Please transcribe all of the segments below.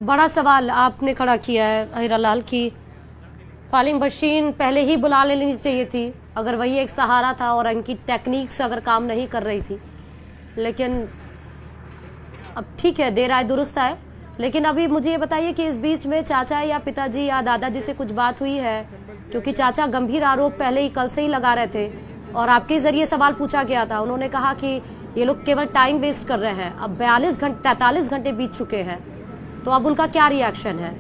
बड़ा सवाल आपने खड़ा किया है हीरालाल की फालिंग मशीन पहले ही बुला लेनी चाहिए थी अगर वही एक सहारा था और इनकी टेक्निक्स अगर काम नहीं कर रही थी। लेकिन अब ठीक है, देर आए दुरुस्त आए। लेकिन अभी मुझे ये बताइए कि इस बीच में चाचा या पिताजी या दादाजी से कुछ बात हुई है? क्योंकि चाचा गंभीर आरोप पहले ही कल से ही लगा रहे थे और आपके जरिए सवाल पूछा गया था। उन्होंने कहा कि ये लोग केवल टाइम वेस्ट कर रहे हैं। अब 43 घंटे बीत चुके हैं, तो अब उनका क्या रिएक्शन है?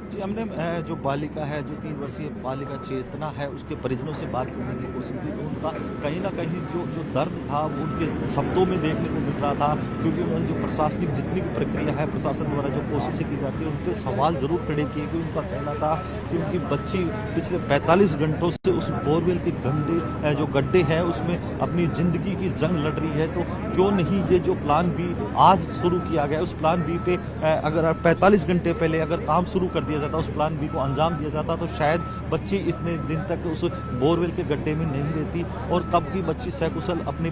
जी, हमने जो बालिका है, जो 3 वर्षीय बालिका चेतना है, उसके परिजनों से बात करने की कोशिश की तो उनका कहीं ना कहीं जो दर्द था वो उनके शब्दों में देखने को मिल रहा था। क्योंकि उन्होंने जो प्रशासनिक जितनी भी प्रक्रिया है, प्रशासन द्वारा जो कोशिशें की जाती है, उन पर सवाल जरूर खड़े किए गए। उनका कहना था कि उनकी बच्ची पिछले 45 घंटों से उस बोरवेल के जो गड्ढे हैं उसमें अपनी जिंदगी की जंग लड़ रही है। तो क्यों नहीं ये जो प्लान बी आज शुरू किया गया, उस प्लान बी पे अगर 45 घंटे पहले अगर काम शुरू कर दिया जाता, उस प्लान बी को अंजाम दिया जाता, तो शायद बच्ची इतने दिन तक उस बोरवेल के गड्ढे में नहीं रहती और कब की बच्ची सकुशल अपने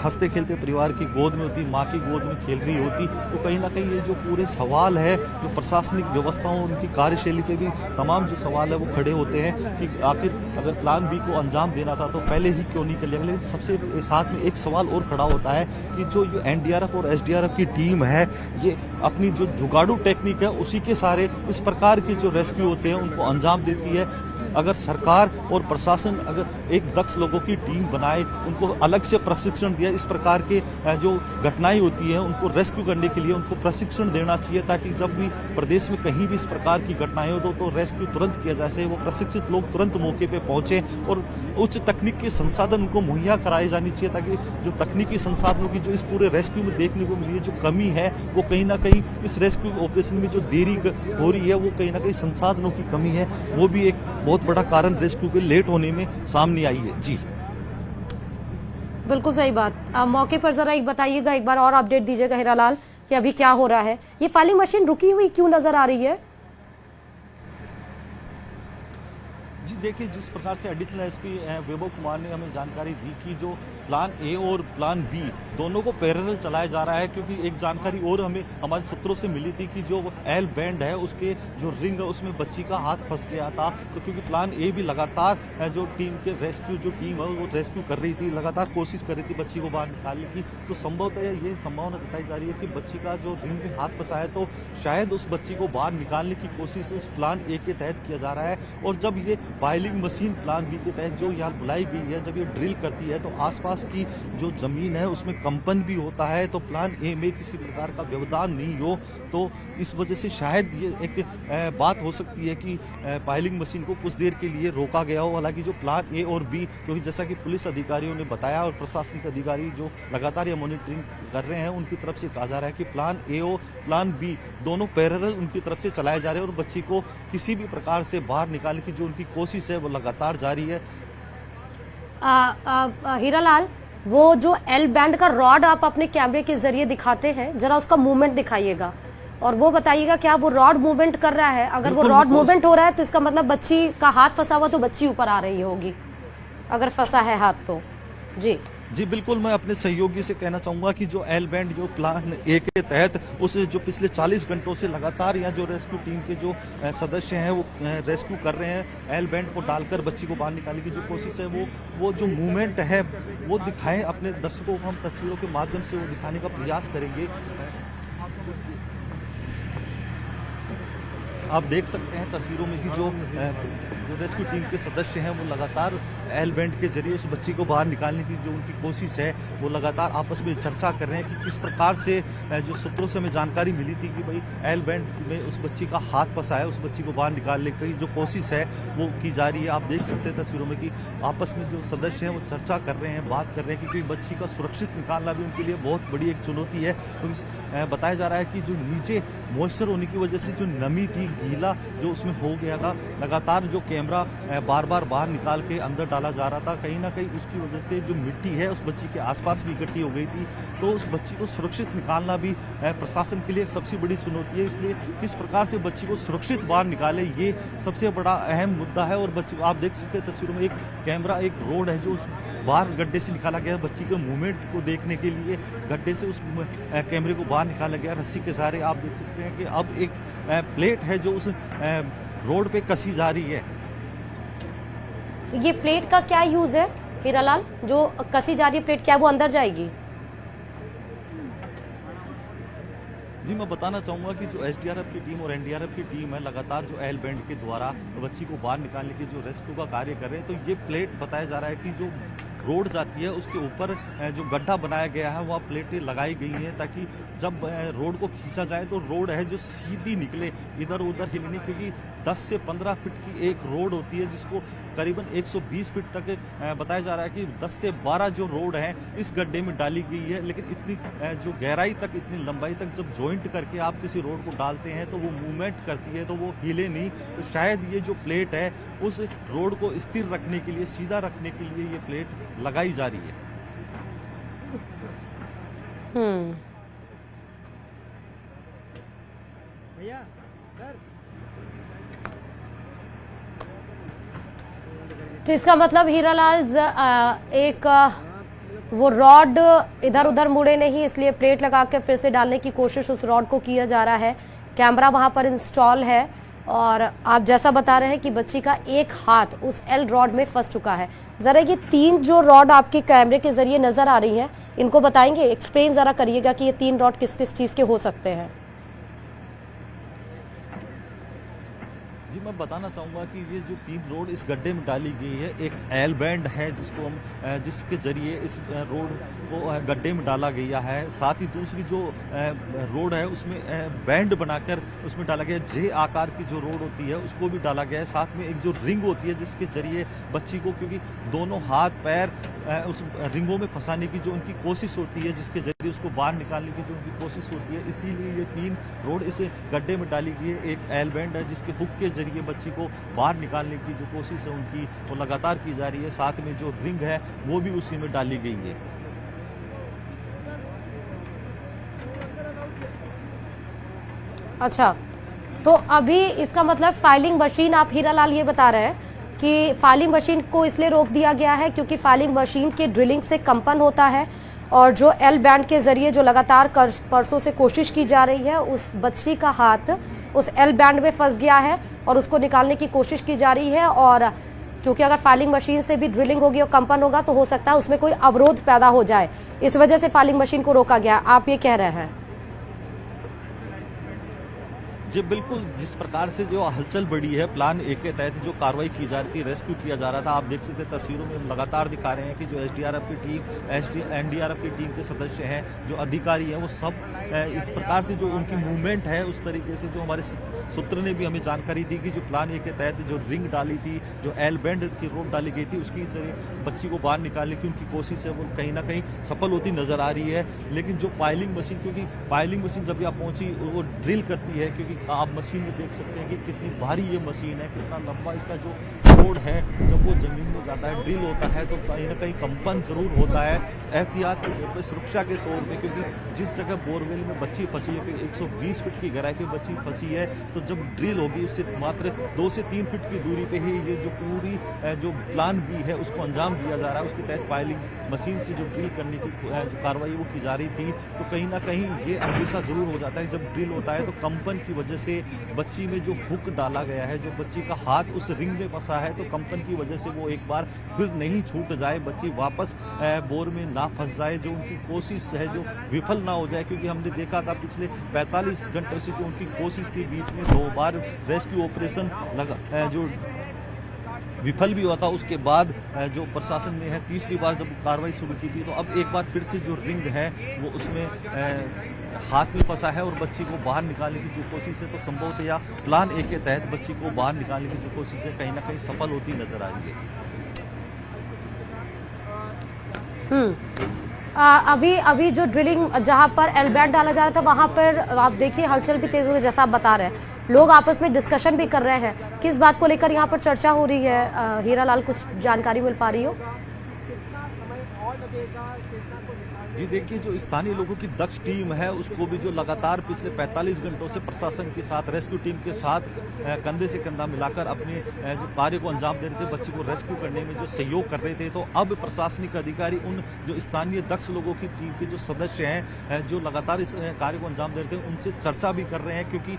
हंसते खेलते परिवार की गोद में होती, माँ की गोद में खेल रही होती। तो कहीं ना कहीं ये जो पूरे सवाल है, जो प्रशासनिक व्यवस्थाओं, उनकी कार्यशैली पे भी तमाम जो सवाल है वो खड़े होते हैं कि आखिर अगर प्लान बी को अंजाम देना था तो पहले ही क्यों नहीं कर लिया। लेकिन सबसे साथ में एक सवाल और खड़ा होता है कि जो ये एनडीआरएफ और एसडीआरएफ की टीम है, ये अपनी जो जुगाड़ू टेक्निक है उसी के सारे इस प्रकार के जो रेस्क्यू होते हैं उनको अंजाम देती है। अगर सरकार और प्रशासन अगर एक दक्ष लोगों की टीम बनाए, उनको अलग से प्रशिक्षण दिया, इस प्रकार के जो घटनाएं होती हैं उनको रेस्क्यू करने के लिए उनको प्रशिक्षण देना चाहिए, ताकि जब भी प्रदेश में कहीं भी इस प्रकार की घटनाएं हो तो रेस्क्यू तुरंत किया जा सके। वो प्रशिक्षित लोग तुरंत मौके पे पहुंचे और उच्च तकनीक के संसाधन उनको मुहैया कराए जानी चाहिए, ताकि जो तकनीकी संसाधनों की जो इस पूरे रेस्क्यू में देखने को मिली है, जो कमी है, वो कहीं ना कहीं इस रेस्क्यू ऑपरेशन में जो देरी हो रही है वो कहीं ना कहीं संसाधनों की कमी है। वो भी एक बहुत बड़ा कारण रेस्क्यू के लेट होने में सामने आई है। जी बिल्कुल सही बात। आप मौके पर जरा एक बताइएगा, एक बार और अपडेट दीजिएगा हीरालाल कि अभी क्या हो रहा है। ये फाइलिंग मशीन रुकी हुई क्यों नजर आ रही है? जी देखिए, जिस प्रकार से एडिशनल एसपी वैभव कुमार ने हमें जानकारी दी कि जो प्लान ए और प्लान बी दोनों को पैरेलल चलाया जा रहा है, क्योंकि एक जानकारी और हमें हमारे सूत्रों से मिली थी कि जो एल बैंड है उसके जो रिंग है उसमें बच्ची का हाथ फंस गया था। तो क्योंकि प्लान ए भी लगातार जो टीम के रेस्क्यू जो टीम है वो रेस्क्यू कर रही थी, लगातार कोशिश कर रही थी बच्ची को बाहर निकालने की, तो संभवतः ये संभावना जताई जा रही है कि बच्ची का जो रिंग में हाथ फंसा है तो शायद उस बच्ची को बाहर निकालने की कोशिश उस प्लान ए के तहत किया जा रहा है। और जब ये बाइलिंग मशीन प्लान बी के तहत जो यहाँ बुलाई गई है, जब ये ड्रिल करती है तो आसपास की जो जमीन है उसमें कंपन भी होता है, तो प्लान ए में किसी प्रकार का व्यवधान नहीं हो, तो इस वजह से शायद ये एक बात हो सकती है कि पाइलिंग मशीन को कुछ देर के लिए रोका गया हो। हालांकि जो प्लान ए और बी, क्योंकि जैसा कि पुलिस अधिकारियों ने बताया और प्रशासनिक अधिकारी जो लगातार ये मॉनिटरिंग कर रहे हैं, उनकी तरफ से कहा जा रहा है कि प्लान ए और प्लान बी दोनों पैरेलल उनकी तरफ से चलाए जा रहे हैं और बच्ची को किसी भी प्रकार से बाहर निकालने की जो उनकी कोशिश है वो लगातार जारी है। हीरालाल, वो जो एल बैंड का रॉड आप अपने कैमरे के जरिए दिखाते हैं, जरा उसका मूवमेंट दिखाइएगा और वो बताइएगा क्या वो रॉड मूवमेंट कर रहा है? अगर वो रॉड मूवमेंट हो रहा है तो इसका मतलब बच्ची का हाथ फंसा हुआ, तो बच्ची ऊपर आ रही होगी अगर फंसा है हाथ तो। जी बिल्कुल, मैं अपने सहयोगी से कहना चाहूंगा कि जो एल बैंड जो प्लान ए के तहत उस जो पिछले 40 घंटों से लगातार यहाँ जो रेस्क्यू टीम के जो सदस्य हैं वो रेस्क्यू कर रहे हैं, एल बैंड को डालकर बच्ची को बाहर निकालने की जो कोशिश है वो जो मूवमेंट है वो दिखाएं अपने दर्शकों को। हम तस्वीरों के माध्यम से वो दिखाने का प्रयास करेंगे। आप देख सकते हैं तस्वीरों में कि जो रेस्क्यू टीम के सदस्य हैं वो लगातार एल बैंड के जरिए उस बच्ची को बाहर निकालने की जो उनकी कोशिश है वो लगातार आपस में चर्चा कर रहे हैं कि किस प्रकार से जो सूत्रों से हमें जानकारी मिली थी कि भाई एल बैंड में उस बच्ची का हाथ फंसा है, उस बच्ची को बाहर निकालने की जो कोशिश है वो की जा रही है। आप देख सकते हैं तस्वीरों में कि आपस में जो सदस्य हैं वो चर्चा कर रहे हैं, बात कर रहे हैं, क्योंकि बच्ची का सुरक्षित निकालना भी उनके लिए बहुत बड़ी एक चुनौती है। क्योंकि बताया जा रहा है कि जो नीचे मॉइस्चर होने की वजह से जो नमी थी, गीला जो उसमें हो गया था, लगातार जो कैमरा बार बार बाहर निकाल के अंदर डाला जा रहा था। कहीं ना कहीं उसकी वजह से जो मिट्टी है उस बच्ची के आसपास भी इकट्ठी हो गई थी, तो उस बच्ची को सुरक्षित निकालना भी प्रशासन के लिए सबसे बड़ी चुनौती है। इसलिए किस प्रकार से बच्ची को सुरक्षित बाहर निकाले, ये सबसे बड़ा अहम मुद्दा है। और बच्ची आप देख सकते हैं तस्वीरों में एक कैमरा, एक रोड है जो उस बाहर गड्ढे से निकाला गया, बच्ची के मूवमेंट को देखने के लिए गड्ढे से उस कैमरे को बाहर निकाला गया रस्सी के सहारे। आप देख सकते हैं कि अब एक प्लेट है जो उस रोड पे कसी जा रही है। ये प्लेट का क्या यूज है हीरालाल, जो कसी जा रही है प्लेट, क्या वो अंदर जाएगी? जी मैं बताना चाहूँगा कि जो एसडीआरएफ की टीम और एनडीआरएफ की टीम है लगातार जो एल बैंड के द्वारा बच्ची को बाहर निकालने की जो रेस्क्यू का कार्य कर रहे हैं, तो ये प्लेट बताया जा रहा है कि जो रोड जाती है उसके ऊपर जो गड्ढा बनाया गया है वह प्लेटें लगाई गई हैं ताकि जब रोड को खींचा जाए तो रोड है जो सीधी निकले, इधर उधर हिलने नहीं, क्योंकि 10 से 15 फीट की एक रोड होती है जिसको करीबन 120 फीट तक बताया जा रहा है कि 10 से 12 जो रोड है इस गड्ढे में डाली गई है। लेकिन इतनी जो गहराई तक, इतनी लंबाई तक जब जॉइंट करके आप किसी रोड को डालते हैं तो वो मूवमेंट करती है, तो वो हिले नहीं। तो शायद ये जो प्लेट है उस रोड को स्थिर रखने के लिए, सीधा रखने के लिए ये प्लेट लगाई जा रही है। भैया सर, तो इसका मतलब हीरालाल एक वो रॉड इधर उधर मुड़े नहीं, इसलिए प्लेट लगा के फिर से डालने की कोशिश उस रॉड को किया जा रहा है। कैमरा वहां पर इंस्टॉल है और आप जैसा बता रहे हैं कि बच्ची का एक हाथ उस एल रॉड में फंस चुका है। जरा ये 3 जो रॉड आपके कैमरे के जरिए नजर आ रही हैं, इनको बताएंगे, एक्सप्लेन जरा करिएगा कि ये 3 रॉड किस किस चीज के हो सकते हैं। जी मैं बताना चाहूँगा कि ये जो 3 रोड इस गड्ढे में डाली गई है, एक एल बैंड है जिसको हम जिसके जरिए इस रोड को गड्ढे में डाला गया है। साथ ही दूसरी जो रोड है उसमें बैंड बनाकर उसमें डाला गया, जे आकार की जो रोड होती है उसको भी डाला गया है। साथ में एक जो रिंग होती है जिसके जरिए बच्ची को, क्योंकि दोनों हाथ पैर उस रिंगों में फंसाने की जो उनकी कोशिश होती है, जिसके जरिए उसको बाहर निकालने की जो उनकी कोशिश होती है, इसीलिए ये 3 रोड इस गड्ढे में डाली गई है। एक एल बैंड है जिसके हुक के जरिए बच्ची को बाहर निकालने की जो कोशिश है उनकी वो लगातार की जा रही है। साथ में जो रिंग है वो भी उसी में डाली गई है। अच्छा, तो अभी इसका मतलब फाइलिंग मशीन, आप हीरालाल ये बता रहे हैं कि फाइलिंग मशीन को इसलिए रोक दिया गया है क्योंकि फाइलिंग मशीन के ड्रिलिंग से कंपन होता है और जो एल बैंड के जरिए जो लगातार परसों से कोशिश की जा रही है, उस बच्ची का हाथ उस एल बैंड में फंस गया है और उसको निकालने की कोशिश की जा रही है। और क्योंकि अगर फाइलिंग मशीन से भी ड्रिलिंग होगी और कंपन होगा तो हो सकता है उसमें कोई अवरोध पैदा हो जाए, इस वजह से फाइलिंग मशीन को रोका गया, आप ये कह रहे हैं? जी बिल्कुल, जिस प्रकार से जो हलचल बढ़ी है प्लान ए के तहत जो कार्रवाई की जा रही थी, रेस्क्यू किया जा रहा था, आप देख सकते हैं तस्वीरों में हम लगातार दिखा रहे हैं कि जो एसडीआरएफ की टीम, एनडीआरएफ की टीम के सदस्य हैं, जो अधिकारी हैं, वो सब इस प्रकार से जो उनकी मूवमेंट है उस तरीके से जो हमारे सूत्र ने भी हमें जानकारी दी कि जो प्लान ए के तहत जो रिंग डाली थी, जो एल बैंड की रोड डाली गई थी, उसकी जरिए बच्ची को बाहर निकालने की उनकी कोशिश है वो कहीं ना कहीं सफल होती नजर आ रही है। लेकिन जो पाइलिंग मशीन, क्योंकि पाइलिंग मशीन जब यहाँ पहुंची वो ड्रिल करती है, क्योंकि आप मशीन में देख सकते हैं कि कितनी भारी ये मशीन है, कितना लंबा इसका जो रोड है, जब वो जमीन में जाता है, ड्रिल होता है तो कहीं ना कहीं कंपन जरूर होता है। एहतियात के तौर पर, सुरक्षा के तौर पे, क्योंकि जिस जगह बोरवेल में बच्ची फंसी है, क्योंकि 120 फीट की गहराई पे बच्ची फंसी है, तो जब ड्रिल होगी उससे मात्र 2 से 3 फीट की दूरी पे ही ये जो पूरी जो प्लान बी है उसको अंजाम दिया जा रहा है। उसके तहत पाइलिंग मशीन से जो ड्रिल करने की जो कार्रवाई वो की जा रही थी, तो कहीं ना कहीं ये अंदेशा जरूर हो जाता है जब ड्रिल होता है तो कंपन की वजह से बच्ची में जो हुक डाला गया है, जो बच्ची का हाथ उस रिंग में फंसा है, तो कंपन की वजह से वो एक बार फिर नहीं छूट जाए, बच्ची वापस बोर में ना फंस जाए, जो उनकी कोशिश है जो विफल ना हो जाए। क्योंकि हमने देखा था पिछले 45 घंटों से जो उनकी कोशिश थी, बीच में 2 बार रेस्क्यू ऑपरेशन लगा जो विफल भी हुआ था, उसके बाद जो प्रशासन ने है तीसरी बार जब कार्रवाई शुरू की थी, तो अब एक बार फिर से जो रिंग है वो उसमें हाथ में फंसा है और बच्ची को बाहर निकालने की जो कोशिश है, तो संभवतः प्लान ए के तहत बच्ची को बाहर निकालने की जो कोशिश है कहीं ना कहीं सफल होती नजर आ रही है। अभी अभी जो ड्रिलिंग जहां पर एलबैंड डाला जा रहा था वहां पर आप देखिए हलचल भी तेज हो गई, जैसा आप बता रहे हैं। लोग आपस में डिस्कशन भी कर रहे हैं। किस बात को लेकर यहाँ पर चर्चा हो रही है? हीरालाल, कुछ जानकारी मिल पा रही हो? जी देखिए, जो स्थानीय लोगों की दक्ष टीम है उसको भी जो लगातार पिछले 45 घंटों से प्रशासन के साथ, रेस्क्यू टीम के साथ कंधे से कंधा मिलाकर अपने जो कार्य को अंजाम दे रहे थे, बच्ची को रेस्क्यू करने में जो सहयोग कर रहे थे। तो अब प्रशासनिक अधिकारी उन जो स्थानीय दक्ष लोगों की टीम के जो सदस्य हैं जो लगातार इस कार्य को अंजाम दे रहे थे, उनसे चर्चा भी कर रहे हैं, क्योंकि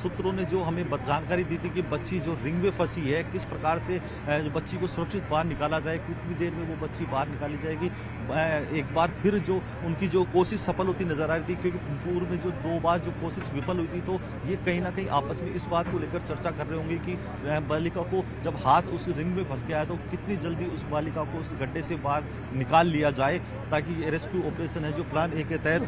सूत्रों ने जो हमें जानकारी दी थी कि बच्ची जो रिंग में फंसी है, किस प्रकार से जो बच्ची को सुरक्षित बाहर निकाला जाए, कितनी देर में वो बच्ची बाहर निकाली जाएगी। एक बार फिर जो उनकी जो कोशिश सफल होती नजर आ रही थी, क्योंकि पूर्व में जो 2 बार जो कोशिश विफल हुई थी, तो ये कहीं ना कहीं आपस में इस बात को लेकर चर्चा कर रहे होंगे कि बालिका को जब हाथ उस रिंग में फंस गया है तो कितनी जल्दी उस बालिका को उस गड्ढे से बाहर निकाल लिया जाए, ताकि रेस्क्यू ऑपरेशन है जो प्लान ए के तहत।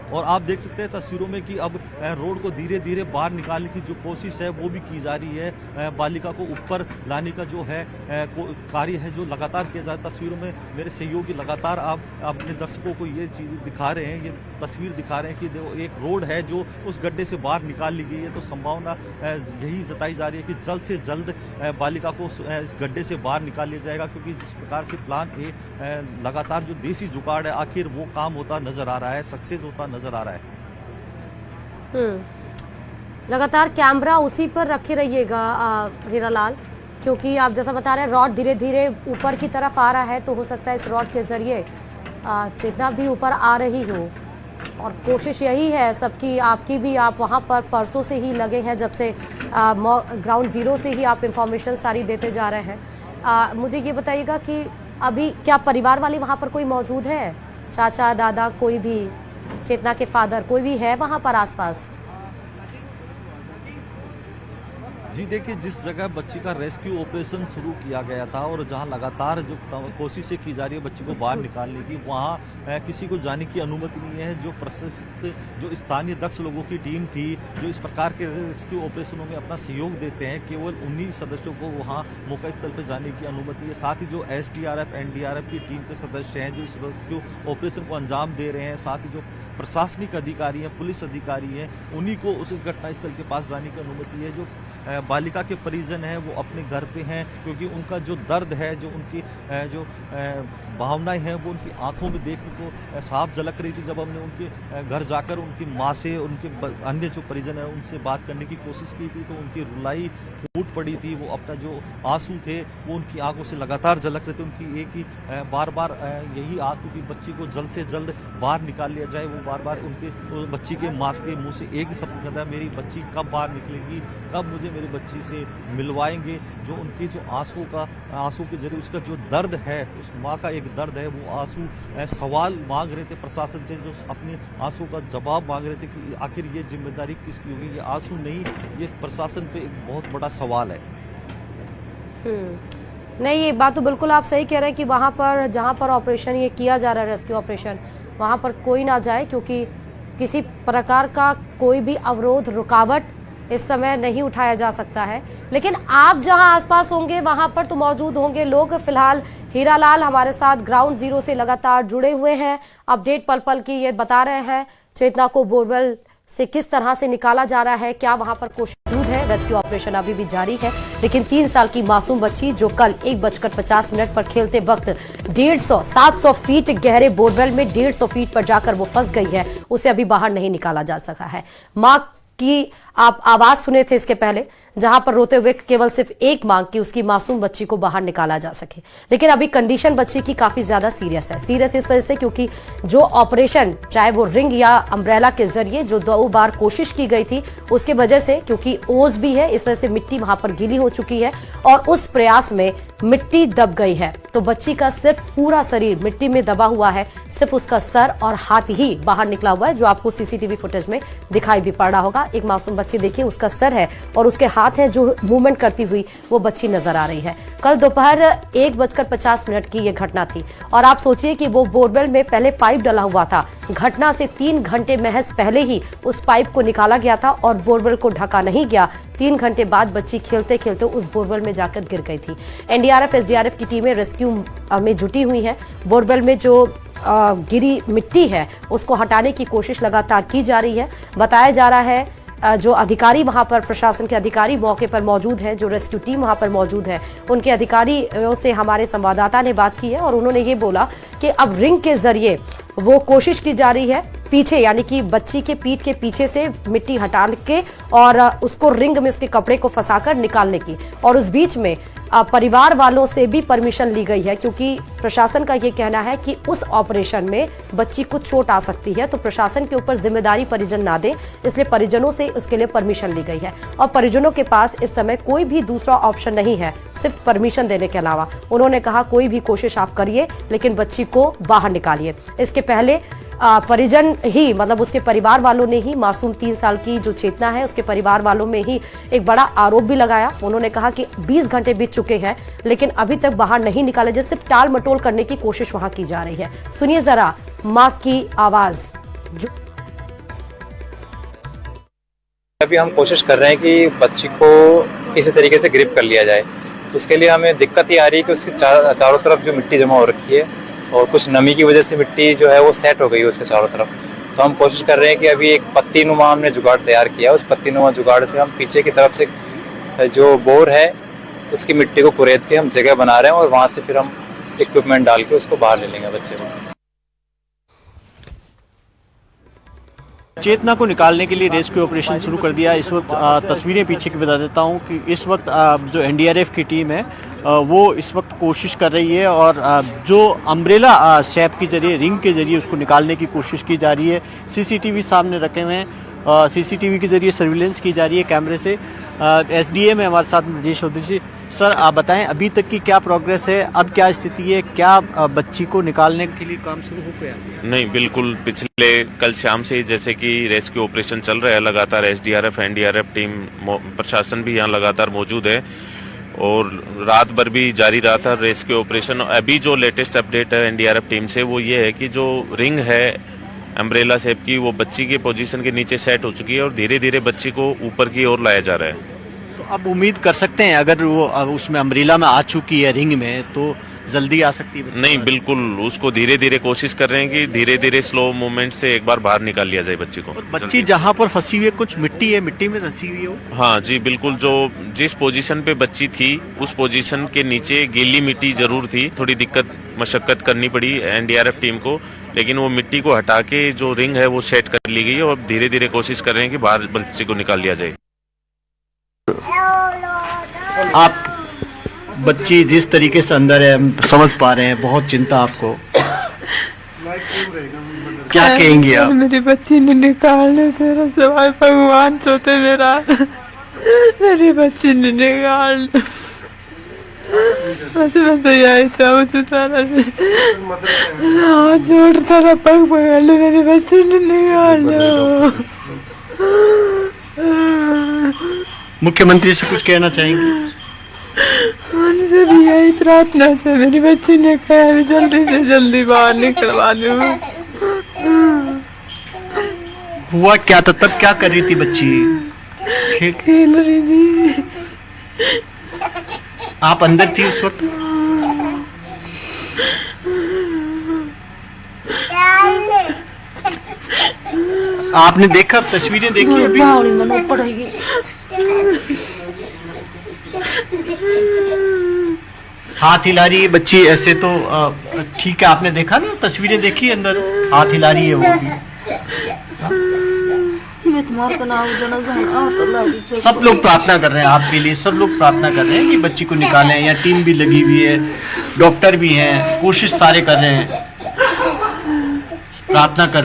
और आप देख सकते हैं तस्वीरों में कि अब रोड को धीरे धीरे बाहर निकालने की जो कोशिश है वो भी की जा रही है। बालिका को ऊपर लाने का जो है कार्य है जो लगातार किया जा रहा है। तस्वीरों में मेरे सहयोगी लगातार आप अपने दर्शकों को ये चीज़ दिखा रहे हैं, ये तस्वीर दिखा रहे हैं कि देखो एक रोड है जो उस गड्ढे से बाहर निकाल ली गई है। तो संभावना यही जताई जा रही है कि जल्द से जल्द बालिका को इस गड्ढे से बाहर निकाल लिया जाएगा, क्योंकि जिस प्रकार से प्लान ए लगातार जो देसी जुगाड़ है आखिर वो काम होता नजर आ रहा है, सक्सेस होता नजर आ रहा है। लगातार कैमरा उसी पर रखे रहिएगा हीरालाल, क्योंकि आप जैसा बता रहे हैं रॉड धीरे धीरे ऊपर की तरफ आ रहा है, तो हो सकता है इस रॉड के जरिए चेतना भी ऊपर आ रही हो। और कोशिश यही है सबकी, आपकी भी। आप वहां पर परसों से ही लगे हैं, जब से ग्राउंड जीरो से ही आप इंफॉर्मेशन सारी देते जा रहे हैं। मुझे ये बताइएगा कि अभी क्या परिवार वाले वहां पर कोई मौजूद है? चाचा, दादा, कोई भी, चेतना के फादर, कोई भी है वहां पर आसपास? जी देखिए, जिस जगह बच्ची का रेस्क्यू ऑपरेशन शुरू किया गया था और जहां लगातार जो कोशिशें की जा रही है बच्ची को बाहर निकालने की, वहां किसी को जाने की अनुमति नहीं है। जो प्रशिक्षित जो स्थानीय दक्ष लोगों की टीम थी जो इस प्रकार के रेस्क्यू ऑपरेशनों में अपना सहयोग देते हैं, केवल 19 सदस्यों को वहां मौका स्थल पर जाने की अनुमति है। साथ ही जो SDRF, NDRF की टीम के सदस्य हैं जो इस रेस्क्यू ऑपरेशन को अंजाम दे रहे हैं, साथ ही जो प्रशासनिक अधिकारी हैं, पुलिस अधिकारी हैं, उन्हीं को उस घटनास्थल के पास जाने की अनुमति है। जो बालिका के परिजन हैं वो अपने घर पे हैं, क्योंकि उनका जो दर्द है, जो उनकी जो भावनाएं हैं वो उनकी आंखों में देखने को साफ झलक रही थी। जब हमने उनके घर जाकर उनकी माँ से, उनके अन्य जो परिजन हैं उनसे बात करने की कोशिश की थी, तो उनकी रुलाई फूट पड़ी थी। वो अपना जो आंसू थे वो उनकी आंखों से लगातार झलक रहे थे। उनकी एक ही बार बार यही आस थी कि बच्ची को जल्द से जल्द बाहर निकाल लिया जाए। वो बार बार उनके बच्ची के माँ के मुँह से एक ही शब्द कहता है, मेरी बच्ची कब बाहर निकलेगी, कब मुझे मेरी बच्ची से मिलवाएंगे। जो उनकी जो आंसू के जरिए उसका जो दर्द है, उस माँ का एक दर्द है, वो आंसू सवाल मांग रहे थे प्रशासन से, जो अपने आंसू का जवाब मांग रहे थे कि आखिर ये जिम्मेदारी किसकी होगी। ये आंसू नहीं, ये प्रशासन पे एक बहुत बड़ा सवाल है। नहीं, ये बात तो बिल्कुल आप सही कह रहे हैं कि वहां पर जहां पर ऑपरेशन ये किया जा रहा है, रेस्क्यू ऑपरेशन, वहां पर कोई ना जाए, क्योंकि किसी प्रकार का कोई भी अवरोध, रुकावट इस समय नहीं उठाया जा सकता है। लेकिन आप जहां आसपास होंगे वहां पर तो मौजूद होंगे लोग। फिलहाल हीरालाल हमारे साथ ग्राउंड जीरो से लगातार जुड़े हुए हैं, अपडेट पल पल की ये बता रहे हैं। चेतना को बोरवेल से किस तरह से निकाला जा रहा है, क्या वहां पर कोशिश है। रेस्क्यू ऑपरेशन अभी भी जारी है, लेकिन 3 साल की मासूम बच्ची जो कल 1:50 पर खेलते वक्त 700 फीट गहरे बोरवेल में 150 फीट पर जाकर वो फंस गई है, उसे अभी बाहर नहीं निकाला जा सका है। मां की आप आवाज सुने थे इसके पहले, जहां पर रोते हुए केवल सिर्फ एक मांग की उसकी मासूम बच्ची को बाहर निकाला जा सके। लेकिन अभी कंडीशन बच्ची की काफी ज्यादा सीरियस है। सीरियस इस वजह से क्योंकि जो ऑपरेशन, चाहे वो रिंग या अम्ब्रेला के जरिए जो 2 बार कोशिश की गई थी, उसके वजह से, क्योंकि ओस भी है, इस वजह से मिट्टी वहां पर गीली हो चुकी है और उस प्रयास में मिट्टी दब गई है। तो बच्ची का सिर्फ पूरा शरीर मिट्टी में दबा हुआ है, सिर्फ उसका सर और हाथ ही बाहर निकला हुआ है, जो आपको CCTV फुटेज में दिखाई भी पड़ रहा होगा। एक मासूम बच्ची देखिए, उसका सर है और उसके हाथ है जो मूवमेंट करती हुई वो बच्ची नजर आ रही है। कल दोपहर 1:50 की ये घटना थी और आप सोचिए कि वो बोरवेल में पहले पाइप डला हुआ था। घटना से 3 घंटे महज पहले ही उस पाइप को निकाला गया था और बोरवेल को ढका नहीं गया, 3 घंटे बाद बच्ची खेलते खेलते उस बोरवेल में जाकर गिर गई थी। एनडीआरएफ एसडीआरएफ की टीमें रेस्क्यू में जुटी हुई हैं। बोरवेल में जो गिरी मिट्टी है उसको हटाने की कोशिश लगातार की जा रही है। बताया जा रहा है जो अधिकारी वहां पर, प्रशासन के अधिकारी मौके पर मौजूद हैं, जो रेस्क्यू टीम वहां पर मौजूद है, उनके अधिकारियों से हमारे संवाददाता ने बात की है और उन्होंने ये बोला कि अब रिंग के जरिए वो कोशिश की जा रही है पीछे, यानी कि बच्ची के पीठ के पीछे से मिट्टी हटा के और उसको रिंग में उसके कपड़े को फंसाकर निकालने की। और उस बीच में परिवार वालों से भी परमिशन ली गई है, क्योंकि प्रशासन का ये कहना है कि उस ऑपरेशन में बच्ची को चोट आ सकती है, तो प्रशासन के ऊपर जिम्मेदारी परिजन ना दे, इसलिए परिजनों से उसके लिए परमिशन ली गई है। और परिजनों के पास इस समय कोई भी दूसरा ऑप्शन नहीं है सिर्फ परमिशन देने के अलावा। उन्होंने कहा कोई भी कोशिश आप करिए लेकिन बच्ची को बाहर निकालिए। इसके पहले परिजन ही, मतलब उसके परिवार वालों ने ही मासूम 3 साल की जो चेतना है उसके परिवार वालों में ही एक बड़ा आरोप भी लगाया। उन्होंने कहा कि 20 घंटे बीत चुके हैं लेकिन अभी तक बाहर नहीं निकाले, जिससे टाल मटोल करने की कोशिश वहां की जा रही है। सुनिए जरा मां की आवाज। अभी हम कोशिश कर रहे हैं कि बच्ची को किसी तरीके से ग्रिप कर लिया जाए। उसके लिए हमें दिक्कत ये आ रही है कि उसके चारों तरफ जो मिट्टी जमा हो रखी है और कुछ नमी की वजह से मिट्टी जो है वो सेट हो गई है उसके चारों तरफ। तो हम कोशिश कर रहे हैं कि अभी एक पत्ती नुमा हमने जुगाड़ तैयार किया, उस पत्ती नुमा जुगाड़ से हम पीछे की तरफ से जो बोर है उसकी मिट्टी को कुरेद के हम जगह बना रहे हैं और वहां से फिर हम इक्विपमेंट डाल के उसको बाहर ले लेंगे बच्चे को। चेतना को निकालने के लिए रेस्क्यू ऑपरेशन शुरू कर दिया। इस वक्त तस्वीरें पीछे की बता देता हूं कि इस वक्त जो एनडीआरएफ की टीम है वो इस वक्त कोशिश कर रही है और जो अम्ब्रेला शेप के जरिए, रिंग के जरिए उसको निकालने की कोशिश की जा रही है। सीसीटीवी सामने रखे हुए हैं, सीसीटीवी के जरिए सर्विलेंस की जा रही है कैमरे से। एसडीएम है हमारे साथ राजेश चौधरी जी। सर आप बताएं अभी तक की क्या प्रोग्रेस है, अब क्या स्थिति है, क्या बच्ची को निकालने के लिए काम शुरू हो गया? नहीं, बिल्कुल पिछले कल शाम से जैसे कि रेस्क्यू ऑपरेशन चल रहा है लगातार, एसडीआरएफ एनडीआरएफ टीम, प्रशासन भी यहाँ लगातार मौजूद है और रात भर भी जारी रहा था रेस्क्यू ऑपरेशन। अभी जो लेटेस्ट अपडेट है एनडीआरएफ टीम से वो ये है कि जो रिंग है अम्ब्रेला शेप की वो बच्ची के पोजीशन के नीचे सेट हो चुकी है और धीरे धीरे बच्ची को ऊपर की ओर लाया जा रहा है। तो अब उम्मीद कर सकते हैं अगर वो उसमें अम्ब्रेला में आ चुकी है रिंग में तो जल्दी आ सकती है? नहीं, बिल्कुल उसको धीरे धीरे कोशिश कर रहे हैं कि धीरे धीरे स्लो मूवमेंट से एक बार बाहर निकाल लिया जाए बच्ची को। बच्ची जहाँ पर फंसी हुई है कुछ मिट्टी है, मिट्टी में फंसी हुई है। हाँ जी बिल्कुल, जो जिस पोजीशन पे बच्ची थी उस पोजीशन के नीचे गीली मिट्टी जरूर थी। थोड़ी दिक्कत मशक्कत करनी पड़ी एनडीआरएफ टीम को, लेकिन वो मिट्टी को हटा के जो रिंग है वो सेट कर ली गई है और धीरे धीरे कोशिश कर रहे हैं कि बाहर बच्ची को निकाल लिया जाए। आप बच्ची जिस तरीके से अंदर है हम समझ पा रहे हैं, बहुत चिंता आपको, क्या कहेंगे आप? मेरी बच्ची ने निकाल ले, तेरा सवाल भगवान सोते मेरा, मेरी बच्ची ने निकाल ले। बस मैं तो यही चाहूँ तारा से हाथ जोड़, तारा पग पकड़ ले, मेरी बच्ची ने निकाल लो। मुख्यमंत्री से कुछ कहना चाहेंगे? उनसे भी यही प्रार्थना है, मेरी बच्ची ने कहा जल्दी से जल्दी बाहर निकलवा दूँ। हुआ क्या था तब, क्या कर रही थी बच्ची? खेल रही थी। आप अंदर थी उस वक्त? आपने देखा, तस्वीरें देखी अभी? हाथ हिला रही है बच्ची, ऐसे तो ठीक है। आपने देखा ना, तस्वीरें देखी अंदर, हाथ हिला रही है वो। सब लोग प्रार्थना कर रहे हैं आपके लिए, सब लोग प्रार्थना कर रहे हैं कि बच्ची को निकालें। यहाँ टीम भी लगी हुई है, डॉक्टर भी हैं, कोशिश सारे कर रहे हैं, प्रार्थना कर।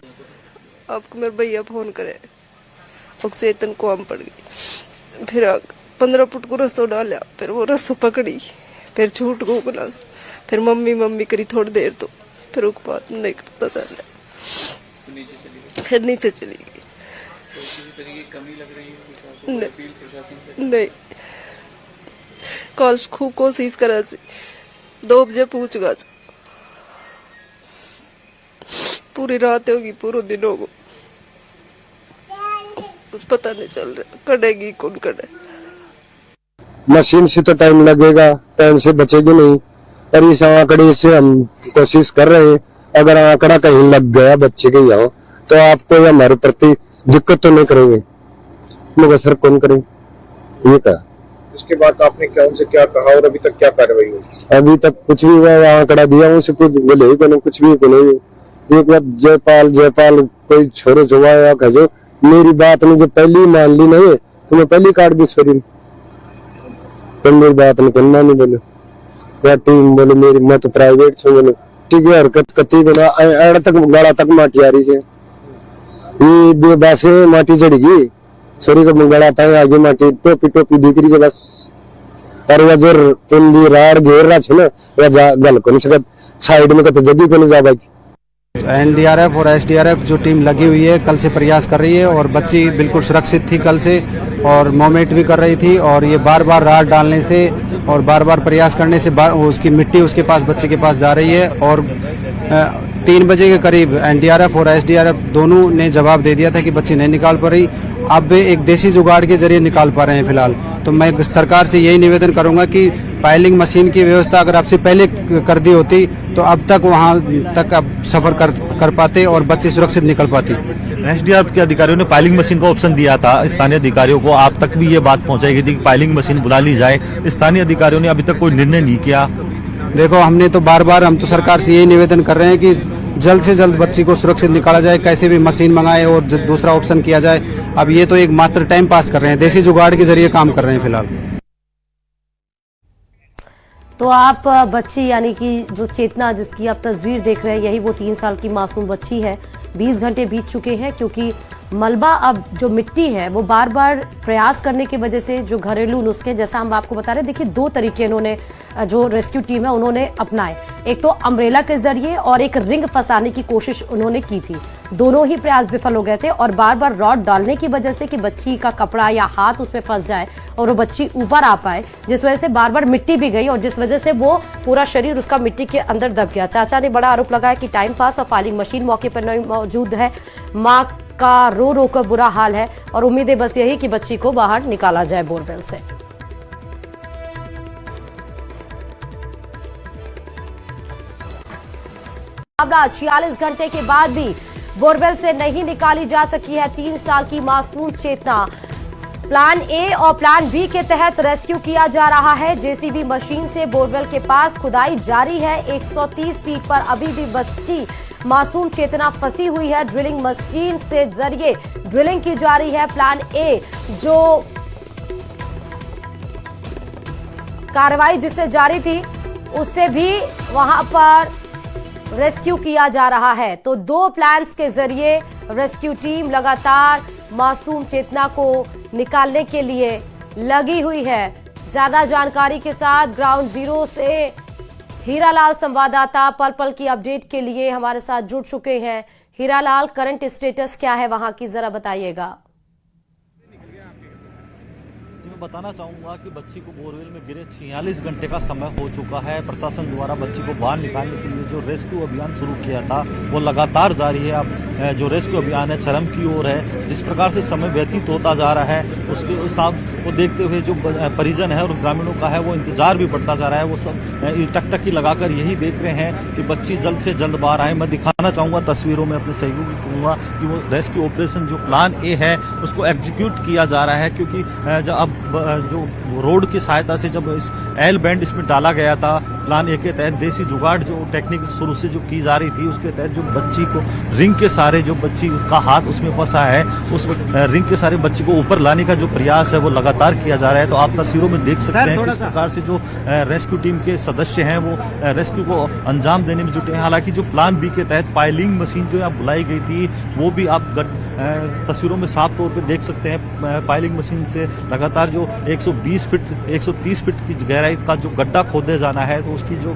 आपको मेरे भैया फोन करे, चेतन को हम पड़ गई, फिर 15 फुट को रस्सों डाला, फिर वो रस्सों पकड़ी, फिर छूट गो गिलास, फिर मम्मी मम्मी करी थोड़ी देर, तो फिर उसके बाद नहीं पता चला, फिर नीचे चली गई। नहीं, कल खूब कोशिश करा, 2 बजे पूछ गा, पूरी रात होगी, पूरा दिन होगा, कुछ पता नहीं चल रहा, कटेगी कौन कटे। मशीन से तो टाइम लगेगा, टाइम से बचेगी नहीं। पर इस आंकड़े से हम कोशिश कर रहे हैं, अगर आंकड़ा कहीं लग गया बच्चे के यहाँ तो आपको या हमारे प्रति दिक्कत तो नहीं करेंगे, मगर सर कौन करे ये कहा। इसके बाद आपने क्या उनसे क्या कहा और अभी तक क्या कार्रवाई हुई? अभी तक कुछ भी हुआ, आंकड़ा दिया उसे कुछ बोले ही को कुछ भी को नहीं। एक बार जयपाल कोई छोरो छुआ खजो मेरी बात नहीं, जो पहली मान ली नहीं तो मैं पहली काट दी छोरी, तो मेरी बात नहीं करना नहीं बोले या टीम बोले मेरी, मैं तो प्राइवेट छू बोले ठीक है। हरकत कती को एड़ तक गाड़ा तक माटी आ रही से, ये दो बासे माटी चढ़ेगी छोरी को मंगला था आगे माटी टोपी दिख रही है बस। और वह जो कुंडी राड घेर रहा है ना वह गल को नहीं सकत, साइड में तो जगह को नहीं जा पाएगी। एनडीआरएफ और एसडीआरएफ जो टीम लगी हुई है कल से प्रयास कर रही है और बच्ची बिल्कुल सुरक्षित थी कल से और मोमेंट भी कर रही थी। और ये बार बार राड डालने से और बार बार प्रयास करने से उसकी मिट्टी उसके पास बच्चे के पास जा रही है। और 3 बजे के करीब एनडीआरएफ और एसडीआरएफ दोनों ने जवाब दे दिया था कि बच्ची नहीं निकाल पा रही, अब वे एक देसी जुगाड़ के जरिए निकाल पा रहे हैं फिलहाल। तो मैं सरकार से यही निवेदन करूंगा कि पाइलिंग मशीन की व्यवस्था अगर आपसे पहले कर दी होती तो अब तक वहां तक अब सफर कर पाते और बच्चे सुरक्षित निकल पाती। एसडीआरएफ के अधिकारियों ने पाइलिंग मशीन का ऑप्शन दिया था स्थानीय अधिकारियों को, आप तक भी ये बात पहुंचाई गई थी कि पाइलिंग मशीन बुला ली जाए, स्थानीय अधिकारियों ने अभी तक कोई निर्णय नहीं किया। देखो हमने तो बार बार हम तो सरकार से यही निवेदन कर रहे हैं कि जल्द से जल्द बच्ची को सुरक्षित निकाला जाए, कैसे भी मशीन मंगाए और दूसरा ऑप्शन किया जाए। अब ये तो एक मात्र टाइम पास कर रहे हैं, देसी जुगाड़ के जरिए काम कर रहे हैं फिलहाल। तो आप बच्ची यानी कि जो चेतना जिसकी आप तस्वीर देख रहे हैं यही वो 3 साल की मासूम बच्ची है। 20 घंटे बीत चुके हैं क्योंकि मलबा अब जो मिट्टी है वो बार बार प्रयास करने की वजह से जो घरेलू नुस्खे जैसा हम आपको बता रहे हैं, देखिए 2 तरीके इन्होंने जो रेस्क्यू टीम है उन्होंने अपनाए, एक तो अम्ब्रेला के जरिए और एक रिंग फंसाने की कोशिश उन्होंने की थी। दोनों ही प्रयास विफल हो गए थे और बार बार रॉड डालने की वजह से कि बच्ची का कपड़ा या हाथ उसमें फंस जाए और वो बच्ची ऊपर आ पाए, जिस वजह से बार बार मिट्टी भी गई और जिस वजह से वो पूरा शरीर उसका मिट्टी के अंदर दब गया। चाचा ने बड़ा आरोप लगाया कि टाइम पास और फाइलिंग मशीन मौके पर नहीं मौजूद है, माँ का रो रो कर बुरा हाल है और उम्मीद है बस यही कि बच्ची को बाहर निकाला जाए बोरवेल से। मामला 46 घंटे के बाद भी बोरवेल से नहीं निकाली जा सकी है 3 साल की मासूम चेतना। प्लान ए और प्लान बी के तहत रेस्क्यू किया जा रहा है। जेसीबी मशीन से बोरवेल के पास खुदाई जारी है। 130 फीट पर अभी भी बच्ची मासूम चेतना फंसी हुई है। ड्रिलिंग मशीन से जरिए ड्रिलिंग की जा रही है। प्लान ए जो कार्रवाई जिससे जारी थी उससे भी वहां पर रेस्क्यू किया जा रहा है। तो 2 प्लान्स के जरिए रेस्क्यू टीम लगातार मासूम चेतना को निकालने के लिए लगी हुई है। ज्यादा जानकारी के साथ ग्राउंड जीरो से हीरालाल संवाददाता पल पल की अपडेट के लिए हमारे साथ जुड़ चुके हैं। हीरालाल, करंट स्टेटस क्या है वहां की, जरा बताइएगा। बताना चाहूंगा कि बच्ची को बोरवेल में गिरे 46 घंटे का समय हो चुका है। प्रशासन द्वारा बच्ची को बाहर निकालने के लिए जो रेस्क्यू अभियान शुरू किया था वो लगातार जारी है। अब जो रेस्क्यू अभियान है चरम की ओर है। जिस प्रकार से समय व्यतीत होता जा रहा है उसके साथ वो देखते हुए जो परिजन है और ग्रामीणों का है वो इंतजार भी बढ़ता जा रहा है। वो सब टकटकी लगाकर यही देख रहे हैं कि बच्ची जल्द से जल्द बाहर आए। मैं दिखाना चाहूंगा तस्वीरों में अपने सहयोगी कहूँगा कि वो रेस्क्यू ऑपरेशन जो प्लान ए है उसको एग्जीक्यूट किया जा रहा है, क्योंकि अब जो रोड की सहायता से जब इस एल बैंड इसमें डाला गया था प्लान ए के तहत, देसी जुगाड़ जो टेक्निक शुरू से जो की जा रही थी उसके तहत जो बच्ची को रिंग के सारे जो बच्ची का हाथ उसमें फंसा है उस रिंग के सारे बच्ची को ऊपर लाने का जो प्रयास है वो लगातार किया जा रहा है। तो आप तस्वीरों में देख सकते हैं किस प्रकार से जो रेस्क्यू टीम के सदस्य हैं वो रेस्क्यू को अंजाम देने में जुटे हैं। हालांकि जो प्लान बी के तहत पाइलिंग मशीन जो यहाँ बुलाई गई थी वो भी आप तस्वीरों में साफ तौर पर देख सकते हैं। पाइलिंग मशीन से लगातार जो 120 फीट 130 फीट की गहराई का जो गड्ढा खोदे जाना है तो उसकी जो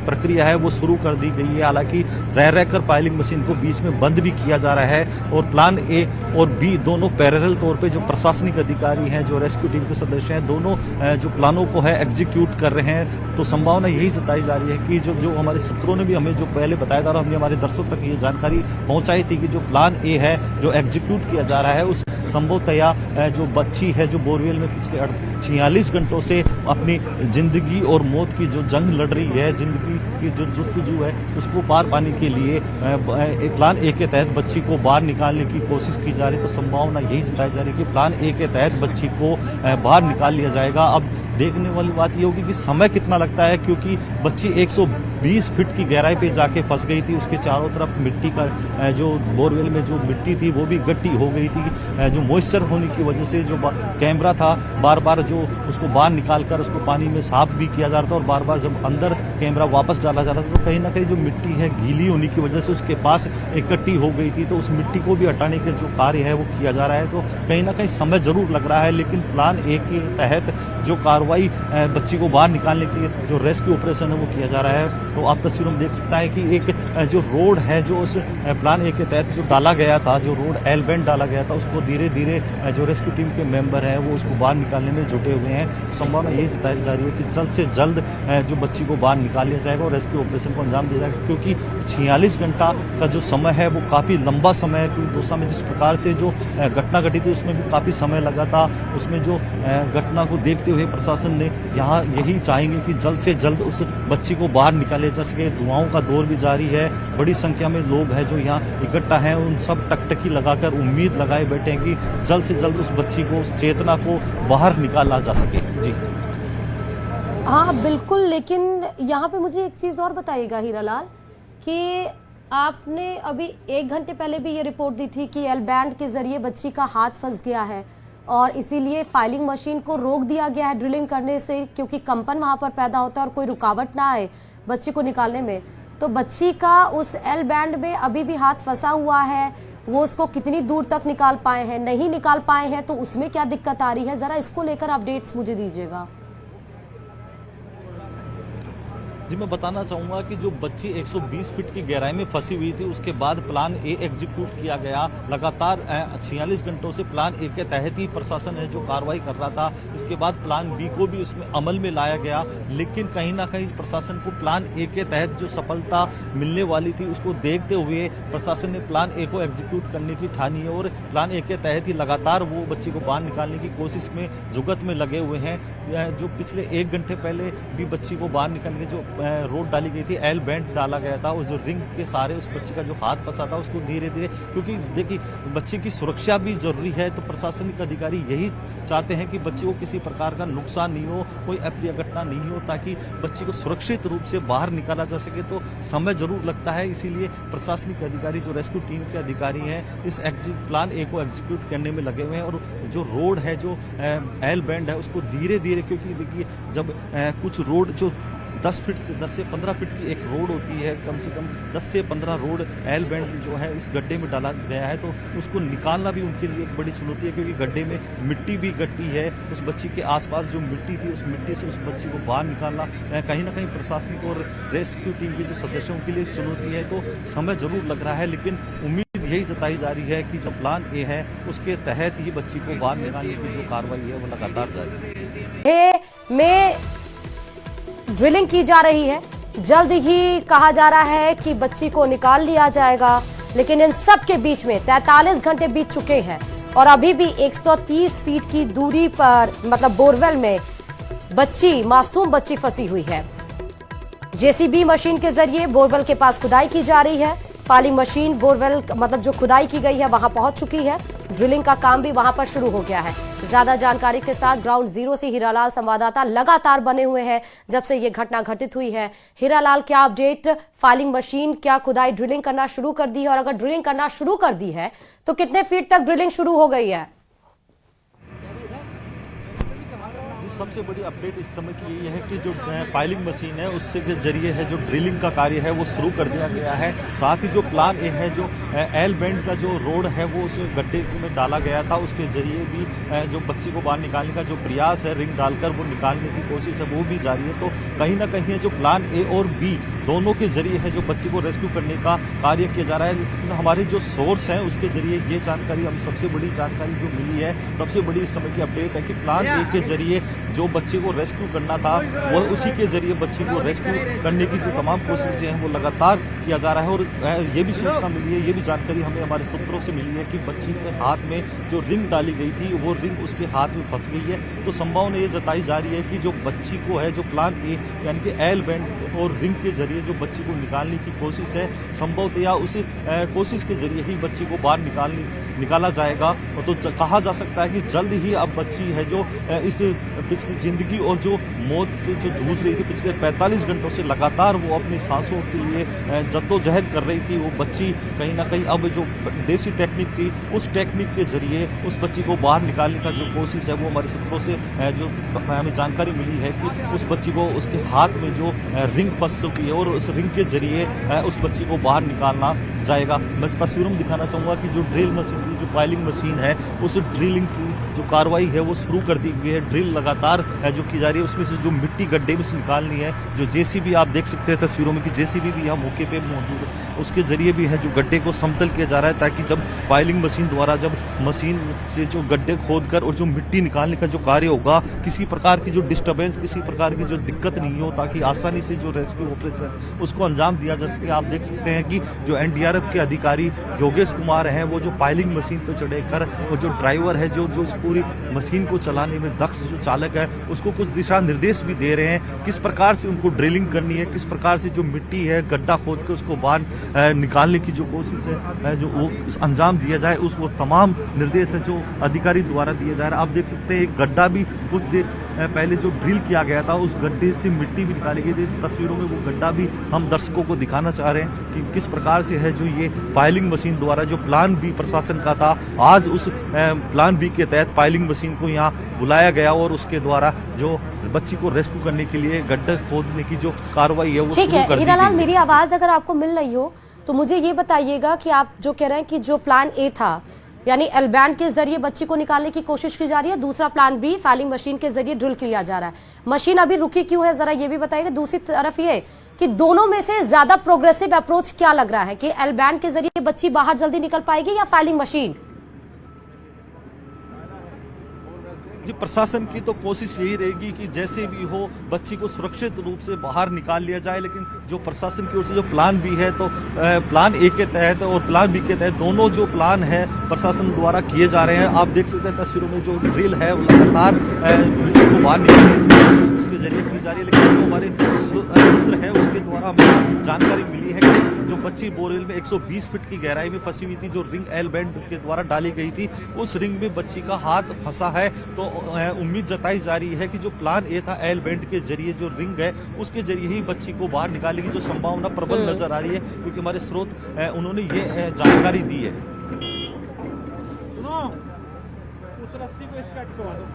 प्रक्रिया है वो शुरू कर दी गई है। हालांकि रह रहकर पाइलिंग मशीन को बीच में बंद भी किया जा रहा है और प्लान ए और बी दोनों पैरेलल तौर पे जो प्रशासनिक अधिकारी हैं जो रेस्क्यू टीम के सदस्य हैं दोनों जो प्लानों को है एग्जीक्यूट कर रहे हैं। तो संभावना यही जताई जा रही है कि जो हमारे सूत्रों ने भी हमें जो पहले बताया था हमने हमारे दर्शकों तक ये जानकारी पहुंचाई थी कि जो प्लान ए है जो एग्जीक्यूट किया जा रहा है उस संभवतया जो बच्ची है जो बोरवेल में पिछले 46 घंटों से अपनी जिंदगी और मौत की जो जंग लड़ रही है, जिंदगी की जो जुस्तजू है उसको पार पाने के लिए प्लान ए के तहत बच्ची को बाहर निकालने की कोशिश की जा रही है। तो संभावना यही जताई जा रही है कि प्लान ए के तहत बच्ची को बाहर निकाल लिया जाएगा। अब देखने वाली बात ये होगी कि समय कितना लगता है, क्योंकि बच्ची 120 फीट की गहराई पे जाके फंस गई थी। उसके चारों तरफ मिट्टी का जो बोरवेल में जो मिट्टी थी वो भी गट्टी हो गई थी। जो मॉइस्चर होने की वजह से जो कैमरा था बार बार जो उसको बाहर निकाल कर उसको पानी में साफ भी किया जा रहा था, और बार बार जब अंदर कैमरा वापस डाला जा रहा था तो कहीं ना कहीं जो मिट्टी है गीली होने की वजह से उसके पास इकट्ठी हो गई थी। तो उस मिट्टी को भी हटाने के जो कार्य है वो किया जा रहा है। तो कहीं ना कहीं समय जरूर लग रहा है, लेकिन प्लान ए के तहत जो कार्रवाई बच्ची को बाहर निकालने की जो रेस्क्यू ऑपरेशन है वो किया जा रहा है। तो आप तस्वीरों में देख सकता है कि एक जो रोड है जो उस प्लान ए के तहत जो डाला गया था, जो रोड एल बैंड डाला गया था, उसको धीरे धीरे जो रेस्क्यू टीम के मेंबर हैं वो उसको बाहर निकालने में जुटे हुए हैं। तो संभावना यही जताई जा रही है कि जल्द से जल्द जो बच्ची को बाहर निकाल लिया जाएगा और रेस्क्यू ऑपरेशन को अंजाम दिया जाएगा, क्योंकि 46 घंटा का जो समय है वो काफ़ी लंबा समय है। क्योंकि दौसा में जिस प्रकार से जो घटना घटी थी उसमें भी काफ़ी समय लगा था। उसमें जो घटना को देखते हुए प्रशासन ने यहाँ यही चाहेंगे कि जल्द से जल्द उस बच्ची को बाहर निकाले जा सके। दुआओं का दौर भी जारी है, बड़ी संख्या में लोग हैं जो यहाँ इकट्ठा हैं, उन सब टकटकी लगाकर उम्मीद लगाए बैठे हैं कि जल्द से जल्द उस बच्ची को, उस चेतना को बाहर निकाला जा सके। जी हाँ बिल्कुल, लेकिन यहाँ पे मुझे एक चीज़ और बताइएगा हीरालाल कि आपने अभी 1 घंटे पहले भी ये रिपोर्ट दी थी कि एल बैंड के जरिए बच्ची का हाथ फंस गया है और इसीलिए फाइलिंग मशीन को रोक दिया गया है ड्रिलिंग करने से, क्योंकि कंपन वहां पर पैदा होता है और कोई रुकावट ना आए बच्ची को निकालने में। तो बच्ची का उस एल बैंड में अभी भी हाथ फंसा हुआ है, वो उसको कितनी दूर तक निकाल पाए हैं, नहीं निकाल पाए हैं, तो उसमें क्या दिक्कत आ रही है, जरा इसको लेकर अपडेट्स मुझे दीजिएगा। जी मैं बताना चाहूँगा कि जो बच्ची 120 फीट की गहराई में फंसी हुई थी, उसके बाद प्लान ए एग्जीक्यूट किया गया। लगातार 46 घंटों से प्लान ए के तहत ही प्रशासन है जो कार्रवाई कर रहा था। इसके बाद प्लान बी को भी उसमें अमल में लाया गया, लेकिन कहीं ना कहीं प्रशासन को प्लान ए के तहत जो सफलता मिलने वाली थी उसको देखते हुए प्रशासन ने प्लान ए को एग्जीक्यूट करने की ठानी है और प्लान ए के तहत ही लगातार वो बच्ची को बाहर निकालने की कोशिश में जुगत में लगे हुए हैं। जो पिछले 1 घंटे पहले भी बच्ची को बाहर निकालने जो रोड डाली गई थी, एल बैंड डाला गया था, उस जो रिंग के सारे उस बच्ची का जो हाथ फंसा था उसको धीरे धीरे, क्योंकि देखिए बच्ची की सुरक्षा भी जरूरी है, तो प्रशासनिक अधिकारी यही चाहते हैं कि बच्ची को किसी प्रकार का नुकसान नहीं हो, कोई अप्रिय घटना नहीं हो, ताकि बच्ची को सुरक्षित रूप से बाहर निकाला जा सके। तो समय जरूर लगता है, इसीलिए प्रशासनिक अधिकारी जो रेस्क्यू टीम के अधिकारी हैं इस प्लान ए को एग्जीक्यूट करने में लगे हुए हैं। और जो रोड है जो एल बैंड है उसको धीरे धीरे, क्योंकि देखिए जब कुछ रोड जो 10 से 15 फीट की एक रोड होती है, कम से कम 10 से 15 रोड एल बैंड जो है इस गड्ढे में डाला गया है, तो उसको निकालना भी उनके लिए एक बड़ी चुनौती है, क्योंकि गड्ढे में मिट्टी भी गट्टी है। उस बच्ची के आसपास जो मिट्टी थी उस मिट्टी से उस बच्ची को बाहर निकालना कहीं ना कहीं प्रशासनिक और रेस्क्यू टीम के जो सदस्यों के लिए चुनौती है। तो समय जरूर लग रहा है, लेकिन उम्मीद यही जताई जा रही है कि जो प्लान ए है उसके तहत ही बच्ची को बाहर निकालने की जो कार्रवाई है वो लगातार जारी है। ड्रिलिंग की जा रही है, जल्द ही कहा जा रहा है कि बच्ची को निकाल लिया जाएगा, लेकिन इन सब के बीच में 43 घंटे बीत चुके हैं और अभी भी 130 फीट की दूरी पर मतलब बोरवेल में बच्ची, मासूम बच्ची फंसी हुई है। जेसीबी मशीन के जरिए बोरवेल के पास खुदाई की जा रही है। फालिंग मशीन बोरवेल मतलब जो खुदाई की गई है वहां पहुंच चुकी है, ड्रिलिंग का काम भी वहां पर शुरू हो गया है। ज्यादा जानकारी के साथ ग्राउंड जीरो से हीरालाल संवाददाता लगातार बने हुए हैं जब से ये घटना घटित हुई है। हीरालाल, क्या अपडेट, फालिंग मशीन क्या खुदाई ड्रिलिंग करना शुरू कर दी है, और अगर ड्रिलिंग करना शुरू कर दी है तो कितने फीट तक ड्रिलिंग शुरू हो गई है? सबसे बड़ी अपडेट इस समय की यही है कि जो पाइलिंग मशीन है उससे के जरिए है जो ड्रिलिंग का कार्य है वो शुरू कर दिया गया है। साथ ही जो प्लान ए है जो एल बैंड का जो रोड है वो उस गड्ढे में डाला गया था, उसके जरिए भी जो बच्ची को बाहर निकालने का जो प्रयास है रिंग डालकर वो निकालने की कोशिश है वो भी जारी है। तो कहीं ना कहीं जो प्लान ए और बी दोनों के जरिए है जो बच्ची को रेस्क्यू करने का कार्य किया जा रहा है। हमारे जो सोर्स हैं उसके जरिए ये जानकारी, हम सबसे बड़ी जानकारी जो मिली है, सबसे बड़ी इस समय की अपडेट है कि प्लान ए के जरिए जो बच्चे को रेस्क्यू करना था वह उसी के जरिए बच्ची को रेस्क्यू करने की जो तमाम कोशिशें हैं वो लगातार किया जा रहा है। और ये भी सूचना मिली है, ये भी जानकारी हमें हमारे सूत्रों से मिली है कि बच्ची के हाथ में जो रिंग डाली गई थी वो रिंग उसके हाथ में फंस गई है। तो संभावना ये जताई जा रही है कि जो बच्ची को है जो प्लान ए यानी कि एल बैंड और रिंग के जरिए जो बच्ची को निकालने की कोशिश है, संभवतया उस कोशिश के जरिए ही बच्ची को बाहर निकाला जाएगा। तो कहा जा सकता है कि जल्द ही अब बच्ची है जो इस पिछली जिंदगी और जो मौत से जो जूझ रही थी पिछले 45 घंटों से लगातार वो अपनी सांसों के लिए जद्दोजहद कर रही थी, वो बच्ची कहीं ना कहीं अब जो देसी टेक्निक थी उस टेक्निक के जरिए उस बच्ची को बाहर निकालने का जो कोशिश है वो हमारे सूत्रों से जो हमें जानकारी मिली है कि उस बच्ची को उसके हाथ में जो रिंग फंस चुकी है और उस रिंग के जरिए उस बच्ची को बाहर निकालना जाएगा। मैं तस्वीरों में दिखाना चाहूँगा कि जो ड्रिल मशीन की जो पाइलिंग मशीन है उस ड्रिलिंग की जो कार्रवाई है वो शुरू कर दी गई है। ड्रिल लगातार जो की जा रही है उसमें से जो मिट्टी गड्ढे में से निकालनी है, जो जेसीबी आप देख सकते हैं तस्वीरों में कि जेसीबी भी यहाँ मौके पे मौजूद है, उसके जरिए भी है जो गड्ढे को समतल किया जा रहा है ताकि जब पाइलिंग मशीन द्वारा जब मशीन से जो गड्ढे खोद कर और जो मिट्टी निकालने का जो कार्य होगा किसी प्रकार की जो डिस्टर्बेंस, किसी प्रकार की जो दिक्कत नहीं हो ताकि आसानी से जो रेस्क्यू ऑपरेशन उसको अंजाम दिया जा सके। आप देख सकते हैं कि जो एनडीआरएफ के अधिकारी योगेश कुमार हैं वो जो पाइलिंग मशीन पर चढ़े कर और जो ड्राइवर है जो इस पूरी मशीन को चलाने में दक्ष जो चालक है उसको कुछ दिशा निर्देश भी दे रहे हैं, किस प्रकार से उनको ड्रिलिंग करनी है, किस प्रकार से जो मिट्टी है गड्ढा खोद के उसको बाहर निकालने की जो कोशिश है जो वो अंजाम दिया जाए उस वो तमाम निर्देश है जो अधिकारी द्वारा दिए जा रहे हैं। आप देख सकते हैं एक गड्ढा भी कुछ देर पहले जो ड्रिल किया गया था उस गड्ढे से मिट्टी भी निकाली गई थी। तस्वीरों में वो गड्ढा भी हम दर्शकों को दिखाना चाह रहे हैं कि किस प्रकार से है जो ये पाइलिंग मशीन द्वारा जो प्लान बी प्रशासन का था आज उस प्लान बी के तहत पाइलिंग मशीन को यहाँ बुलाया गया और उसके द्वारा जो बच्ची को रेस्क्यू करने के लिए गड्ढा खोदने की जो कार्रवाई है वो ठीक है। हीरालाल, मेरी आवाज अगर आपको मिल रही हो तो मुझे ये बताइएगा कि आप जो कह रहे हैं कि जो प्लान ए था यानी एल बैंड के जरिए बच्ची को निकालने की कोशिश की जा रही है, दूसरा प्लान बी फाइलिंग मशीन के जरिए ड्रिल किया जा रहा है, मशीन अभी रुकी क्यों है जरा ये भी बताइएगा। दूसरी तरफ ये कि दोनों में से ज्यादा प्रोग्रेसिव अप्रोच क्या लग रहा है कि एल बैंड के जरिए बच्ची बाहर जल्दी निकल पाएगी या फाइलिंग मशीन? जी, प्रशासन की तो कोशिश यही रहेगी कि जैसे भी हो बच्ची को सुरक्षित रूप से बाहर निकाल लिया जाए, लेकिन जो प्रशासन की ओर से जो प्लान बी है तो प्लान ए के तहत और प्लान बी के तहत दोनों जो प्लान है प्रशासन द्वारा किए जा रहे हैं। आप देख सकते हैं तस्वीरों में जो ड्रिल है वो लगातार बच्ची को बाहर निकालने की कोशिश उसके जरिए की जा रही है, लेकिन जो हमारे सूत्र है उसके द्वारा हमें जानकारी मिली है कि जो बच्ची बोरवेल में 120 फीट की गहराई में फंसी हुई थी, जो रिंग एल बैंड के द्वारा डाली गई थी उस रिंग में बच्ची का हाथ फंसा है। तो उम्मीद जताई जा रही है कि जो प्लान ए था एल बैंड के जरिए जो रिंग है उसके जरिए ही बच्ची को बाहर निकालने की जो संभावना प्रबल नजर आ रही है, क्योंकि हमारे स्रोत उन्होंने ये जानकारी दी है। उस रस्सी को इसका अटकवा दो,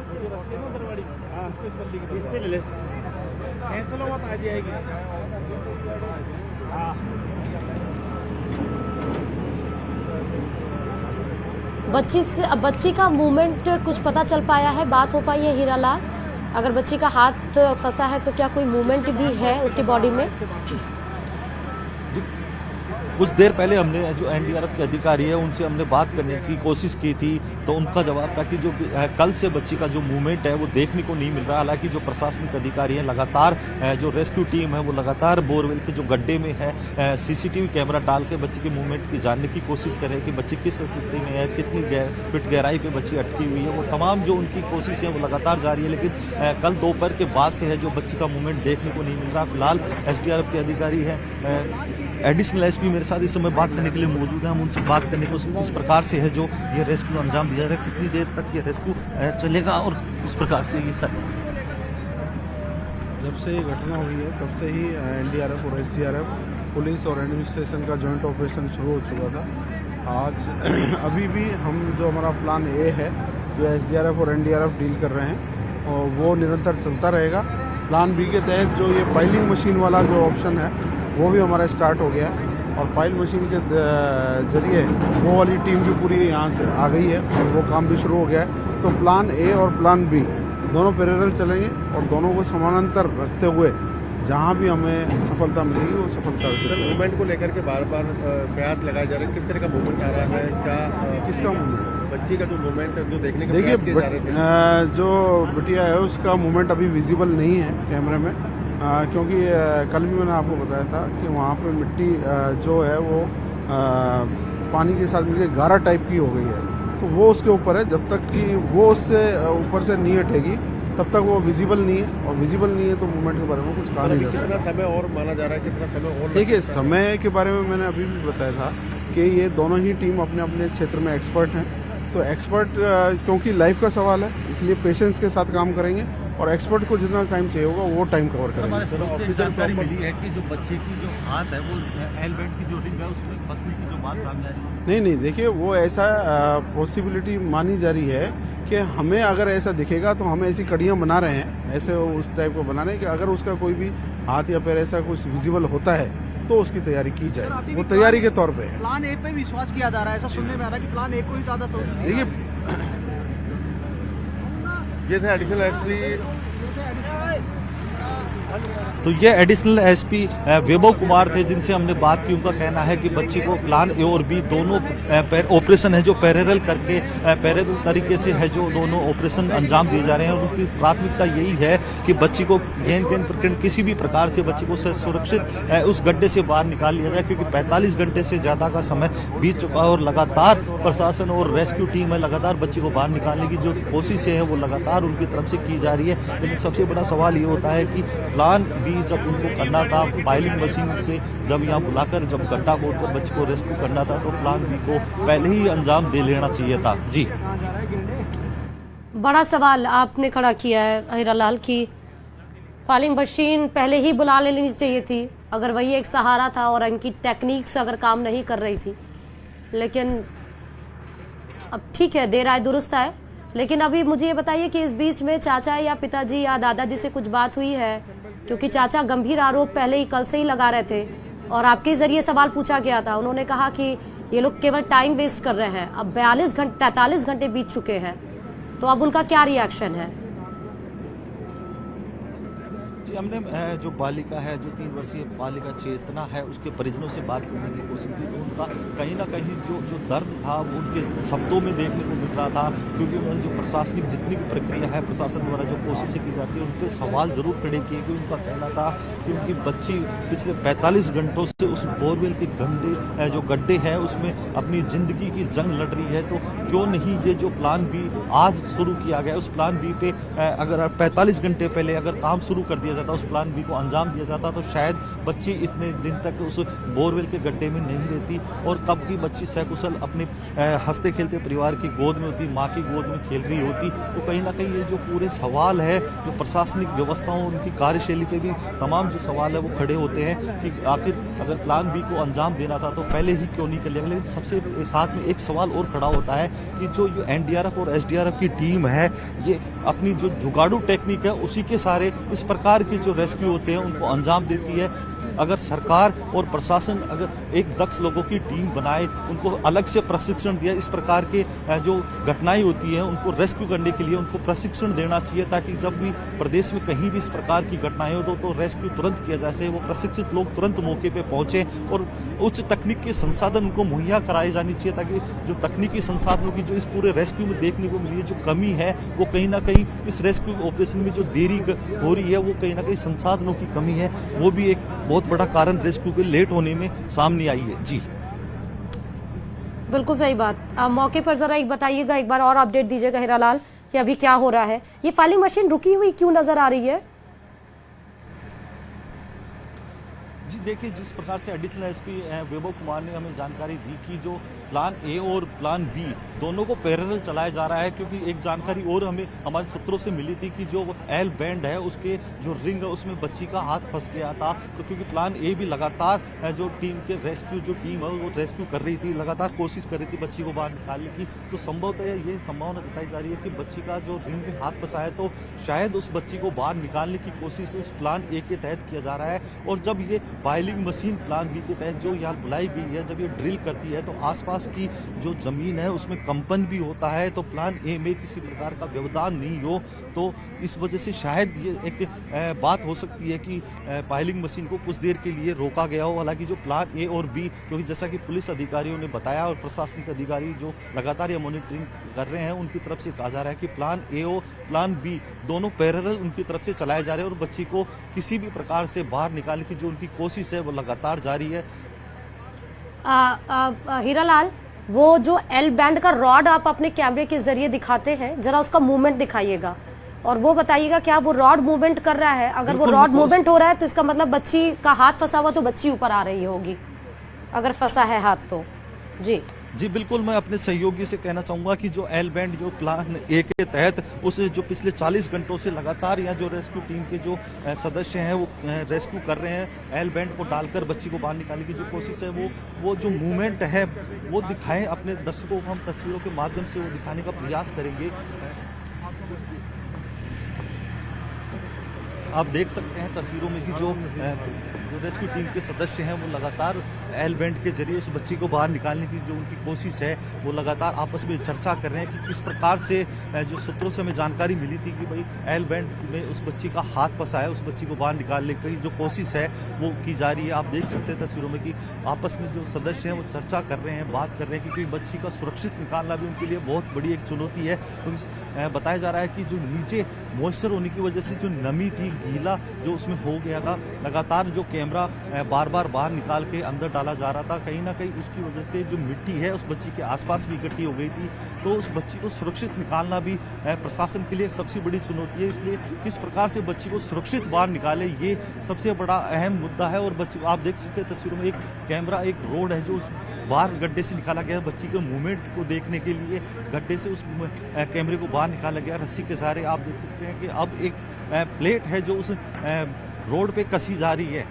जो रस्सी है ना दरवाड़ी, हाँ उसको बंदी की इसमें ले ले, कैंसिल हुआ तो आ जाएगी। हाँ बच्ची का मूवमेंट कुछ पता चल पाया है, बात हो पाई है हीरालाल? अगर बच्ची का हाथ फंसा है तो क्या कोई मूवमेंट भी है उसकी बॉडी में? कुछ देर पहले हमने जो एनडीआरएफ के अधिकारी है उनसे हमने बात करने की कोशिश की थी, तो उनका जवाब था कि जो कल से बच्ची का जो मूवमेंट है वो देखने को नहीं मिल रहा। हालांकि जो प्रशासनिक अधिकारी हैं लगातार जो रेस्क्यू टीम है वो लगातार बोरवेल के जो गड्ढे में है सीसीटीवी कैमरा डाल के बच्ची के मूवमेंट की जानने की कोशिश कर रहे हैं कि बच्ची किस स्थिति में है, कितनी फीट गहराई पे बच्ची अटकी हुई है। वो तमाम जो उनकी कोशिश है वो लगातार जारी है, लेकिन कल दोपहर के बाद से है जो बच्ची का मूवमेंट देखने को नहीं मिल रहा। फिलहाल एसडीआरएफ के अधिकारी हैं एडिशनल एसपी मेरे साथ इस समय बात करने के लिए मौजूद है। हम उनसे बात करने को किस प्रकार से है जो ये रेस्क्यू अंजाम दिया जाए, कितनी देर तक ये रेस्क्यू चलेगा और किस प्रकार से ये सर। जब से ये घटना हुई है तब से ही एनडीआरएफ और एसडीआरएफ पुलिस और एडमिनिस्ट्रेशन का जॉइंट ऑपरेशन शुरू हो चुका था। आज अभी भी हम जो हमारा प्लान ए है जो एसडीआरएफ और एनडीआरएफ डील कर रहे हैं और वो निरंतर चलता रहेगा। प्लान बी के तहत जो ये पाइलिंग मशीन वाला जो ऑप्शन है वो भी हमारा स्टार्ट हो गया है और पाइल मशीन के ज़रिए वो वाली टीम भी पूरी यहाँ से आ गई है और वो काम भी शुरू हो गया है। तो प्लान ए और प्लान बी दोनों पैरेलल चलेंगे और दोनों को समानांतर रखते हुए जहाँ भी हमें सफलता मिलेगी वो सफलता सर मूवमेंट को लेकर के बार बार प्रयास लगाए जा रहे हैं, किस तरह का मूवमेंट आ रहा है, क्या किसका मूवमेंट? बच्ची का जो मूवमेंट जो देखने का देखिए प्रयास किए जा रहे थे। जो बिटिया है उसका मूवमेंट अभी विजिबल नहीं है कैमरे में, क्योंकि कल भी मैंने आपको बताया था कि वहाँ पे मिट्टी जो है वो पानी के साथ मिलकर गारा टाइप की हो गई है, तो वो उसके ऊपर है। जब तक कि वो उससे ऊपर से नहीं हटेगी तब तक वो विजिबल नहीं है, और विजिबल नहीं है तो मूवमेंट के बारे में कुछ कहा नहीं जा सकता। कितना समय और माना जा रहा है, कितना समय और? देखिए समय के बारे में मैंने अभी भी बताया था कि ये दोनों ही टीम अपने अपने क्षेत्र में एक्सपर्ट हैं, तो एक्सपर्ट क्योंकि लाइफ का सवाल है इसलिए पेशेंस के साथ काम करेंगे और एक्सपर्ट को जितना टाइम चाहिए होगा वो टाइम कवर करेंगे। जानकारी मिली है कि जो बच्चे की जो हाथ है वो एल बैंड की जो रिंग है उसमें फंसने की जो बात सामने आ रही है। नहीं, देखिए वो ऐसा पॉसिबिलिटी मानी जा रही है कि हमें अगर ऐसा दिखेगा तो हम ऐसी कड़ियाँ बना रहे हैं, ऐसे उस टाइप को बना रहे हैं कि अगर उसका कोई भी हाथ या पैर ऐसा कुछ विजिबल होता है तो उसकी तैयारी की जाए, वो तैयारी के तौर पे है। प्लान ए पे विश्वास किया जा रहा है, ऐसा सुनने में आ रहा है कि प्लान ए को ही ज्यादा तो देखिए ये थे एडिशनल एसपी तो ये एडिशनल एसपी वैभव कुमार थे जिनसे हमने बात की। उनका कहना है कि बच्ची को प्लान ए और बी दोनों ऑपरेशन है जो पैरेलल करके पैरेलल तरीके से है जो दोनों ऑपरेशन अंजाम दिए जा रहे हैं, और उनकी प्राथमिकता यही है कि बच्ची को किसी भी प्रकार से बच्ची को सुरक्षित उस गड्ढे से बाहर निकाल लिया जाए, क्योंकि 45 घंटे से ज्यादा का समय बीत चुका है और लगातार प्रशासन और रेस्क्यू टीम है लगातार बच्ची को बाहर निकालने की जो कोशिशें हैं वो लगातार उनकी तरफ से की जा रही है। लेकिन सबसे बड़ा सवाल ये होता है कि प्लान बी जब उनको करना था पाइलिंग मशीन से, जब यहाँ बुलाकर जब गड्ढा खोदकर बच्ची को रेस्क्यू करना था, तो प्लान बी को पहले ही अंजाम दे लेना चाहिए था। जी, बड़ा सवाल आपने खड़ा किया है हीरालाल की फालिंग मशीन पहले ही बुला लेनी चाहिए थी, अगर वही एक सहारा था और इनकी टेक्निक्स अगर काम नहीं कर रही थी। लेकिन अब ठीक है, देर आए दुरुस्त आए। लेकिन अभी मुझे ये बताइए कि इस बीच में चाचा या पिताजी या दादाजी से कुछ बात हुई है? क्योंकि चाचा गंभीर आरोप पहले ही कल से ही लगा रहे थे और आपके जरिए सवाल पूछा गया था, उन्होंने कहा कि ये लोग केवल टाइम वेस्ट कर रहे हैं। अब 43 घंटे बीत चुके हैं, तो अब उनका क्या रिएक्शन है? जी, हमने जो बालिका है, जो 3 वर्षीय बालिका चेतना है, उसके परिजनों से बात करने की कोशिश की, तो उनका कहीं ना कहीं जो दर्द था वो उनके शब्दों में देखने को मिल रहा था। क्योंकि उन्होंने जो प्रशासनिक जितनी भी प्रक्रिया है, प्रशासन द्वारा जो कोशिशें की जाती है, उन पर सवाल जरूर खड़े किए गए। उनका कहना था कि उनकी बच्ची पिछले 45 घंटों से उस बोरवेल के जो गड्ढे हैं उसमें अपनी जिंदगी की जंग लड़ रही है, तो क्यों नहीं ये जो प्लान बी आज शुरू किया गया, उस प्लान बी पे अगर 45 घंटे पहले अगर काम शुरू कर दिया जाता, उस प्लान बी को अंजाम दिया जाता, तो शायद बच्ची इतने दिन तक उस बोरवेल के गड्ढे में नहीं रहती और कब की बच्ची सकुशल अपने हंसते खेलते परिवार की गोद में होती, माँ की गोद में खेल रही होती। तो कहीं ना कहीं ये जो पूरे सवाल है जो प्रशासनिक व्यवस्थाओं उनकी कार्यशैली पे भी तमाम जो सवाल है वो खड़े होते हैं कि आखिर अगर प्लान बी को अंजाम देना था तो पहले ही क्यों नहीं कर लिया। लेकिन सबसे साथ में एक सवाल और खड़ा होता है कि जो एनडीआरएफ और एसडीआरएफ की टीम है, ये अपनी जो जुगाड़ू टेक्निक है उसी के सारे इस प्रकार के जो रेस्क्यू होते हैं उनको अंजाम देती है। अगर सरकार और प्रशासन अगर एक दक्ष लोगों की टीम बनाए, उनको अलग से प्रशिक्षण दिया, इस प्रकार के जो घटनाएं होती हैं उनको रेस्क्यू करने के लिए उनको प्रशिक्षण देना चाहिए, ताकि जब भी प्रदेश में कहीं भी इस प्रकार की घटनाएं हो तो रेस्क्यू तुरंत किया जा सके, वो प्रशिक्षित लोग तुरंत मौके पे पहुंचे और उच्च तकनीक के संसाधन उनको मुहैया कराए जानी चाहिए, ताकि जो तकनीकी संसाधनों की जो इस पूरे रेस्क्यू में देखने को मिली है जो कमी है, वो कहीं ना कहीं इस रेस्क्यू ऑपरेशन में जो देरी हो रही है वो कहीं ना कहीं संसाधनों की कमी है, वो भी एक बहुत बड़ा कारण रेस्क्यू के लेट होने में सामने आई है। जी, बिल्कुल सही बात। आप मौके पर जरा एक बताइएगा, एक बार और अपडेट दीजिएगा हीरालाल कि अभी क्या हो रहा है। ये फाइलिंग मशीन रुकी हुई क्यों नजर आ रही है? जी देखिए, जिस प्रकार से एडिशनल एसपी वैभव कुमार ने हमें जानकारी दी कि जो प्लान ए और प्लान बी दोनों को पैरेलल चलाया जा रहा है, क्योंकि एक जानकारी और हमें हमारे सूत्रों से मिली थी कि जो एल बैंड है उसके जो रिंग है उसमें बच्ची का हाथ फंस गया था। तो क्योंकि प्लान ए भी लगातार जो टीम के रेस्क्यू जो टीम है वो रेस्क्यू कर रही थी, लगातार कोशिश कर रही थी बच्ची को बाहर निकालने की, तो संभवतः ये संभावना जताई जा रही है कि बच्ची का जो रिंग में हाथ फंसा है तो शायद उस बच्ची को बाहर निकालने की कोशिश उस प्लान ए के तहत किया जा रहा है। और जब ये पाइलिंग मशीन प्लान बी के तहत जो यहाँ बुलाई गई है, जब ये ड्रिल करती है तो आसपास की जो ज़मीन है उसमें कंपन भी होता है, तो प्लान ए में किसी प्रकार का व्यवधान नहीं हो, तो इस वजह से शायद ये एक बात हो सकती है कि पाइलिंग मशीन को कुछ देर के लिए रोका गया हो। हालांकि जो प्लान ए और बी, क्योंकि जैसा कि पुलिस अधिकारियों ने बताया और प्रशासनिक अधिकारी जो लगातार ये मॉनिटरिंग कर रहे हैं, उनकी तरफ से कहा जा रहा है कि प्लान ए और प्लान बी दोनों पैरेलल उनकी तरफ से चलाए जा रहे हैं और बच्ची को किसी भी प्रकार से बाहर निकालने की जो उनकी कोशिश है वो लगातार जारी है। हीरालाल, वो जो एल बैंड का रॉड आप अपने कैमरे के जरिए दिखाते हैं, जरा उसका मूवमेंट दिखाइएगा और वो बताइएगा क्या वो रॉड मूवमेंट कर रहा है। अगर वो रॉड मूवमेंट हो रहा है तो इसका मतलब बच्ची का हाथ फंसा हुआ, तो बच्ची ऊपर आ रही होगी, अगर फंसा है हाथ तो। जी बिल्कुल, मैं अपने सहयोगी से कहना चाहूँगा कि जो एल बैंड जो प्लान ए के तहत उस जो पिछले 40 घंटों से लगातार यहाँ जो रेस्क्यू टीम के जो सदस्य हैं वो रेस्क्यू कर रहे हैं, एल बैंड को डालकर बच्ची को बाहर निकालने की जो कोशिश है वो जो मूवमेंट है वो दिखाएं अपने दर्शकों को। हम तस्वीरों के माध्यम से वो दिखाने का प्रयास करेंगे। आप देख सकते हैं तस्वीरों में कि जो रेस्क्यू टीम के सदस्य हैं वो लगातार एल बैंड के जरिए उस बच्ची को बाहर निकालने की जो उनकी कोशिश है वो लगातार आपस में चर्चा कर रहे हैं कि किस प्रकार से जो सूत्रों से हमें जानकारी मिली थी कि भाई एल बैंड में उस बच्ची का हाथ फंसा है, उस बच्ची को बाहर निकालने की जो कोशिश है वो की जा रही है। आप देख सकते हैं तस्वीरों में कि आपस में जो सदस्य हैं वो चर्चा कर रहे हैं, बात कर रहे हैं, क्योंकि बच्ची का सुरक्षित निकालना भी उनके लिए बहुत बड़ी एक चुनौती है। तो बताया जा रहा है कि जो नीचे मॉइस्चर होने की वजह से जो नमी थी, गीला जो उसमें हो गया था, लगातार जो कैमरा बार बार बाहर निकाल के अंदर डाला जा रहा था, कहीं ना कहीं उसकी वजह से जो मिट्टी है उस बच्ची के आसपास भी इकट्ठी हो गई थी। तो उस बच्ची को सुरक्षित निकालना भी प्रशासन के लिए सबसे बड़ी चुनौती है। इसलिए किस प्रकार से बच्ची को सुरक्षित बाहर निकाले ये सबसे बड़ा अहम मुद्दा है। और बच्ची को आप देख सकते हैं तस्वीरों में एक कैमरा, एक रोड है जो उस बाहर गड्ढे से निकाला गया, बच्ची के मूवमेंट को देखने के लिए गड्ढे से उस कैमरे को बाहर निकाला गया रस्सी के सहारे। आप देख सकते हैं कि अब एक प्लेट है जो उस रोड पे कसी जा रही है।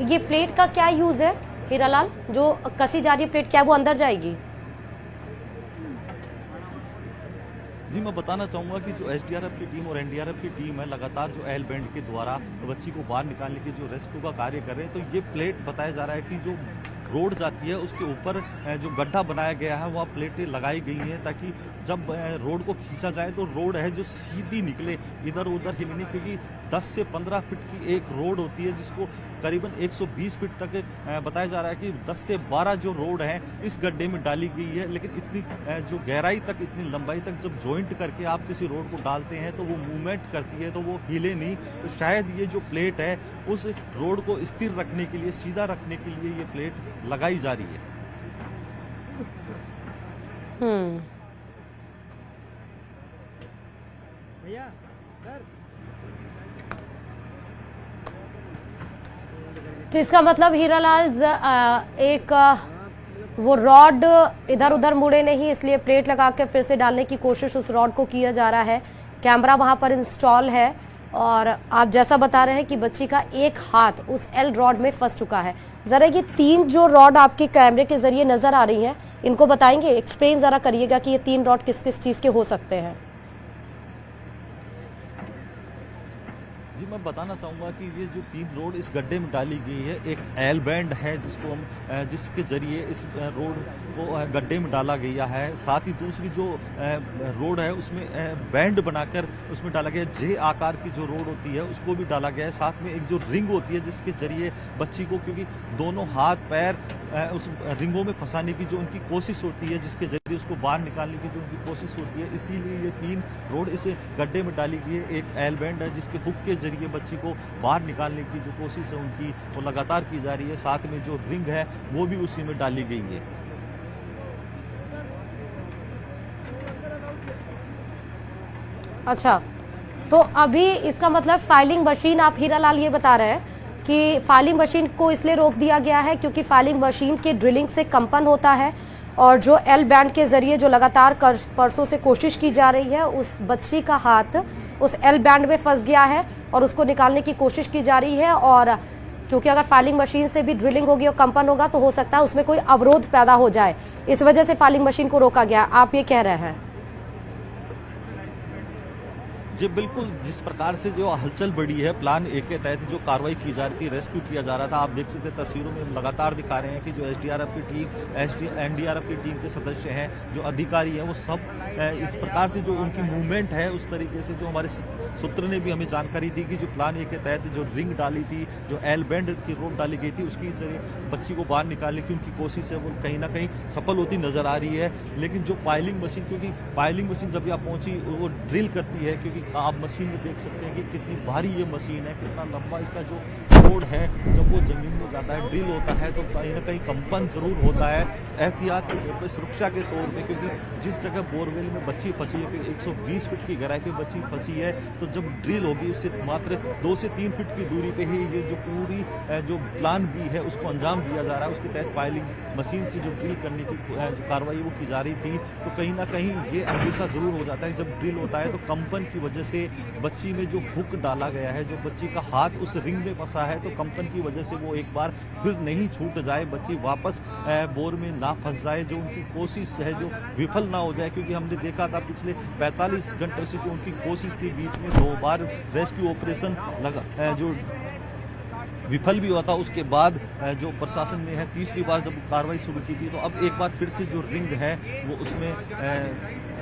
ये प्लेट का क्या यूज है हीरालाल, जो कसी जा रही है प्लेट, क्या वो अंदर जाएगी? जी मैं बताना चाहूँगा कि जो एसडीआरएफ की टीम और एनडीआरएफ की टीम है लगातार जो एल बैंड के द्वारा बच्ची को बाहर निकालने की जो रेस्क्यू का कार्य कर रहे हैं। तो ये प्लेट बताया जा रहा है कि जो रोड जाती है उसके ऊपर जो गड्ढा बनाया गया है वहाँ प्लेटें लगाई गई हैं ताकि जब रोड को खींचा जाए तो रोड है जो सीधी निकले, इधर उधर ही नहीं, क्योंकि 10 से 15 फीट की एक रोड होती है जिसको करीबन 120 फीट तक बताया जा रहा है कि 10 से 12 जो रोड है इस गड्ढे में डाली गई है। लेकिन इतनी जो गहराई तक, इतनी लंबाई तक जब जॉइंट करके आप किसी रोड को डालते हैं तो वो मूवमेंट करती है, तो वो हिले नहीं। तो शायद ये जो प्लेट है उस रोड को स्थिर रखने के लिए, सीधा रखने के लिए ये प्लेट लगाई जा रही है। तो इसका मतलब हीरालाल एक वो रॉड इधर उधर मुड़े नहीं, इसलिए प्लेट लगा के फिर से डालने की कोशिश उस रॉड को किया जा रहा है। कैमरा वहां पर इंस्टॉल है और आप जैसा बता रहे हैं कि बच्ची का एक हाथ उस एल रॉड में फंस चुका है। जरा ये 3 जो रॉड आपके कैमरे के जरिए नजर आ रही हैं, इनको बताएंगे, एक्सप्लेन जरा करिएगा कि ये 3 रॉड किस किस चीज के हो सकते हैं। जी मैं बताना चाहूँगा कि ये जो 3 रोड इस गड्ढे में डाली गई है, एक एल बैंड है जिसको हम जिसके जरिए इस रोड को गड्ढे में डाला गया है। साथ ही दूसरी जो रोड है उसमें बैंड बनाकर उसमें डाला गया, जे आकार की जो रोड होती है उसको भी डाला गया है। साथ में एक जो रिंग होती है जिसके जरिए बच्ची को, क्योंकि दोनों हाथ पैर उस रिंगों में फंसाने की जो उनकी कोशिश होती है, जिसके जरिए उसको बाहर निकालने की जो उनकी कोशिश होती है, इसीलिए ये 3 रोड इस गड्ढे में डाली गई है। एक एल बैंड है जिसके हुक के जरिए बच्ची को बाहर निकालने की जो कोशिश है उनकी वो लगातार की जा रही है। साथ में जो रिंग है वो भी उसी में डाली गई है। अच्छा, तो अभी इसका मतलब फाइलिंग मशीन, आप हीरालाल ये बता रहे हैं कि फाइलिंग मशीन को इसलिए रोक दिया गया है क्योंकि फाइलिंग मशीन के ड्रिलिंग से कंपन होता है और जो एल बैंड के जरिए जो लगातार परसों से कोशिश की जा रही है, उस बच्ची का हाथ उस एल बैंड में फंस गया है और उसको निकालने की कोशिश की जा रही है। और क्योंकि अगर फाइलिंग मशीन से भी ड्रिलिंग होगी और कंपन होगा तो हो सकता है उसमें कोई अवरोध पैदा हो जाए, इस वजह से फाइलिंग मशीन को रोका गया, आप ये कह रहे हैं? जी बिल्कुल, जिस प्रकार से जो हलचल बढ़ी है प्लान ए के तहत जो कार्रवाई की जा रही थी, रेस्क्यू किया जा रहा था, आप देख सकते हैं तस्वीरों में लगातार दिखा रहे हैं कि जो एसडीआरएफ की टीम, एनडीआरएफ की टीम के सदस्य हैं, जो अधिकारी हैं, वो सब इस प्रकार से जो उनकी मूवमेंट है उस तरीके से जो हमारे सूत्र ने भी हमें जानकारी दी कि जो प्लान ए के तहत जो रिंग डाली थी, जो एल बैंड की रोड डाली गई थी, उसकी जरिए बच्ची को बाहर निकालने की उनकी कोशिश है वो कहीं ना कहीं सफल होती नजर आ रही है। लेकिन जो पाइलिंग मशीन, क्योंकि पाइलिंग मशीन जब यहाँ पहुंची वो ड्रिल करती है, क्योंकि आप मशीन में देख सकते हैं कि कितनी भारी ये मशीन है, कितना लंबा इसका जो रोड है, जब वो जमीन में जाता है ड्रिल होता है तो कहीं ना कहीं कंपन जरूर होता है एहतियात के तौर पर, सुरक्षा के तौर पे, क्योंकि जिस जगह बोरवेल में बच्ची फंसी है, 120 फीट की गहराई पे बच्ची फंसी है, तो जब ड्रिल होगी उससे मात्र 2 से 3 फीट की दूरी पे ही ये जो पूरी जो प्लान बी है उसको अंजाम दिया जा रहा है। उसके तहत पाइलिंग मशीन से जो ड्रिल करने की जो कार्रवाई वो की जा रही थी, तो कहीं ना कहीं ये अंदेशा जरूर हो जाता है जब ड्रिल होता है तो कंपन की वजह से बच्ची में जो हुक डाला गया है, जो बच्ची का हाथ उस रिंग में फंसा है, तो कंपन की वजह से वो एक बार फिर नहीं छूट जाए, बच्ची वापस बोर में ना फंस जाए, जो उनकी कोशिश है जो विफल ना हो जाए। क्योंकि हमने देखा था पिछले 45 घंटे से जो उनकी कोशिश थी, बीच में 2 बार रेस्क्यू ऑपरेशन लगा जो विफल भी हुआ था, उसके बाद जो प्रशासन ने है तीसरी बार जब कार्रवाई शुरू की थी, तो अब एक बार फिर से जो रिंग है वो उसमें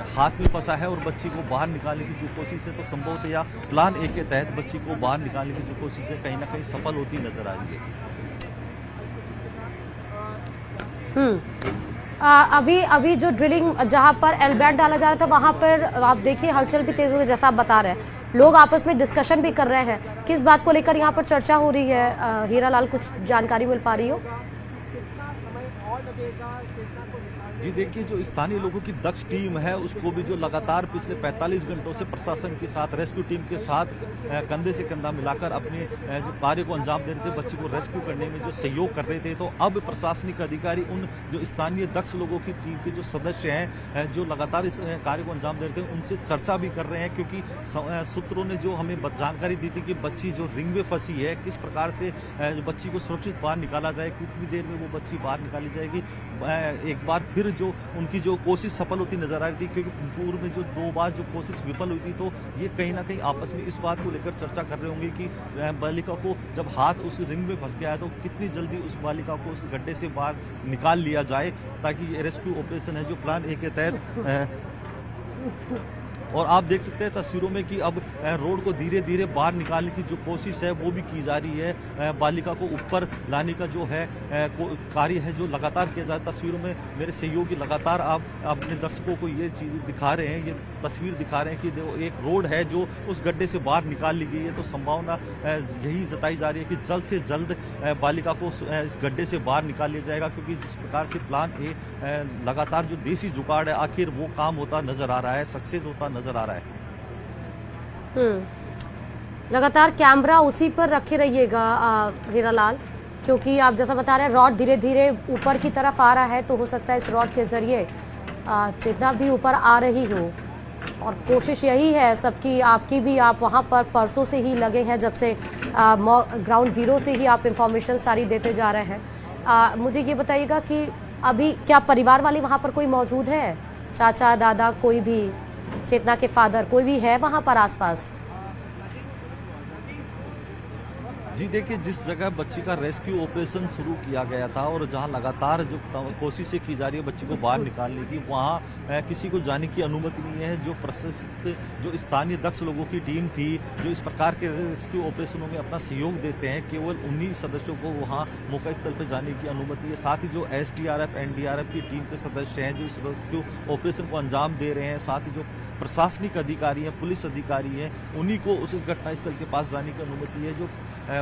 हाथ में फंसा है और बच्ची को बाहर निकालने की जो कोशिश है, तो संभवतः प्लान ए के तहत बच्ची को बाहर निकालने की जो कोशिश है कहीं ना कहीं सफल होती नजर आ रही है। अभी जो ड्रिलिंग जहां पर एल बैंड डाला जा रहा था वहां पर आप देखिए हलचल भी तेज हो गई, जैसा आप बता रहे हैं, लोग आपस में डिस्कशन भी कर रहे हैं। किस बात को लेकर यहाँ पर चर्चा हो रही है? हीरालाल, कुछ जानकारी मिल पा रही हो? जी देखिए, जो स्थानीय लोगों की दक्ष टीम है उसको भी जो लगातार पिछले 45 घंटों से प्रशासन के साथ, रेस्क्यू टीम के साथ कंधे से कंधा मिलाकर अपने जो कार्य को अंजाम दे रहे थे, बच्ची को रेस्क्यू करने में जो सहयोग कर रहे थे, तो अब प्रशासनिक अधिकारी उन जो स्थानीय दक्ष लोगों की टीम के जो सदस्य हैं जो लगातार इस कार्य को अंजाम दे रहे थे उनसे चर्चा भी कर रहे हैं। क्योंकि सूत्रों ने जो हमें जानकारी दी थी कि बच्ची जो रिंग में फंसी है, किस प्रकार से बच्ची को सुरक्षित बाहर निकाला जाए, कितनी देर में वो बच्ची बाहर निकाली जाएगी, एक बार फिर जो उनकी जो कोशिश सफल होती नजर आ रही थी, क्योंकि पूर्व में जो 2 बार जो कोशिश विफल हुई थी, तो ये कहीं ना कहीं आपस में इस बात को लेकर चर्चा कर रहे होंगे कि बालिका को जब हाथ उस रिंग में फंस गया है तो कितनी जल्दी उस बालिका को उस गड्ढे से बाहर निकाल लिया जाए, ताकि ये रेस्क्यू ऑपरेशन है जो प्लान ए के तहत और आप देख सकते हैं तस्वीरों में कि अब रोड को धीरे धीरे बाहर निकालने की जो कोशिश है वो भी की जा रही है। बालिका को ऊपर लाने का जो है कार्य है जो लगातार किया जा रहा है। तस्वीरों में मेरे सहयोगी लगातार आप अपने दर्शकों को ये चीज़ दिखा रहे हैं, ये तस्वीर दिखा रहे हैं कि देखो एक रोड है जो उस गड्ढे से बाहर निकाल ली गई है। तो संभावना यही जताई जा रही है कि जल्द से जल्द बालिका को इस गड्ढे से बाहर निकाल लिया जाएगा, क्योंकि जिस प्रकार से प्लान ए लगातार जो देसी जुगाड़ है आखिर वो काम होता नजर आ रहा है, सक्सेस होता नजर आ रहा है। लगातार कैमरा उसी पर रखे रहिएगा हीरालाल, क्योंकि आप जैसा बता रहे हैं रॉड धीरे धीरे ऊपर की तरफ आ रहा है, तो हो सकता है इस रॉड के जरिए चेतना भी ऊपर आ रही हो। और कोशिश यही है सबकी, आपकी भी, आप वहां पर परसों से ही लगे हैं, जब से ग्राउंड जीरो से ही आप इंफॉर्मेशन सारी देते जा रहे हैं। मुझे ये बताइएगा कि अभी क्या परिवार वाले वहां पर कोई मौजूद है? चाचा, दादा, कोई भी, चेतना के फादर, कोई भी है वहां पर आसपास? जी देखिए, जिस जगह बच्ची का रेस्क्यू ऑपरेशन शुरू किया गया था और जहां लगातार जो कोशिशें की जा रही है बच्ची को बाहर निकालने की, वहां किसी को जाने की अनुमति नहीं है। जो प्रशिक्षित जो स्थानीय दक्ष लोगों की टीम थी जो इस प्रकार के रेस्क्यू ऑपरेशनों में अपना सहयोग देते हैं, केवल 19 सदस्यों को वहां मौका स्थल पर जाने की अनुमति है। साथ ही जो एसडीआरएफ, एनडीआरएफ की टीम के सदस्य हैं जो इस रेस्क्यू ऑपरेशन को अंजाम दे रहे हैं, साथ ही जो प्रशासनिक अधिकारी हैं, पुलिस अधिकारी हैं, उन्हीं को उस घटनास्थल के पास जाने की अनुमति है। जो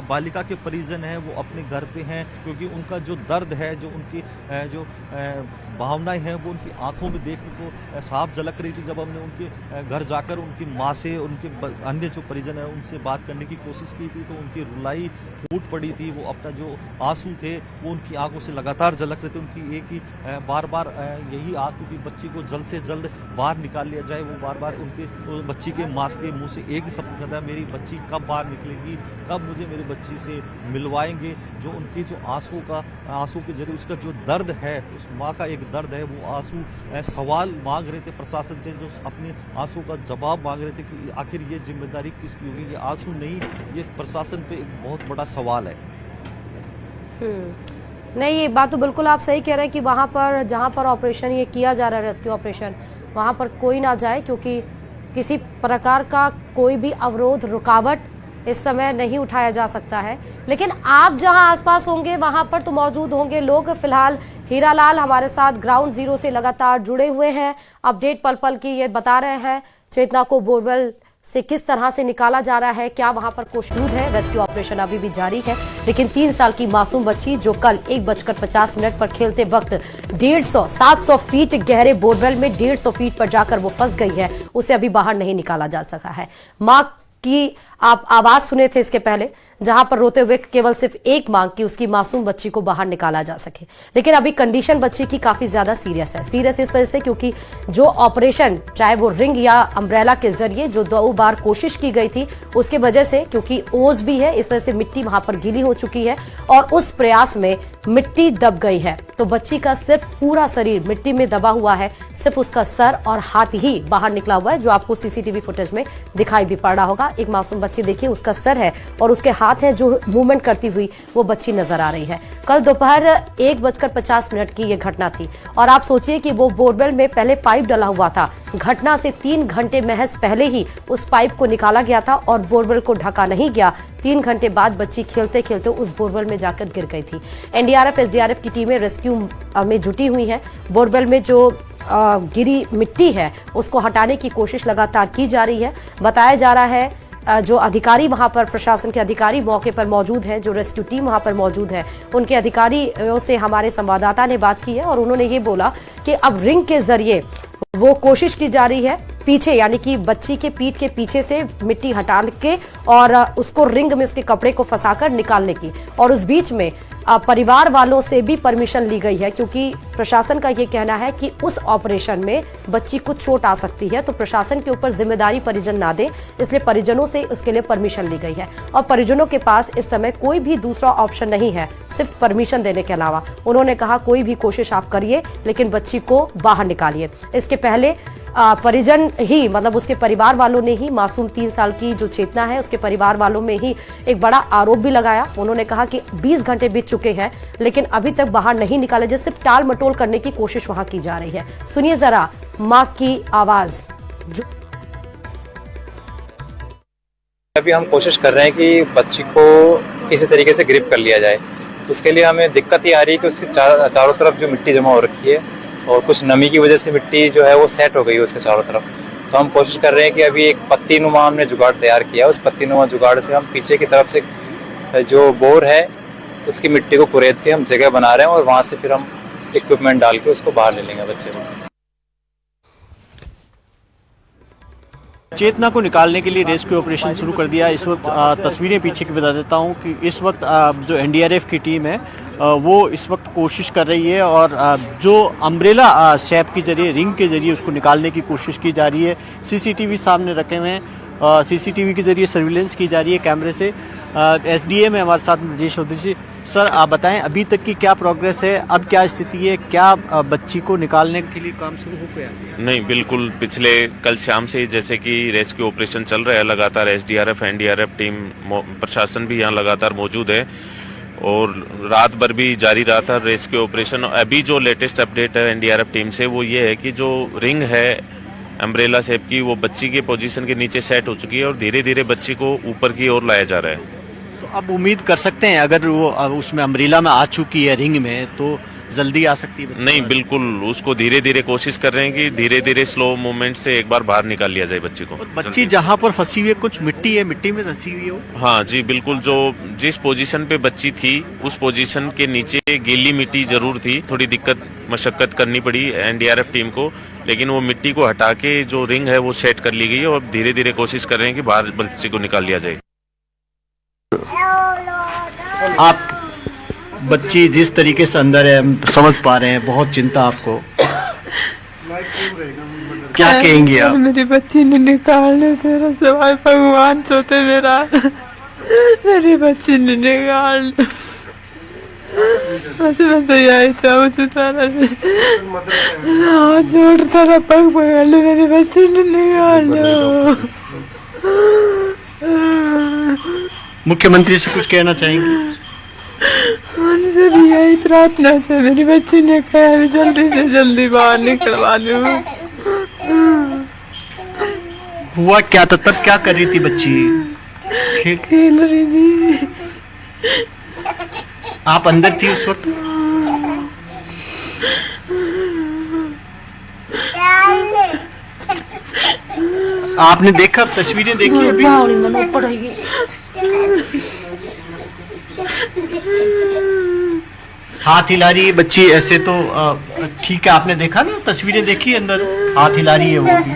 बालिका के परिजन हैं वो अपने घर पे हैं, क्योंकि उनका जो दर्द है, जो उनकी जो भावनाएं हैं वो उनकी आंखों में देखने को साफ झलक रही थी। जब हमने उनके घर जाकर उनकी माँ से, उनके अन्य जो परिजन हैं उनसे बात करने की कोशिश की थी, तो उनकी रुलाई फूट पड़ी थी। वो अपना जो आंसू थे वो उनकी आंखों से लगातार झलक रहे थे। उनकी एक ही बार बार यही आस थी कि बच्ची को जल्द से जल्द बाहर निकाल लिया जाए। वो बार बार उनके बच्ची के माँ के मुँह से एक ही शब्द कहता है, मेरी बच्ची कब बाहर निकलेगी, कब मुझे मेरे बच्ची से मिलवाएंगे, जो उनकी जो आंसू के जरिए उसका जो दर्द है, उस माँ का एक दर्द है, वो आंसू सवाल मांग रहे थे प्रशासन से, जो अपने आंसू का जवाब मांग रहे थे कि आखिर ये जिम्मेदारी किसकी होगी। ये आंसू नहीं, ये प्रशासन पे एक बहुत बड़ा सवाल है। नहीं, ये बात तो बिल्कुल आप सही कह रहे हैं कि वहाँ पर जहाँ पर ऑपरेशन ये किया जा रहा है, रेस्क्यू ऑपरेशन, वहाँ पर कोई ना जाए, क्योंकि किसी प्रकार का कोई भी अवरोध, रुकावट इस समय नहीं उठाया जा सकता है। लेकिन आप जहां आसपास होंगे वहां पर तो मौजूद होंगे लोग। फिलहाल हीरालाल हमारे साथ ग्राउंड जीरो से लगातार जुड़े हुए हैं, अपडेट पल पल की ये बता रहे हैं। चेतना को बोरवेल से किस तरह से निकाला जा रहा है, क्या वहां पर कोशिश है, रेस्क्यू ऑपरेशन अभी भी जारी है। लेकिन 3 साल की मासूम बच्ची जो कल 1:50 पर खेलते वक्त 700 फीट गहरे बोरवेल में 150 फीट पर जाकर वो फंस गई है, उसे अभी बाहर नहीं निकाला जा सका है। मां की आप आवाज सुने थे इसके पहले, जहां पर रोते हुए केवल सिर्फ एक मांग की उसकी मासूम बच्ची को बाहर निकाला जा सके। लेकिन अभी कंडीशन बच्ची की काफी ज्यादा सीरियस है। सीरियस इस वजह से क्योंकि जो ऑपरेशन, चाहे वो रिंग या अम्ब्रेला के जरिए जो 2 बार कोशिश की गई थी, उसके वजह से, क्योंकि ओस भी है, इस वजह से मिट्टी वहां पर गीली हो चुकी है और उस प्रयास में मिट्टी दब गई है। तो बच्ची का सिर्फ पूरा शरीर मिट्टी में दबा हुआ है, सिर्फ उसका सर और हाथ ही बाहर निकला हुआ है, जो आपको सीसीटीवी फुटेज में दिखाई भी पड़ रहा होगा। एक मासूम बच्ची, देखिए उसका सर है और उसके हाथ हैं जो मूवमेंट करती हुई वो बच्ची नजर आ रही है। कल दोपहर 1:50 की ये घटना थी और आप सोचिए कि वो बोरवेल में पहले पाइप डला हुआ था। घटना से 3 घंटे महज पहले ही उस पाइप को निकाला गया था और बोरवेल को ढका नहीं गया। 3 घंटे बाद बच्ची खेलते खेलते उस बोरवेल में जाकर गिर गई थी। एनडीआरएफ, एसडीआरएफ की टीमें रेस्क्यू में जुटी हुई हैं। बोरवेल में जो गिरी मिट्टी है उसको हटाने की कोशिश लगातार की जा रही है। बताया जा रहा है जो अधिकारी वहां पर, प्रशासन के अधिकारी मौके पर मौजूद हैं, जो रेस्क्यू टीम वहां पर मौजूद है, उनके अधिकारियों से हमारे संवाददाता ने बात की है और उन्होंने ये बोला कि अब रिंग के जरिए वो कोशिश की जा रही है पीछे, यानी कि बच्ची के पीठ के पीछे से मिट्टी हटा के और उसको रिंग में उसके कपड़े को फंसाकर निकालने की। और उस बीच में परिवार वालों से भी परमिशन ली गई है, क्योंकि प्रशासन का ये कहना है कि उस ऑपरेशन में बच्ची को चोट आ सकती है, तो प्रशासन के ऊपर जिम्मेदारी परिजन ना दे, इसलिए परिजनों से उसके लिए परमिशन ली गई है। और परिजनों के पास इस समय कोई भी दूसरा ऑप्शन नहीं है सिर्फ परमिशन देने के अलावा। उन्होंने कहा कोई भी कोशिश आप करिए लेकिन बच्ची को बाहर निकालिए। इसके पहले परिजन ही, मतलब उसके परिवार वालों ने ही, मासूम 3 साल की जो चेतना है उसके परिवार वालों में ही एक बड़ा आरोप भी लगाया। उन्होंने कहा कि 20 घंटे बीत चुके हैं लेकिन अभी तक बाहर नहीं निकाले, जिससे टाल मटोल करने की कोशिश वहां की जा रही है। सुनिए जरा मां की आवाज। अभी हम कोशिश कर रहे हैं कि बच्ची को किसी तरीके से ग्रिप कर लिया जाए। उसके लिए हमें दिक्कत ये आ रही है कि उसके चारों तरफ जो मिट्टी जमा हो रखी है और कुछ नमी की वजह से मिट्टी जो है वो सेट हो गई है उसके चारों तरफ। तो हम कोशिश कर रहे हैं कि अभी एक पत्ती नुमा हमने जुगाड़ तैयार किया, उस पत्ती नुमा जुगाड़ से हम पीछे की तरफ से जो बोर है उसकी मिट्टी को कुरेद के हम जगह बना रहे हैं और वहां से फिर हम इक्विपमेंट डाल के उसको बाहर ले लेंगे बच्चे को। चेतना को निकालने के लिए रेस्क्यू ऑपरेशन शुरू कर दिया। इस वक्त तस्वीरें पीछे की बता देता हूं कि इस वक्त जो एनडीआरएफ की टीम है वो इस वक्त कोशिश कर रही है और जो अम्ब्रेला शेप के जरिए, रिंग के जरिए उसको निकालने की कोशिश की जा रही है। सीसीटीवी सामने रखे हुए हैं, सीसीटीवी के जरिए सर्विलेंस की जा रही है कैमरे से। एसडीएम है हमारे साथ राजेश चौधरी। सर आप बताएं अभी तक की क्या प्रोग्रेस है, अब क्या स्थिति है, क्या बच्ची को निकालने के लिए काम शुरू हो गया? नहीं, बिल्कुल पिछले कल शाम से जैसे कि रेस्क्यू ऑपरेशन चल रहा है लगातार, एसडीआरएफ एनडीआरएफ टीम, प्रशासन भी यहाँ लगातार मौजूद है और रात भर भी जारी रहा था रेस्क्यू ऑपरेशन। अभी जो लेटेस्ट अपडेट है एनडीआरएफ टीम से वो ये है कि जो रिंग है अम्ब्रेला शेप की, वो बच्ची के पोजीशन के नीचे सेट हो चुकी है और धीरे धीरे बच्ची को ऊपर की ओर लाया जा रहा है। तो अब उम्मीद कर सकते हैं अगर वो उसमें अम्ब्रेला में आ चुकी है रिंग में तो जल्दी आ सकती है? नहीं, बिल्कुल उसको धीरे धीरे कोशिश कर रहे हैं कि धीरे धीरे स्लो मूवमेंट से एक बार बाहर निकाल लिया जाए बच्ची को। बच्ची जहां पर फंसी हुई है कुछ मिट्टी है, मिट्टी में फंसी हुई है। हाँ जी बिल्कुल, जो जिस पोजीशन पे बच्ची थी उस पोजीशन के नीचे गीली मिट्टी जरूर थी। थोड़ी दिक्कत मशक्कत करनी पड़ी एनडीआरएफ टीम को, लेकिन वो मिट्टी को हटा के जो रिंग है वो सेट कर ली गई है और धीरे धीरे कोशिश कर रहे हैं कि बाहर बच्ची को निकाल लिया जाए। आप बच्ची जिस तरीके से अंदर है समझ पा रहे हैं, बहुत चिंता आपको, क्या कहेंगे आप? मेरी बच्ची ने निकाल ले, तेरा सवाल भगवान सोते मेरा मेरी बच्ची ने निकाल दो। बस मैं तो यही चाहूँ सारा हाथ जोड़ तारा पग पकड़ लो, मेरी बच्ची ने निकाल दो। मुख्यमंत्री से कुछ कहना चाहेंगे? उनसे भी यही प्रार्थना है, मेरी बच्ची ने कहा जल्दी से जल्दी बाहर निकलवा दो। हुआ क्या था तब, क्या कर रही थी बच्ची? खेल रही थी। आप अंदर थी उस वक्त? आपने देखा, तस्वीरें देखी अभी? हाथ हिला रही है बच्ची ऐसे तो ठीक है, आपने देखा ना, तस्वीरें देखी अंदर, हाथ हिला रही है वो भी।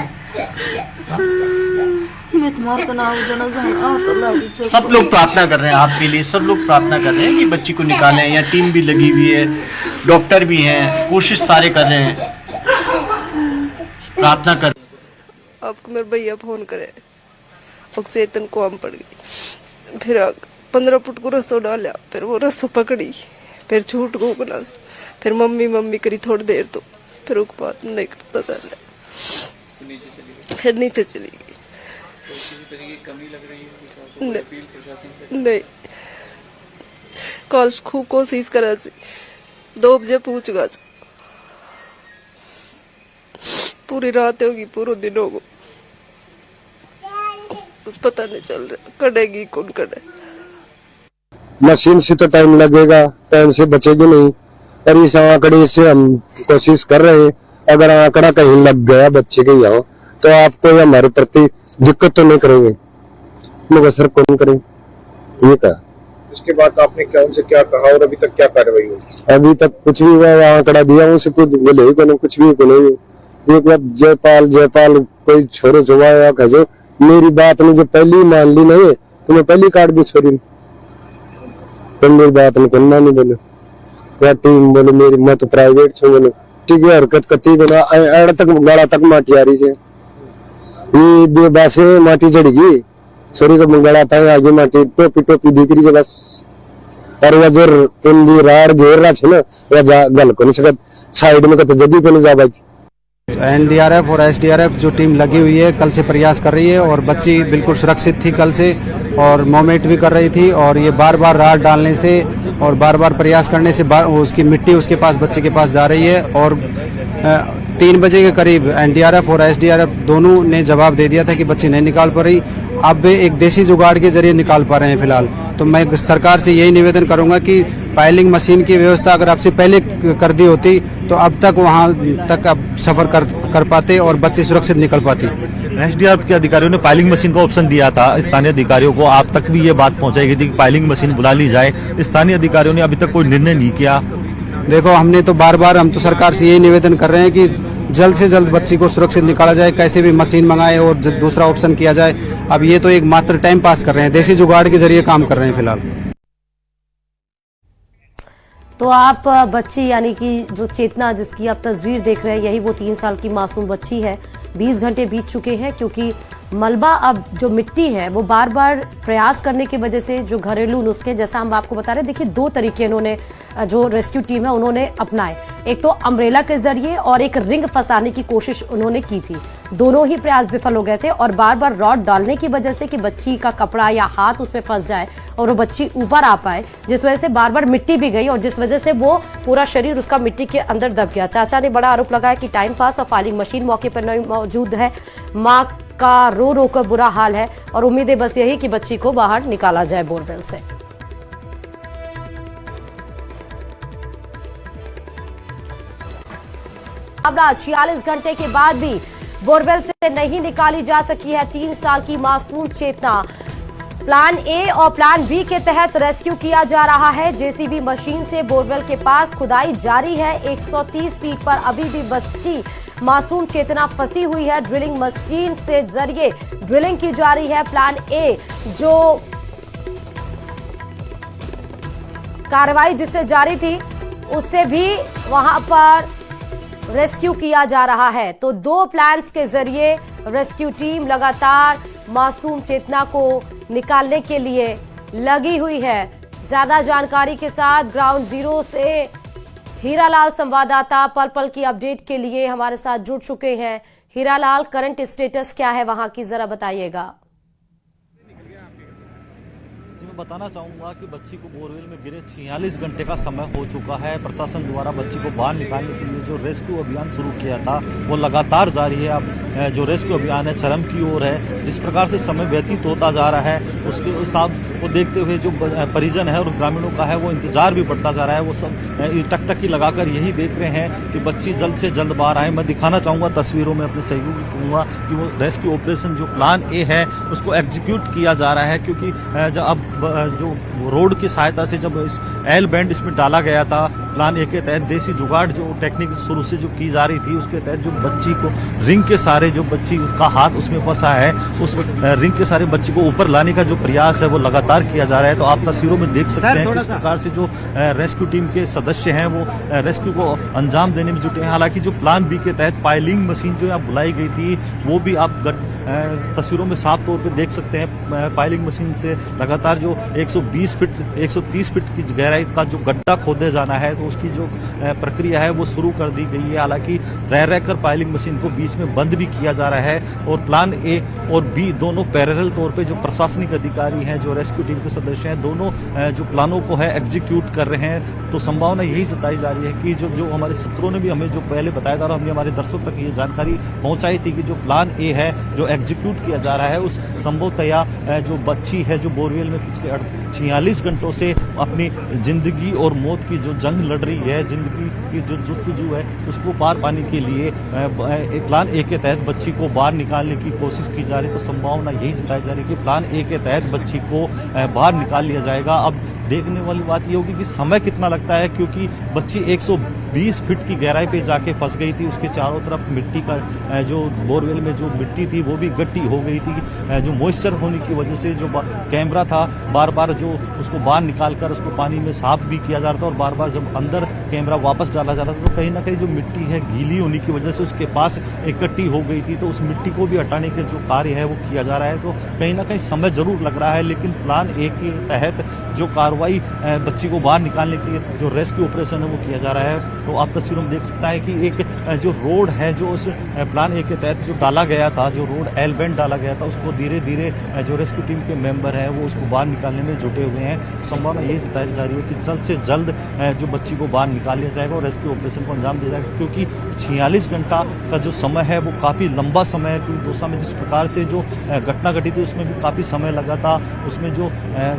सब लोग प्रार्थना कर रहे हैं आपके लिए, सब लोग प्रार्थना कर रहे हैं कि बच्ची को निकालें। यहाँ टीम भी लगी हुई है, डॉक्टर भी हैं, कोशिश सारे कर रहे हैं, प्रार्थना कर। आपको मेरे भैया फोन करे, चेतन को हम पड़ गई। फिर 15 फुट को रस्सो डाला, फिर वो रस्सो पकड़ी, फिर छूट गो गलास, फिर मम्मी मम्मी करी थोड़ी देर, तो फिर उसके बाद नहीं पता चला, फिर नीचे चली गई। नहीं, कल खूब कोशिश करा, 2 बजे पूछ गा, पूरी रात होगी, पूरा दिन होगा, कुछ पता नहीं चल रहा कटेगी कौन कटे। मशीन से तो टाइम लगेगा, टाइम से बचेगी नहीं। और इस आंकड़े से हम कोशिश कर रहे हैं, अगर आंकड़ा कहीं लग गया बच्चे के यहाँ तो आपको या हमारे प्रति दिक्कत तो नहीं करेंगे, लोग असर कौन करें, ये कहा। इसके बाद आपने क्या उनसे क्या कहा और अभी तक क्या कार्रवाई हुई? अभी तक कुछ भी हुआ, आंकड़ा दिया उसे कुछ बोले ही को कुछ भी को नहीं। एक बार जयपाल कोई छोरो छुआ या कहो, मेरी बात ने जो पहली मान ली नहीं तो मैं पहली काट दी छोरी, तो मेरी बात ने करना नहीं बोले, या टीम बोले मेरी, मैं तो प्राइवेट छू बोले, ठीक है हरकत कती को ना एड़ तक गाड़ा तक माटी आ रही से, ये दे बासे माटी चढ़ी छोरी का मंगड़ा था, आगे माटी टोपी टोपी दिख रही है बस। और वह जो इंदी राड़ घेर रहा है ना, वह गल को नहीं सकत, साइड में तो जगह को नहीं जा पाएगी। एनडीआरएफ और एसडीआरएफ जो टीम लगी हुई है कल से प्रयास कर रही है, और बच्ची बिल्कुल सुरक्षित थी कल से, और मोमेंट भी कर रही थी, और ये बार बार राड डालने से और बार बार प्रयास करने से उसकी मिट्टी उसके पास, बच्चे के पास जा रही है। और 3 बजे के करीब एनडीआरएफ और एसडीआरएफ दोनों ने जवाब दे दिया था कि बच्ची नहीं निकाल पा रही, अब वे एक देसी जुगाड़ के जरिए निकाल पा रहे हैं फिलहाल। तो मैं सरकार से यही निवेदन करूंगा कि पाइलिंग मशीन की व्यवस्था अगर आपसे पहले कर दी होती तो अब तक वहां तक अब सफर कर पाते और बच्चे सुरक्षित निकल पाती। एसडीआरएफ के अधिकारियों ने पाइलिंग मशीन का ऑप्शन दिया था स्थानीय अधिकारियों को, आप तक भी ये बात पहुंचाई गई थी कि पाइलिंग मशीन बुला ली जाए, स्थानीय अधिकारियों ने अभी तक कोई निर्णय नहीं किया। देखो, हमने तो बार हम तो सरकार से यही निवेदन कर रहे हैं कि जल्द से जल्द बच्ची को सुरक्षित निकाला जाए, कैसे भी मशीन मंगाए और दूसरा ऑप्शन किया जाए। अब ये तो एक मात्र टाइम पास कर रहे हैं, देसी जुगाड़ के जरिए काम कर रहे हैं फिलहाल। तो आप बच्ची यानी कि जो चेतना जिसकी आप तस्वीर देख रहे हैं, यही वो 3 साल की मासूम बच्ची है। 20 घंटे बीत चुके हैं क्योंकि मलबा, अब जो मिट्टी है वो बार बार प्रयास करने की वजह से जो घरेलू नुस्खे, जैसा हम आपको बता रहे हैं, देखिए 2 तरीके इन्होंने, जो रेस्क्यू टीम है उन्होंने अपनाए। एक तो अम्ब्रेला के जरिए और एक रिंग फंसाने की कोशिश उन्होंने की थी, दोनों ही प्रयास विफल हो गए थे। और बार बार रॉड डालने की वजह से कि बच्ची का कपड़ा या हाथ उसमें फंस जाए और वो बच्ची ऊपर आ पाए, जिस वजह से बार बार मिट्टी भी गई और जिस वजह से वो पूरा शरीर उसका मिट्टी के अंदर दब गया। चाचा ने बड़ा आरोप लगाया कि टाइम पास और फाइलिंग मशीन मौके पर नहीं मौजूद है, मां का रो कर बुरा हाल है और उम्मीद है बस यही कि बच्ची को बाहर निकाला जाए बोरवेल से। अब 46 घंटे के बाद भी बोरवेल से नहीं निकाली जा सकी है 3 साल की मासूम चेतना। प्लान ए और प्लान बी के तहत रेस्क्यू किया जा रहा है। जेसीबी मशीन से बोरवेल के पास खुदाई जारी है। 130 फीट पर अभी भी बच्ची मासूम चेतना फंसी हुई है। ड्रिलिंग मशीन से जरिए ड्रिलिंग की जा रही है। प्लान ए जो कार्रवाई जिससे जारी थी उससे भी वहां पर रेस्क्यू किया जा रहा है। तो 2 प्लान्स के जरिए रेस्क्यू टीम लगातार मासूम चेतना को निकालने के लिए लगी हुई है। ज्यादा जानकारी के साथ ग्राउंड जीरो से हीरालाल संवाददाता पल पल की अपडेट के लिए हमारे साथ जुड़ चुके हैं। हीरालाल, करंट स्टेटस क्या है वहां की, जरा बताइएगा। मैं बताना चाहूंगा कि बच्ची को बोरवेल में गिरे 46 घंटे का समय हो चुका है। प्रशासन द्वारा बच्ची को बाहर निकालने के लिए जो रेस्क्यू अभियान शुरू किया था वो लगातार जारी है। अब जो रेस्क्यू अभियान है चरम की ओर है। जिस प्रकार से समय व्यतीत होता जा रहा है उसके हिसाब को देखते हुए जो परिजन है और ग्रामीणों का है वो इंतजार भी बढ़ता जा रहा है। वो सब टकटकी लगाकर यही देख रहे हैं कि बच्ची जल्द से जल्द बाहर आए। मैं दिखाना चाहूंगा तस्वीरों में, अपने सहयोगी कहूँगा कि वो रेस्क्यू ऑपरेशन जो प्लान ए है उसको एग्जीक्यूट किया जा रहा है, क्योंकि जब अब जो रोड की सहायता से जब इस एल बैंड इसमें डाला गया था प्लान ए के तहत, देसी जुगाड़ जो टेक्निक शुरू से जो की जा रही थी उसके तहत जो बच्ची को रिंग के सारे जो बच्ची का हाथ उसमें फंसा है उस रिंग के सारे बच्ची को ऊपर लाने का जो प्रयास है वो लगातार किया जा रहा है। तो आप तस्वीरों में देख सकते हैं किस प्रकार से जो रेस्क्यू टीम के सदस्य हैं वो रेस्क्यू को अंजाम देने में जुटे हैं। हालांकि जो प्लान बी के तहत पाइलिंग मशीन जो यहाँ बुलाई गई थी वो भी आप तस्वीरों में साफ तौर पर देख सकते हैं। पाइलिंग मशीन से लगातार जो 120 फीट 130 फीट की गहराई का जो गड्ढा खोदे जाना है तो उसकी जो प्रक्रिया है वो शुरू कर दी गई है। हालांकि रह रहकर पाइलिंग मशीन को बीच में बंद भी किया जा रहा है और प्लान ए और बी दोनों पैरेलल तौर पे जो प्रशासनिक अधिकारी हैं, जो रेस्क्यू टीम के सदस्य हैं, दोनों जो प्लानों को है एग्जीक्यूट कर रहे हैं। तो संभावना यही जताई जा रही है कि जो हमारे सूत्रों ने भी हमें जो पहले बताया था और हमने हमारे दर्शकों तक ये जानकारी पहुंचाई थी कि जो प्लान ए है जो एग्जीक्यूट किया जा रहा है उस संभवतया जो बच्ची है जो बोरवेल में पिछले 46 घंटों से अपनी जिंदगी और मौत की जो जंग लड़ रही है, जिंदगी की जो जुस्तजू है उसको पार पाने के लिए प्लान ए के तहत बच्ची को बाहर निकालने की कोशिश की जा रही है। तो संभावना यही जताई जा रही है कि प्लान ए के तहत बच्ची को बाहर निकाल लिया जाएगा। अब देखने वाली बात ये होगी कि समय कितना लगता है, क्योंकि बच्ची 120 फीट की गहराई पे जाके फंस गई थी। उसके चारों तरफ मिट्टी का जो बोरवेल में जो मिट्टी थी वो भी गट्टी हो गई थी। जो मॉइस्चर होने की वजह से जो कैमरा था बार बार जो उसको बाहर निकाल कर उसको पानी में साफ भी किया जा रहा था और बार बार जब अंदर कैमरा वापस डाला जा रहा था तो कहीं ना कहीं जो मिट्टी है गीली होने की वजह से उसके पास इकट्ठी हो गई थी। तो उस मिट्टी को भी हटाने के जो कार्य है वो किया जा रहा है। तो कहीं ना कहीं समय जरूर लग रहा है, लेकिन प्लान ए के तहत जो कार्रवाई बच्ची को बाहर निकालने की जो रेस्क्यू ऑपरेशन है वो किया जा रहा है। तो आप तस्वीरों में देख सकता है कि एक जो रोड है जो उस प्लान ए के तहत जो डाला गया था, जो रोड एल बैंड डाला गया था, उसको धीरे धीरे जो रेस्क्यू टीम के मेंबर हैं वो उसको बाहर निकालने में जुटे हुए हैं। संभावना यही जताई जा रही है कि जल्द से जल्द जो बच्ची को बाहर निकाल लिया जाएगा और रेस्क्यू ऑपरेशन को अंजाम दिया जाएगा, क्योंकि 46 घंटा का जो समय है वो काफ़ी लंबा समय है। क्योंकि दौसा में जिस प्रकार से जो घटना घटी थी उसमें भी काफ़ी समय लगा था। उसमें जो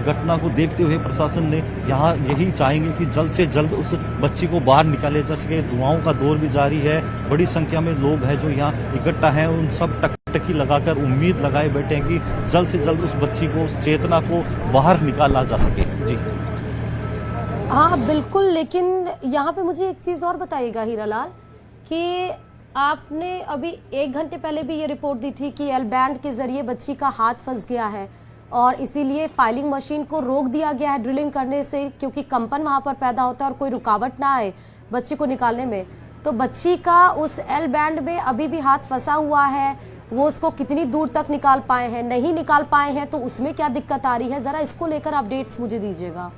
घटना को देखते हुए प्रशासन ने यहाँ यही चाहेंगे कि जल्द से जल्द उस बच्ची को बाहर निकाले जा सके। दुआओं का दौर भी जारी है, बड़ी संख्या में लोग हैं जो यहाँ इकट्ठा हैं, उन सब टकटकी लगाकर उम्मीद लगाए बैठे हैं कि जल्द से जल्द उस बच्ची को, उस चेतना को बाहर निकाला जा सके। जी हाँ बिल्कुल, लेकिन यहाँ पे मुझे एक चीज़ और बताइएगा हीरालाल कि आपने अभी 1 घंटे पहले भी ये रिपोर्ट दी थी कि एल बैंड के जरिए बच्ची का हाथ फंस गया है और इसीलिए फाइलिंग मशीन को रोक दिया गया है ड्रिलिंग करने से, क्योंकि कंपन वहां पर पैदा होता है और कोई रुकावट ना आए बच्ची को निकालने में। तो बच्ची का उस एल बैंड में अभी भी हाथ फंसा हुआ है, वो उसको कितनी दूर तक निकाल पाए हैं, नहीं निकाल पाए हैं, तो उसमें क्या दिक्कत आ रही है, जरा इसको लेकर अपडेट्स मुझे दीजिएगा।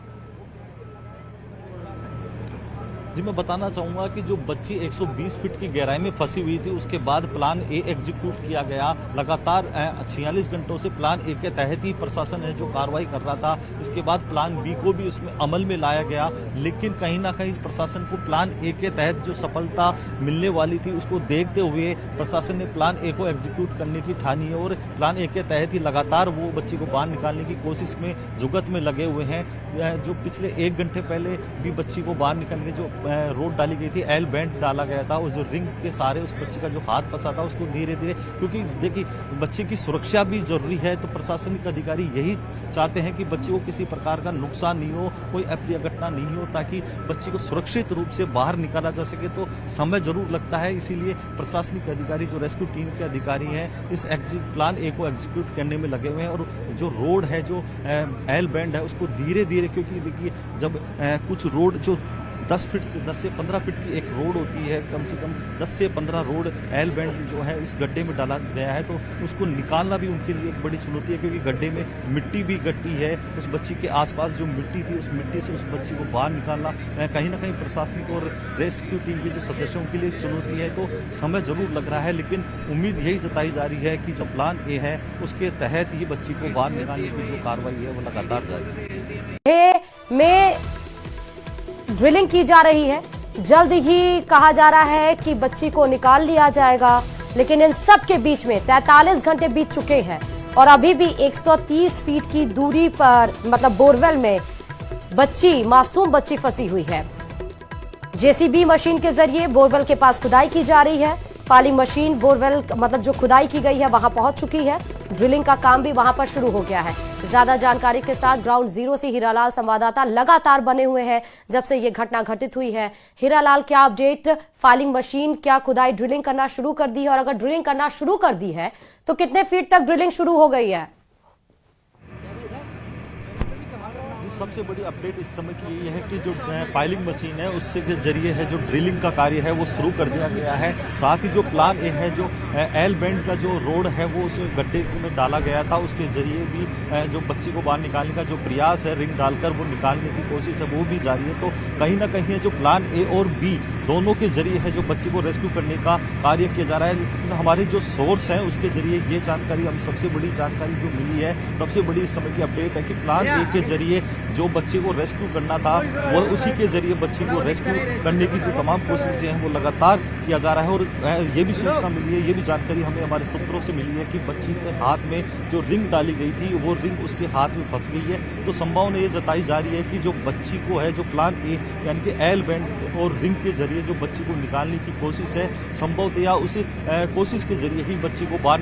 जी मैं बताना चाहूंगा कि जो बच्ची 120 फीट की गहराई में फंसी हुई थी उसके बाद प्लान ए एग्जीक्यूट किया गया। लगातार 46 घंटों से प्लान ए के तहत ही प्रशासन है जो कार्रवाई कर रहा था। इसके बाद प्लान बी को भी उसमें अमल में लाया गया, लेकिन कहीं ना कहीं प्रशासन को प्लान ए के तहत जो सफलता मिलने वाली थी उसको देखते हुए प्रशासन ने प्लान ए को एग्जीक्यूट करने की ठानी है और प्लान ए के तहत ही लगातार वो बच्ची को बाहर निकालने की कोशिश में जुगत में लगे हुए हैं। जो पिछले 1 घंटे पहले भी बच्ची को बाहर निकालने की जो रोड डाली गई थी, एल बैंड डाला गया था और जो रिंग के सारे उस बच्ची का जो हाथ फंसा था उसको धीरे धीरे, क्योंकि देखिए बच्चे की सुरक्षा भी जरूरी है, तो प्रशासनिक अधिकारी यही चाहते हैं कि बच्चे को किसी प्रकार का नुकसान नहीं हो, कोई अप्रिय घटना नहीं हो, ताकि बच्ची को सुरक्षित रूप से बाहर निकाला जा सके। तो समय जरूर लगता है, इसीलिए प्रशासनिक अधिकारी जो रेस्क्यू टीम के अधिकारी हैं इस प्लान ए को एग्जीक्यूट करने में लगे हुए हैं और जो रोड है जो एल बैंड है उसको धीरे धीरे, क्योंकि देखिए जब कुछ रोड जो 10 से 15 फीट की एक रोड होती है, कम से कम 10 से 15 रोड एल बैंड जो है इस गड्ढे में डाला गया है, तो उसको निकालना भी उनके लिए एक बड़ी चुनौती है, क्योंकि गड्ढे में मिट्टी भी गड्ढी है। उस बच्ची के आसपास जो मिट्टी थी, उस मिट्टी से उस बच्ची को बाहर निकालना कहीं ना कहीं प्रशासनिक और रेस्क्यू टीम के जो सदस्यों के लिए चुनौती है। तो समय जरूर लग रहा है, लेकिन उम्मीद यही जताई जा रही है कि जो प्लान ए है उसके तहत ही बच्ची को बाहर निकालने की जो कार्रवाई है वो लगातार जारी है। में ड्रिलिंग की जा रही है, जल्द ही कहा जा रहा है कि बच्ची को निकाल लिया जाएगा, लेकिन इन सब के बीच में 43 घंटे बीत चुके हैं और अभी भी 130 फीट की दूरी पर मतलब बोरवेल में मासूम बच्ची फंसी हुई है। जेसीबी मशीन के जरिए बोरवेल के पास खुदाई की जा रही है। फालिंग मशीन बोरवेल मतलब जो खुदाई की गई है वहां पहुंच चुकी है। ड्रिलिंग का काम भी वहां पर शुरू हो गया है। ज्यादा जानकारी के साथ ग्राउंड जीरो से हीरालाल संवाददाता लगातार बने हुए हैं जब से ये घटना घटित हुई है। हीरालाल, क्या अपडेट? फालिंग मशीन क्या खुदाई ड्रिलिंग करना शुरू कर दी है, और अगर ड्रिलिंग करना शुरू कर दी है तो कितने फीट तक ड्रिलिंग शुरू हो गई है? सबसे बड़ी अपडेट इस समय की यही है कि जो पाइलिंग मशीन है उससे के जरिए है जो ड्रिलिंग का कार्य है वो शुरू कर दिया गया है। साथ ही जो प्लान ए है, जो एल बैंड का जो रोड है वो उस गड्ढे में डाला गया था, उसके जरिए भी जो बच्ची को बाहर निकालने का जो प्रयास है, रिंग डालकर वो निकालने की कोशिश है वो भी जारी है। तो कहीं ना कहीं जो प्लान ए और बी दोनों के जरिए है जो बच्ची को रेस्क्यू करने का कार्य किया जा रहा है। लेकिन हमारे जो सोर्स हैं उसके जरिए ये जानकारी, हम सबसे बड़ी जानकारी जो मिली है, सबसे बड़ी इस समय की अपडेट है कि प्लान ए के जरिए जो बच्चे को रेस्क्यू करना था वो उसी के जरिए बच्ची को रेस्क्यू करने की जो तमाम कोशिशें हैं वो लगातार किया जा रहा है। और ये भी सूचना मिली है, ये भी जानकारी हमें हमारे सूत्रों से मिली है कि बच्ची के हाथ में जो रिंग डाली गई थी वो रिंग उसके हाथ में फंस गई है। तो संभावना ये जताई जा रही है कि जो बच्ची को है जो प्लान ए यानी कि एल बैंड और रिंग के जरिए जो बच्ची को निकालने की कोशिश है, संभवतया उस कोशिश के जरिए ही बच्ची को बाहर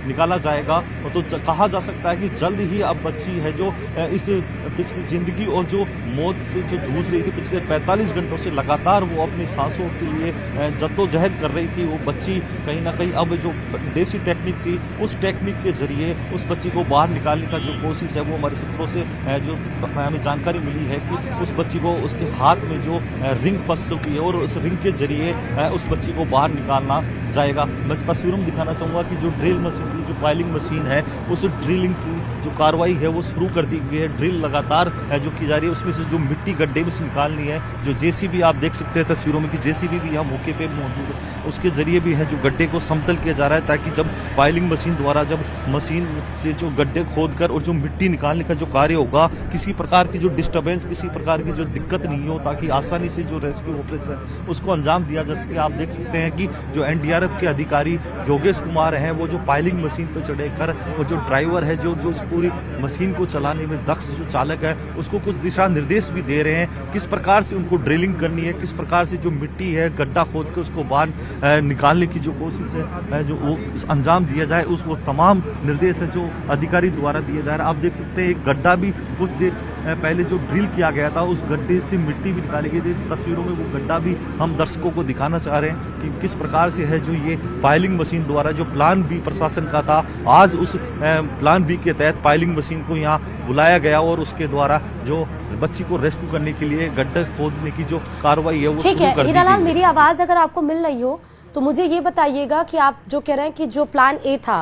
निकाला जाएगा। तो कहा जा सकता है कि जल्द ही अब बच्ची है जो इस पिछली जिंदगी और जो मौत से जो जूझ रही थी पिछले 45 घंटों से, लगातार वो अपनी सांसों के लिए जद्दोजहद कर रही थी, वो बच्ची कहीं ना कहीं अब जो देसी टेक्निक थी उस टेक्निक के जरिए उस बच्ची को बाहर निकालने का जो कोशिश है वो हमारे सूत्रों से जो हमें जानकारी मिली है कि उस बच्ची को उसके हाथ में जो रिंग फंस चुकी है और उस रिंग के जरिए उस बच्ची को बाहर निकालना जाएगा। मैं तस्वीरों में दिखाना चाहूँगा कि जो ड्रिल मशीन की जो पाइलिंग मशीन है उस ड्रिलिंग की जो कार्रवाई है वो शुरू कर दी गई है। ड्रिल लगातार जो की जा रही है उसमें से जो मिट्टी गड्ढे में से निकालनी है, जो जेसीबी आप देख सकते हैं तस्वीरों में कि जेसीबी भी यहाँ मौके पे मौजूद है, उसके जरिए भी है जो गड्ढे को समतल किया जा रहा है, ताकि जब पाइलिंग मशीन द्वारा जब मशीन से जो गड्ढे खोद कर और जो मिट्टी निकालने का जो कार्य होगा, किसी प्रकार की जो डिस्टर्बेंस, किसी प्रकार की जो दिक्कत नहीं हो, ताकि आसानी से जो रेस्क्यू ऑपरेशन उसको अंजाम दिया जा सके। आप देख सकते हैं कि जो एनडीआरएफ के अधिकारी योगेश कुमार हैं वो जो पाइलिंग मशीन पर चढ़े कर और जो ड्राइवर है जो इस पूरी मशीन को चलाने में दक्ष जो चालक है उसको कुछ दिशा निर्देश भी दे रहे हैं, किस प्रकार से उनको ड्रिलिंग करनी है, किस प्रकार से जो मिट्टी है गड्ढा खोद के उसको बाहर निकालने की जो कोशिश है जो वो अंजाम दिया जाए, वो तमाम निर्देश है जो अधिकारी द्वारा दिए जा रहे हैं। आप देख सकते हैं एक गड्ढा भी कुछ देर पहले जो ड्रिल किया गया था उस गड्ढे से मिट्टी भी निकाली गई थी। तस्वीरों में वो गड्ढा भी हम दर्शकों को दिखाना चाह रहे हैं कि किस प्रकार से है जो ये पाइलिंग मशीन द्वारा जो प्लान बी प्रशासन का था, आज उस प्लान बी के तहत पाइलिंग मशीन को यहाँ बुलाया गया और उसके द्वारा जो बच्ची को रेस्क्यू करने के लिए गड्ढा खोदने की जो कार्रवाई है वो ठीक है। हीरालाल, मेरी आवाज अगर आपको मिल रही हो तो मुझे ये बताइएगा कि आप जो कह रहे हैं कि जो प्लान ए था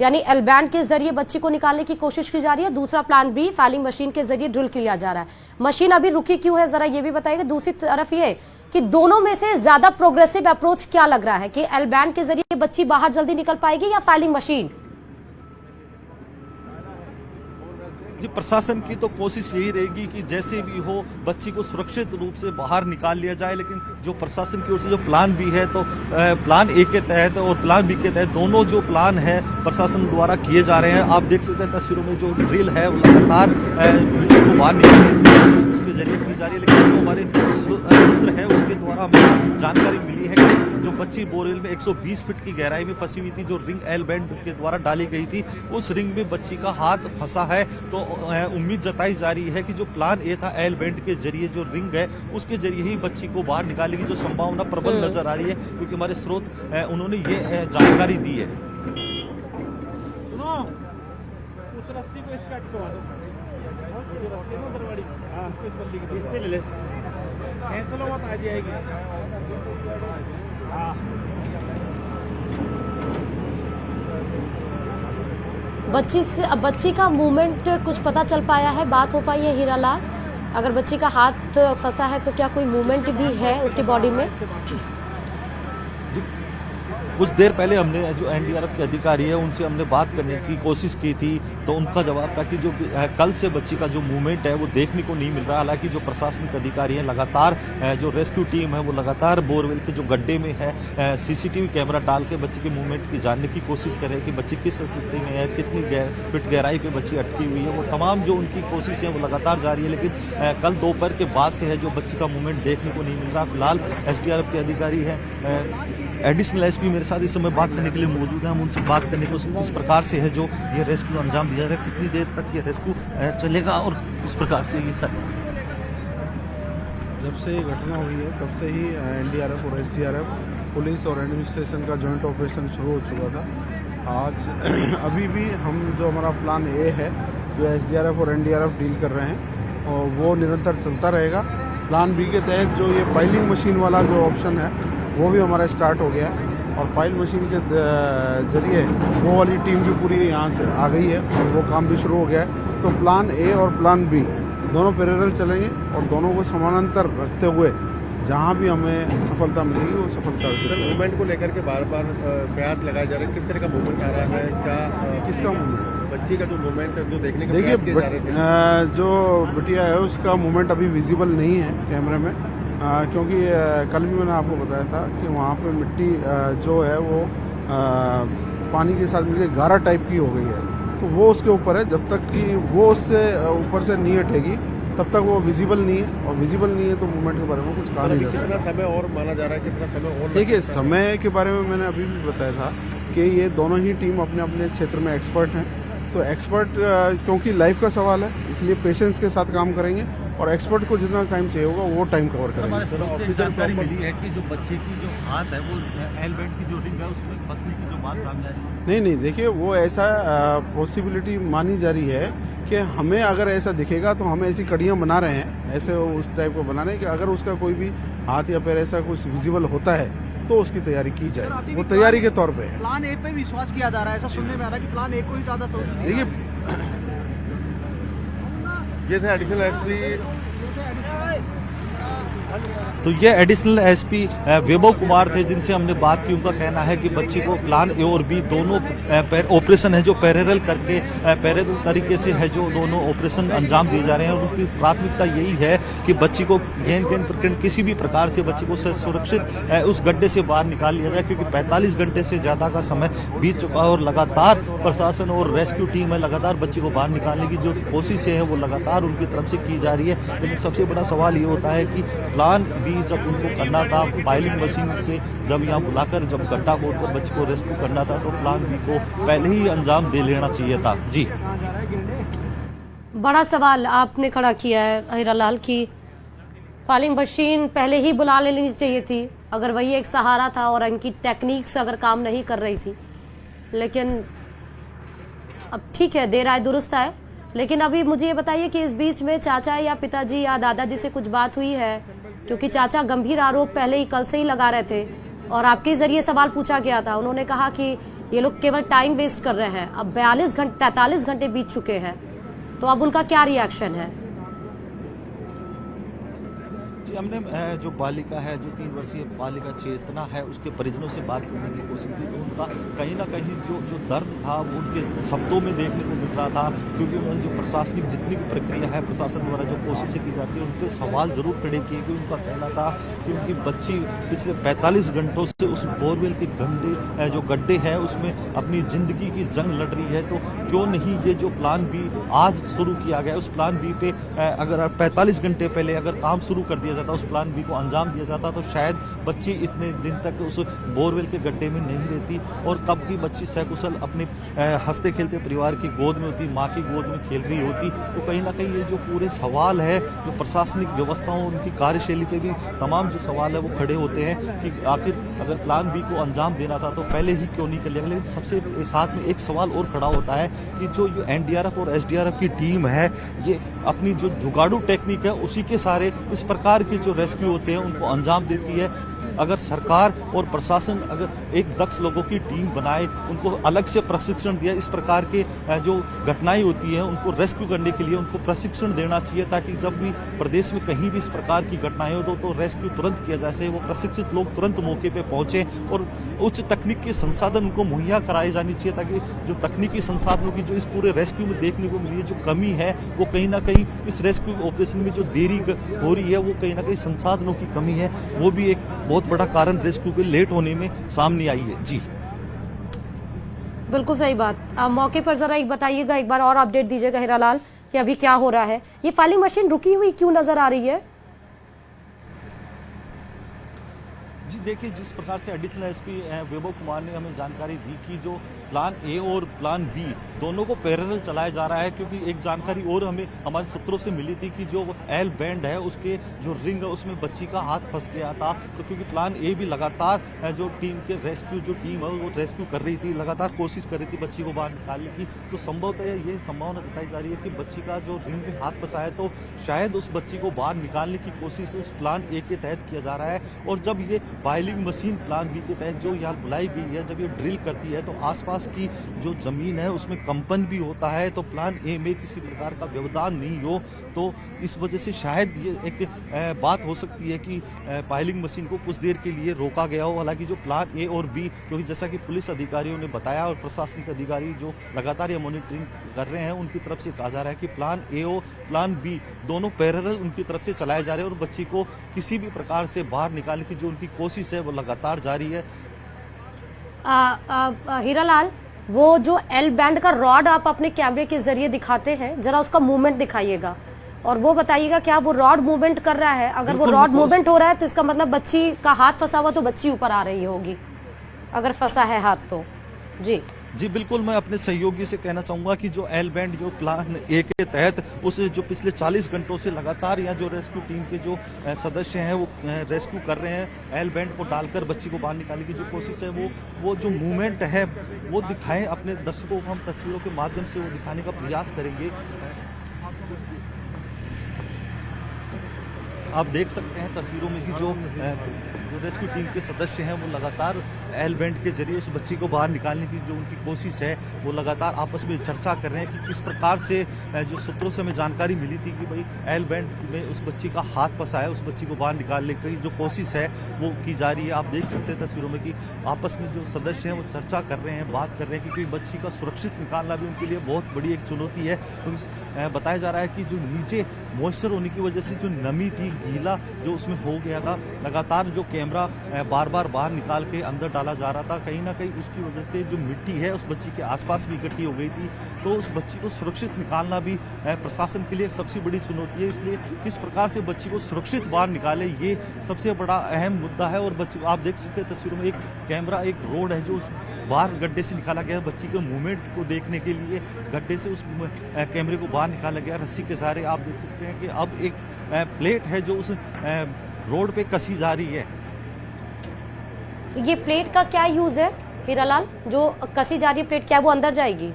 यानी एल बैंड के जरिए बच्ची को निकालने की कोशिश की जा रही है, दूसरा प्लान बी फाइलिंग मशीन के जरिए ड्रिल किया जा रहा है, मशीन अभी रुकी क्यों है, जरा ये भी बताइएगा। दूसरी तरफ ये कि दोनों में से ज्यादा प्रोग्रेसिव अप्रोच क्या लग रहा है कि एल बैंड के जरिए बच्ची बाहर जल्दी निकल पाएगी या फाइलिंग मशीन? जी, प्रशासन की तो कोशिश यही रहेगी कि जैसे भी हो बच्ची को सुरक्षित रूप से बाहर निकाल लिया जाए, लेकिन जो प्रशासन की ओर से जो प्लान बी है तो प्लान ए के तहत और प्लान बी के तहत दोनों जो प्लान है प्रशासन द्वारा किए जा रहे हैं। आप देख सकते हैं तस्वीरों में जो ड्रिल है वो लगातार बच्ची को बाहर निकालने की कोशिश उसके जरिए की जा रही है, लेकिन जो हमारे सूत्र है उसके द्वारा हमें जानकारी मिली है कि जो बच्ची बोरवेल में 120 फीट की गहराई में फंसी हुई थी, जो रिंग एल बैंड के द्वारा डाली गई थी, उस रिंग में बच्ची का हाथ फंसा है। तो उम्मीद जताई जा रही है कि जो प्लान ए था एल बैंड के जरिए जो रिंग है उसके जरिए ही बच्ची को बाहर निकालने की जो संभावना प्रबल नजर आ रही है, क्योंकि हमारे स्रोत उन्होंने ये जानकारी दी है। उस रस्सी को इसका कटवा दो, रस्सी ना दरवाड़ी, हाँ, इसको ले ले। कैंसिल हुआ तो आ जाएगी। बच्ची का मूवमेंट कुछ पता चल पाया है, बात हो पाई है हीरालाल? अगर बच्ची का हाथ फंसा है तो क्या कोई मूवमेंट भी है उसकी बॉडी में? कुछ देर पहले हमने जो एनडीआरएफ के अधिकारी है उनसे हमने बात करने की कोशिश की थी, तो उनका जवाब था कि जो कल से बच्ची का जो मूवमेंट है वो देखने को नहीं मिल रहा। हालांकि जो प्रशासनिक अधिकारी हैं लगातार जो रेस्क्यू टीम है वो लगातार बोरवेल के जो गड्ढे में है सीसीटीवी कैमरा डाल के बच्ची के मूवमेंट की जानने की कोशिश कर रहे हैं कि बच्ची किस स्थिति में है, कितनी फीट गहराई पे बच्ची अटकी हुई है। वो तमाम जो उनकी कोशिश है वो लगातार जारी है, लेकिन कल दोपहर के बाद से है जो बच्ची का मूवमेंट देखने को नहीं मिल रहा। फिलहाल एसडीआरएफ के अधिकारी हैं एडिशनल एसपी मेरे साथ इस समय बात करने के लिए मौजूद हैं। हम उनसे बात करने को किस प्रकार से है जो ये रेस्क्यू अंजाम दिया जाए, कितनी देर तक ये रेस्क्यू चलेगा और किस प्रकार से ये सर। जब से ये घटना हुई है तब से ही एनडीआरएफ और एसडीआरएफ पुलिस और एडमिनिस्ट्रेशन का जॉइंट ऑपरेशन शुरू हो चुका था। आज अभी भी हम जो हमारा प्लान ए है जो एसडीआरएफ और एनडीआरएफ डील कर रहे हैं और वो निरंतर चलता रहेगा। प्लान बी के तहत जो ये पाइलिंग मशीन वाला जो ऑप्शन है वो भी हमारा स्टार्ट हो गया है और पाइल मशीन के जरिए वो वाली टीम भी पूरी यहाँ से आ गई है और वो काम भी शुरू हो गया है। तो प्लान ए और प्लान बी दोनों पैरेलल चलेंगे और दोनों को समानांतर रखते हुए जहाँ भी हमें सफलता मिलेगी वो सफलता हो। सर मूवमेंट को लेकर के बार बार प्रयास लगाए जा रहे हैं, किस तरह का मूवमेंट आ रहा है? क्या किसका मूवमेंट? बच्ची का जो मूवमेंट जो देखने का देखिए प्रयास किए जा रहे थे। जो बिटिया है उसका मूवमेंट अभी विजिबल नहीं है कैमरे में, क्योंकि कल भी मैंने आपको बताया था कि वहाँ पे मिट्टी जो है वो पानी के साथ मिलकर गारा टाइप की हो गई है, तो वो उसके ऊपर है। जब तक कि वो उससे ऊपर से नहीं हटेगी तब तक वो विजिबल नहीं है, और विजिबल नहीं है तो मूवमेंट के बारे में कुछ कहा नहीं जा सकता। कितना समय और माना जा रहा है, कितना समय और? देखिए समय के बारे में मैंने अभी भी बताया था कि ये दोनों ही टीम अपने अपने क्षेत्र में एक्सपर्ट हैं। तो एक्सपर्ट क्योंकि लाइफ का सवाल है इसलिए पेशेंस के साथ काम करेंगे और एक्सपर्ट को जितना टाइम चाहिए होगा वो टाइम कवर करेंगे। ऑफिसर जानकारी मिली है कि जो बच्चे की जो हाथ है वो एलबेंड की जो रिंग है उसमें फंसने की जो बात सामने आ रही है। नहीं देखिए वो ऐसा पॉसिबिलिटी मानी जा रही है कि हमें अगर ऐसा दिखेगा तो हम ऐसी कड़ियाँ बना रहे हैं, ऐसे उस टाइप को बना रहे हैं कि अगर उसका कोई भी हाथ या पैर ऐसा कुछ विजिबल होता है तो उसकी तैयारी की जाए। वो तैयारी के तौर पे है। प्लान ए पे विश्वास किया जा रहा है, ऐसा सुनने में आ रहा है कि प्लान ए को ही ज्यादा तो देखिए ये थे एडिशनल एसपी तो ये एडिशनल एसपी वैभव कुमार थे जिनसे हमने बात की। उनका कहना है कि बच्ची को प्लान ए और बी दोनों ऑपरेशन है जो पैरेलल करके पैरेलल तरीके से है जो दोनों ऑपरेशन अंजाम दिए जा रहे हैं। और उनकी प्राथमिकता यही है कि बच्ची को किसी भी प्रकार से बच्ची को सुरक्षित उस गड्ढे से बाहर निकाल लिया जाए, क्योंकि 45 घंटे से ज्यादा का समय बीत चुका है और लगातार प्रशासन और रेस्क्यू टीम है लगातार बच्ची को बाहर निकालने की जो कोशिशें हैं वो लगातार उनकी तरफ से की जा रही है। लेकिन सबसे बड़ा सवाल ये होता है कि प्लान बी जब उनको करना था पाइलिंग मशीन से जब यहाँ बुलाकर जब गड्ढा खोदकर बच्ची को रेस्क्यू करना था तो प्लान बी को पहले ही अंजाम दे लेना चाहिए था। जी बड़ा सवाल आपने खड़ा किया है हीरालाल की फालिंग मशीन पहले ही बुला लेनी चाहिए थी, अगर वही एक सहारा था और इनकी टेक्निक्स अगर काम नहीं कर रही थी। लेकिन अब ठीक है, देर आए दुरुस्त आए। लेकिन अभी मुझे ये बताइए कि इस बीच में चाचा या पिताजी या दादाजी से कुछ बात हुई है? क्योंकि चाचा गंभीर आरोप पहले ही कल से ही लगा रहे थे और आपके जरिए सवाल पूछा गया था। उन्होंने कहा कि ये लोग केवल टाइम वेस्ट कर रहे हैं। अब 43 घंटे बीत चुके हैं, तो अब उनका क्या रिएक्शन है? हमने जो बालिका है जो 3 वर्षीय बालिका चेतना है उसके परिजनों से बात करने की कोशिश की, तो उनका कहीं ना कहीं जो दर्द था वो उनके शब्दों में देखने को मिल रहा था। क्योंकि उन्होंने जो प्रशासनिक जितनी भी प्रक्रिया है प्रशासन द्वारा जो कोशिशें की जाती है उन पर सवाल जरूर खड़े किए गए। उनका कहना था कि उनकी बच्ची पिछले 45 घंटों से उस बोरवेल के जो गड्ढे है उसमें अपनी जिंदगी की जंग लड़ रही है। तो क्यों नहीं ये जो प्लान बी आज शुरू किया गया उस प्लान बी पे अगर 45 घंटे पहले अगर काम शुरू कर दिया जाता, उस प्लान बी को अंजाम दिया जाता तो शायद बच्ची इतने दिन तक उस बोरवेल के गड्ढे में नहीं रहती और कब की बच्ची सकुशल अपने हंसते खेलते परिवार की गोद में होती, माँ की गोद में खेल रही होती। तो कहीं ना कहीं ये जो पूरे सवाल है जो प्रशासनिक व्यवस्थाओं उनकी कार्यशैली पे भी तमाम जो सवाल है वो खड़े होते हैं कि आखिर अगर प्लान बी को अंजाम देना था तो पहले ही क्यों नहीं कर लिया। लेकिन सबसे साथ में एक सवाल और खड़ा होता है कि जो ये एनडीआरएफ और एसडीआरएफ की टीम है, ये अपनी जो जुगाड़ू टेक्निक है उसी के सारे इस प्रकार के जो रेस्क्यू होते हैं उनको अंजाम देती है। अगर सरकार और प्रशासन अगर एक दक्ष लोगों की टीम बनाए, उनको अलग से प्रशिक्षण दिया, इस प्रकार के जो घटनाएं होती हैं उनको रेस्क्यू करने के लिए उनको प्रशिक्षण देना चाहिए, ताकि जब भी प्रदेश में कहीं भी इस प्रकार की घटनाएं हो तो रेस्क्यू तुरंत किया जा सके। वो प्रशिक्षित लोग तुरंत मौके पे पहुंचे और उच्च तकनीक के संसाधन उनको मुहैया कराए जानी चाहिए, ताकि जो तकनीकी संसाधनों की जो इस पूरे रेस्क्यू में देखने को मिली है जो कमी है, वो कहीं ना कहीं इस रेस्क्यू ऑपरेशन में जो देरी हो रही है वो कहीं ना कहीं संसाधनों की कमी है, वो भी एक बहुत बड़ा कारण रेस्क्यू के लेट होने में सामने आई है। जी बिल्कुल सही बात। आप मौके पर जरा एक बताइएगा, एक बार और अपडेट दीजिएगा हीरालाल कि अभी क्या हो रहा है। ये फाइलिंग मशीन रुकी हुई क्यों नजर आ रही है? जी देखिए, जिस प्रकार से एडिशनल एसपी वैभव कुमार ने हमें जानकारी दी कि जो प्लान ए और प्लान बी दोनों को पैरेलल चलाया जा रहा है, क्योंकि एक जानकारी और हमें हमारे सूत्रों से मिली थी कि जो एल बैंड है उसके जो रिंग है उसमें बच्ची का हाथ फंस गया था। तो क्योंकि प्लान ए भी लगातार जो टीम के रेस्क्यू जो टीम है वो रेस्क्यू कर रही थी, लगातार कोशिश कर रही थी बच्ची को बाहर निकालने की, तो संभवतः ये संभावना जताई जा रही है कि बच्ची का जो रिंग में हाथ फंसा है तो शायद उस बच्ची को बाहर निकालने की कोशिश उस प्लान ए के तहत किया जा रहा है। और जब ये बाइलिंग मशीन प्लान बी के तहत जो यहाँ बुलाई गई है, जब ये ड्रिल करती है तो आसपास की जो जमीन है उसमें कंपन भी होता है, तो प्लान ए में किसी प्रकार का व्यवधान नहीं हो, तो इस वजह से शायद ये एक बात हो सकती है कि पाइलिंग मशीन को कुछ देर के लिए रोका गया हो। हालांकि जो प्लान ए और बी, क्योंकि जैसा कि पुलिस अधिकारियों ने बताया और प्रशासनिक अधिकारी जो लगातार ये मॉनिटरिंग कर रहे हैं उनकी तरफ से कहा जा रहा है कि प्लान ए और प्लान बी दोनों पैरेलल उनकी तरफ से चलाए जा रहे हैं और बच्ची को किसी भी प्रकार से बाहर निकालने की जो उनकी कोशिश है वो लगातार जारी है। हीरालाल, वो जो एल बैंड का रॉड आप अपने कैमरे के जरिए दिखाते हैं, जरा उसका मूवमेंट दिखाइएगा और वो बताइएगा क्या वो रॉड मूवमेंट कर रहा है। अगर वो रॉड मूवमेंट हो रहा है तो इसका मतलब बच्ची का हाथ फंसा हुआ, तो बच्ची ऊपर आ रही होगी अगर फंसा है हाथ तो। जी बिल्कुल, मैं अपने सहयोगी से कहना चाहूंगा कि जो एल बैंड जो प्लान ए के तहत उस जो पिछले 40 घंटों से लगातार यहाँ जो रेस्क्यू टीम के जो सदस्य हैं वो रेस्क्यू कर रहे हैं, एल बैंड को डालकर बच्ची को बाहर निकालने की जो कोशिश है वो जो मूवमेंट है वो दिखाएं अपने दर्शकों को। हम तस्वीरों के माध्यम से वो दिखाने का प्रयास करेंगे। आप देख सकते हैं तस्वीरों में कि जो रेस्क्यू टीम के सदस्य हैं वो लगातार एल बैंड के जरिए उस बच्ची को बाहर निकालने की जो उनकी कोशिश है वो लगातार आपस में चर्चा कर रहे हैं कि किस प्रकार से जो सूत्रों से हमें जानकारी मिली थी कि भाई एल बैंड में उस बच्ची का हाथ फंसा है, उस बच्ची को बाहर निकालने की जो कोशिश है वो की जा रही है। आप देख सकते हैं तस्वीरों में कि आपस में जो सदस्य हैं वो चर्चा कर रहे हैं, बात कर रहे हैं, क्योंकि बच्ची का सुरक्षित निकालना भी उनके लिए बहुत बड़ी एक चुनौती है। बताया जा रहा है कि जो नीचे मॉइस्चर होने की वजह से जो नमी थी, गीला जो उसमें हो गया था, लगातार जो कैमरा बार बार बाहर निकाल के अंदर डाला जा रहा था, कहीं ना कहीं उसकी वजह से जो मिट्टी है उस बच्ची के आसपास भी इकट्ठी हो गई थी, तो उस बच्ची को सुरक्षित निकालना भी प्रशासन के लिए सबसे बड़ी चुनौती है। इसलिए किस प्रकार से बच्ची को सुरक्षित बाहर निकाले ये सबसे बड़ा अहम मुद्दा है। और बच्ची आप देख सकते हैं तस्वीरों में एक कैमरा, एक रोड है जो बाहर गड्ढे से निकाला गया, बच्ची के मूवमेंट को देखने के लिए गड्ढे से उस कैमरे को बाहर निकाला गया रस्सी के सहारे। आप देख सकते हैं कि अब एक प्लेट है जो उस रोड पे कसी जा रही है। ये प्लेट का क्या यूज है हीरालाल, जो कसी जा रही है प्लेट, क्या वो अंदर जाएगी?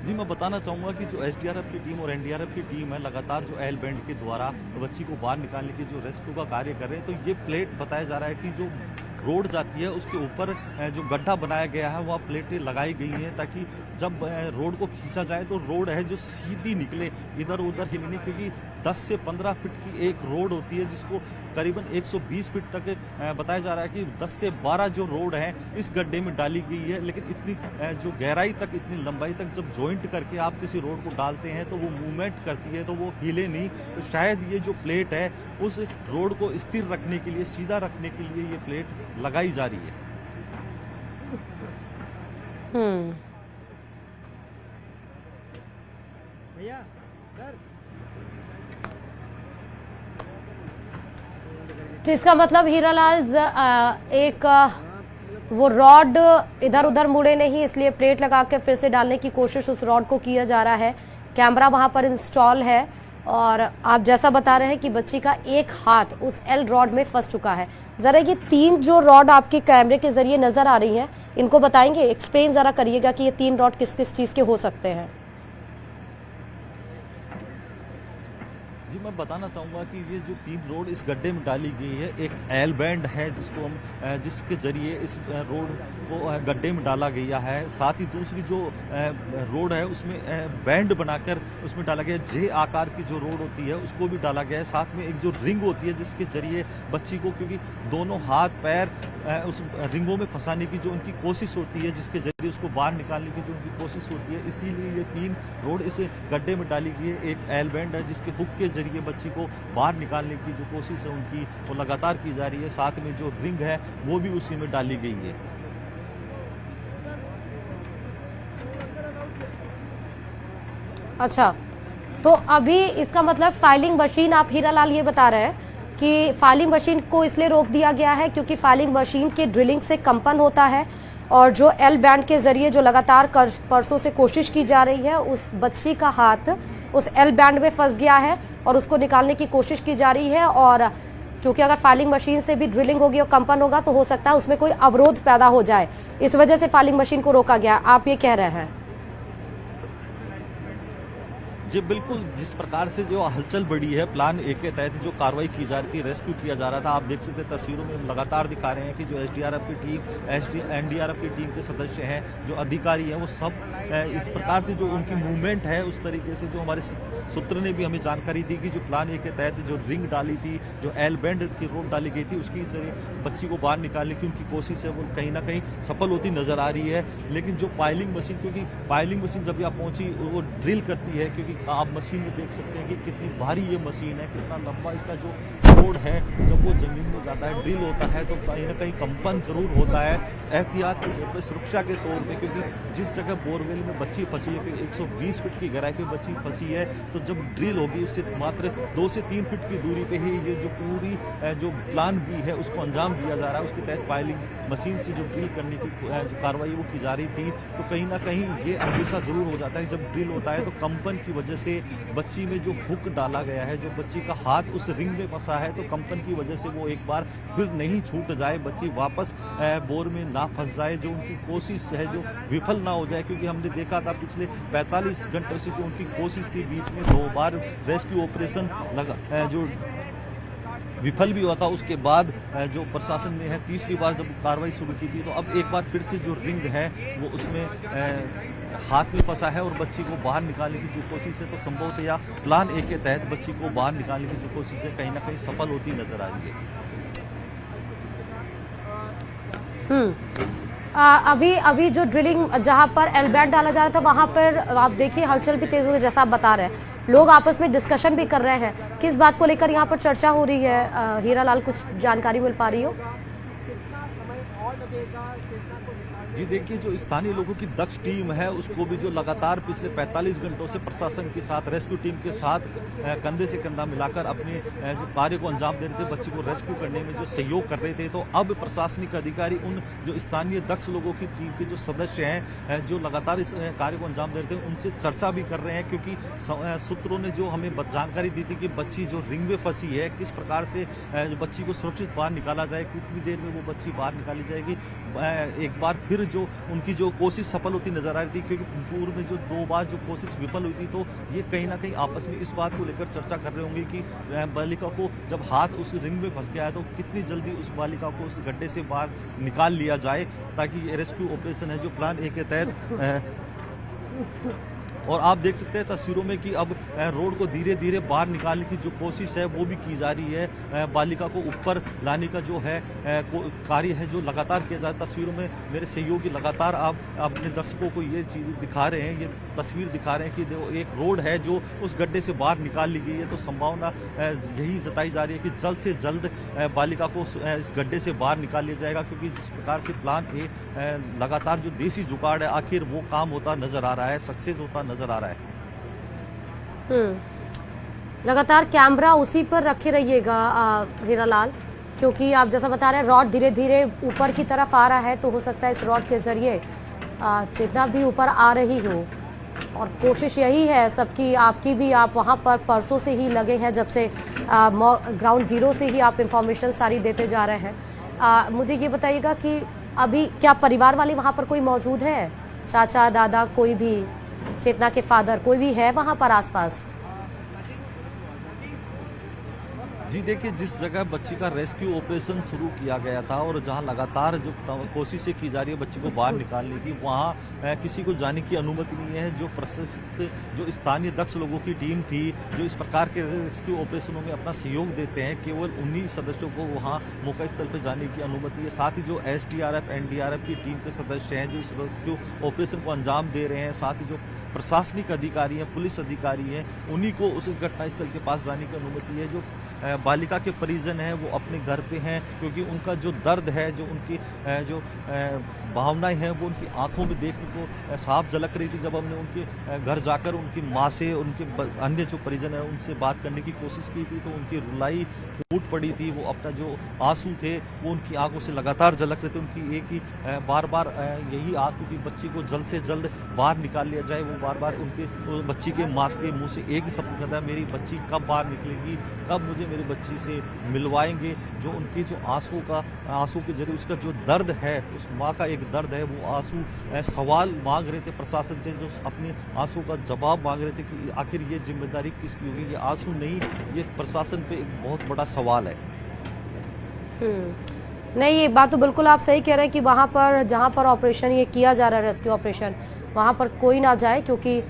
जी मैं बताना चाहूंगा कि जो एसडीआरएफ की टीम और एनडीआरएफ की टीम है लगातार जो एल बैंड के द्वारा बच्ची को बाहर निकालने की जो रेस्क्यू का कार्य कर रहे हैं, तो ये प्लेट बताया जा रहा है कि जो रोड जाती है उसके ऊपर जो गड्ढा बनाया गया है वह प्लेटें लगाई गई हैं ताकि जब रोड को खींचा जाए तो रोड है जो सीधी निकले, इधर उधर हिलने, क्योंकि 10 से 15 फीट की एक रोड होती है जिसको करीबन 120 फीट तक बताया जा रहा है कि 10 से 12 जो रोड है इस गड्ढे में डाली गई है। लेकिन इतनी जो गहराई तक, इतनी लंबाई तक जब जॉइंट करके आप किसी रोड को डालते हैं तो वो मूवमेंट करती है, तो वो हिले नहीं। तो शायद ये जो प्लेट है उस रोड को स्थिर रखने के लिए, सीधा रखने के लिए ये प्लेट लगाई जा रही है। भैया सर, तो इसका मतलब हीरालाल एक वो रॉड इधर उधर मुड़े नहीं, इसलिए प्लेट लगा के फिर से डालने की कोशिश उस रॉड को किया जा रहा है। कैमरा वहां पर इंस्टॉल है और आप जैसा बता रहे हैं कि बच्ची का एक हाथ उस एल रॉड में फंस चुका है। जरा ये 3 जो रॉड आपके कैमरे के जरिए नजर आ रही हैं, इनको बताएंगे, एक्सप्लेन जरा करिएगा कि ये 3 रॉड किस किस चीज के हो सकते हैं। जी मैं बताना चाहूँगा कि ये जो 3 रोड इस गड्ढे में डाली गई है, एक एल बैंड है जिसको हम जिसके जरिए इस रोड को गड्ढे में डाला गया है। साथ ही दूसरी जो रोड है उसमें बैंड बनाकर उसमें डाला गया, जे आकार की जो रोड होती है उसको भी डाला गया है। साथ में एक जो रिंग होती है जिसके जरिए बच्ची को, क्योंकि दोनों हाथ पैर उस रिंगों में फंसाने की जो उनकी कोशिश होती है, जिसके जरिए उसको बाहर निकालने की जो उनकी कोशिश होती है, इसीलिए ये 3 रोड इस गड्ढे में डाली गई है। एक एल बैंड है जिसके हुक के जरिए बच्ची को बाहर निकालने की जो कोशिश है उनकी वो लगातार की जा रही है। साथ में जो रिंग है वो भी उसी में डाली गई है। अच्छा, तो अभी इसका मतलब फाइलिंग मशीन, आप हीरालाल ये बता रहे हैं कि फाइलिंग मशीन को इसलिए रोक दिया गया है क्योंकि फाइलिंग मशीन के ड्रिलिंग से कंपन होता है और जो एल बैंड के जरिए जो लगातार परसों से कोशिश की जा रही है, उस बच्ची का हाथ उस एल बैंड में फंस गया है और उसको निकालने की कोशिश की जा रही है। और क्योंकि अगर फाइलिंग मशीन से भी ड्रिलिंग होगी और कंपन होगा तो हो सकता है उसमें कोई अवरोध पैदा हो जाए, इस वजह से फाइलिंग मशीन को रोका गया, आप ये कह रहे हैं? जी बिल्कुल, जिस प्रकार से जो हलचल बढ़ी है, प्लान ए के तहत जो कार्रवाई की जा रही थी, रेस्क्यू किया जा रहा था, आप देख सकते हैं तस्वीरों में लगातार दिखा रहे हैं कि जो एसडीआरएफ की टीम, एनडीआरएफ की टीम के सदस्य हैं, जो अधिकारी हैं, वो सब इस प्रकार से जो उनकी मूवमेंट है उस तरीके से, जो हमारे सूत्र ने भी हमें जानकारी दी कि जो प्लान ए के तहत जो रिंग डाली थी, जो एल बैंड की रोड डाली गई थी, उसके जरिए बच्ची को बाहर निकालने की उनकी कोशिश है वो कहीं ना कहीं सफल होती नजर आ रही है। लेकिन जो पाइलिंग मशीन, क्योंकि पाइलिंग मशीन जब यहाँ पहुंची वो ड्रिल करती है, क्योंकि आप मशीन में देख सकते हैं कि कितनी भारी ये मशीन है, कितना लंबा इसका जो रोड है, जब वो जमीन में जाता है, ड्रिल होता है तो कहीं ना कहीं कंपन जरूर होता है, एहतियात के तौर पर, सुरक्षा के तौर पे, क्योंकि जिस जगह बोरवेल में बच्ची फंसी है, 120 फीट की गहराई पे बच्ची फंसी है, तो जब ड्रिल होगी उससे मात्र 2 से 3 फीट की दूरी पे ही ये जो पूरी जो प्लान बी है उसको अंजाम दिया जा रहा है। उसके तहत पाइलिंग मशीन से जो ड्रिल करने की जो कार्रवाई वो की जा रही थी, तो कहीं ना कहीं ये अंदेशा जरूर हो जाता है जब ड्रिल होता है तो कंपन की वजह से बच्ची में जो हुक डाला गया है, जो बच्ची का हाथ उस रिंग में फंसा है, तो कंपन की वजह से वो एक बार फिर नहीं छूट जाए, बच्ची वापस बोर में ना फंस जाए, जो उनकी कोशिश है जो विफल ना हो जाए। क्योंकि हमने देखा था पिछले 45 घंटों से जो उनकी कोशिश थी, बीच में 2 बार रेस्क्यू ऑपरेशन लगा जो विफल भी हुआ था, उसके बाद जो प्रशासन ने है तीसरी बार जब कार्रवाई शुरू की थी, तो अब एक बार फिर से जो रिंग है वो उसमें हाथ में फंसा है और बच्ची को बाहर निकालने की जो कोशिश है, तो संभवतः प्लान ए के तहत बच्ची को बाहर निकालने की जो कोशिश है कहीं ना कहीं सफल होती नजर आ रही है। अभी जो ड्रिलिंग जहां पर एल बैंड डाला जा रहा था वहां पर आप देखिए हलचल भी तेज हो गई, जैसा आप बता रहे हैं, लोग आपस में डिस्कशन भी कर रहे हैं। किस बात को लेकर यहाँ पर चर्चा हो रही है? हीरालाल, कुछ जानकारी मिल पा रही हो? जी देखिए, जो स्थानीय लोगों की दक्ष टीम है उसको भी जो लगातार पिछले 45 घंटों से प्रशासन के साथ, रेस्क्यू टीम के साथ कंधे से कंधा मिलाकर अपने जो कार्य को अंजाम दे रहे थे, बच्ची को रेस्क्यू करने में जो सहयोग कर रहे थे, तो अब प्रशासनिक अधिकारी उन जो स्थानीय दक्ष लोगों की टीम के जो सदस्य हैं जो लगातार इस कार्य को अंजाम दे रहे थे, उनसे चर्चा भी कर रहे हैं। क्योंकि सूत्रों ने जो हमें जानकारी दी थी कि बच्ची जो रिंग में फंसी है, किस प्रकार से बच्ची को सुरक्षित बाहर निकाला जाए, कितनी देर में वो बच्ची बाहर निकाली जाएगी। एक बार फिर जो उनकी जो कोशिश सफल होती नजर आ रही थी, क्योंकि पूर्व में जो 2 बार जो कोशिश विफल हुई थी, तो ये कहीं ना कहीं आपस में इस बात को लेकर चर्चा कर रहे होंगे कि बालिका को जब हाथ उस रिंग में फंस गया है तो कितनी जल्दी उस बालिका को उस गड्ढे से बाहर निकाल लिया जाए, ताकि ये रेस्क्यू ऑपरेशन है जो प्लान ए के तहत और आप देख सकते हैं तस्वीरों में कि अब रोड को धीरे धीरे बाहर निकालने की जो कोशिश है वो भी की जा रही है। बालिका को ऊपर लाने का जो है कार्य है जो लगातार किया जा रहा है। तस्वीरों में मेरे सहयोगी लगातार आप अपने दर्शकों को ये चीज़ दिखा रहे हैं, ये तस्वीर दिखा रहे हैं कि एक रोड है जो उस गड्ढे से बाहर निकाल ली गई है। तो संभावना यही जताई जा रही है कि जल्द से जल्द बालिका को इस गड्ढे से बाहर निकाल लिया जाएगा, क्योंकि जिस प्रकार से प्लान ए लगातार जो देसी जुगाड़ है आखिर वो काम होता नजर आ रहा है, सक्सेस होता नजर आ रहा है। लगातार कैमरा उसी पर रखे रहिएगा हीरालाल, क्योंकि आप जैसा बता रहे हैं रॉड धीरे धीरे ऊपर की तरफ आ रहा है, तो हो सकता है इस रॉड के जरिए जितना भी ऊपर आ रही हो और कोशिश यही है सबकी, आपकी भी। आप वहाँ पर परसों से ही लगे हैं, जब से ग्राउंड जीरो से ही आप इंफॉर्मेशन सारी देते जा रहे हैं। मुझे ये बताइएगा कि अभी क्या परिवार वाले वहाँ पर कोई मौजूद है? चाचा, दादा, कोई भी, चेतना के फादर, कोई भी है वहाँ पर आसपास? जी देखिए, जिस जगह बच्ची का रेस्क्यू ऑपरेशन शुरू किया गया था और जहां लगातार जो कोशिशें की जा रही है बच्ची को बाहर निकालने की, वहां किसी को जाने की अनुमति नहीं है। जो प्रशिक्षित, जो स्थानीय दक्ष लोगों की टीम थी, जो इस प्रकार के रेस्क्यू ऑपरेशनों में अपना सहयोग देते हैं, केवल 19 सदस्यों को वहां मौका स्थल पर जाने की अनुमति है। साथ ही जो SDRF, NDRF की टीम के सदस्य हैं जो इस रेस्क्यू ऑपरेशन को अंजाम दे रहे हैं, साथ ही जो प्रशासनिक अधिकारी हैं, पुलिस अधिकारी हैं, उन्हीं को उस घटनास्थल के पास जाने की अनुमति है। जो बालिका के परिजन हैं वो अपने घर पे हैं, क्योंकि उनका जो दर्द है, जो उनकी जो भावनाएं हैं, वो उनकी आंखों में देखने को साफ झलक रही थी। जब हमने उनके घर जाकर उनकी माँ से, उनके अन्य जो परिजन हैं उनसे बात करने की कोशिश की थी, तो उनकी रुलाई फूट पड़ी थी। वो अपना जो आंसू थे वो उनकी आंखों से लगातार झलक रहे थे। उनकी एक ही बार बार यही आस थी कि बच्ची को जल्द से जल्द बाहर निकाल लिया जाए। वो बार बार उनके बच्ची के माँ के मुँह से एक ही शब्द कहता है, मेरी बच्ची कब बाहर निकलेगी, कब मुझे मेरी बच्ची से मिलवाएंगे। जो उनकी जो आंसू के जरिए उसका जो दर्द है, उस माँ का एक दर्द है, वो आंसू सवाल मांग रहे थे प्रशासन से, जो अपने आंसू का जवाब मांग रहे थे कि आखिर ये जिम्मेदारी किसकी होगी। ये आंसू नहीं, ये प्रशासन पे एक बहुत बड़ा सवाल है। नहीं, ये बात तो बिल्कुल आप सही कह रहे हैं कि वहाँ पर जहाँ पर ऑपरेशन ये किया जा रहा है, रेस्क्यू ऑपरेशन, वहाँ पर कोई ना जाए, क्योंकि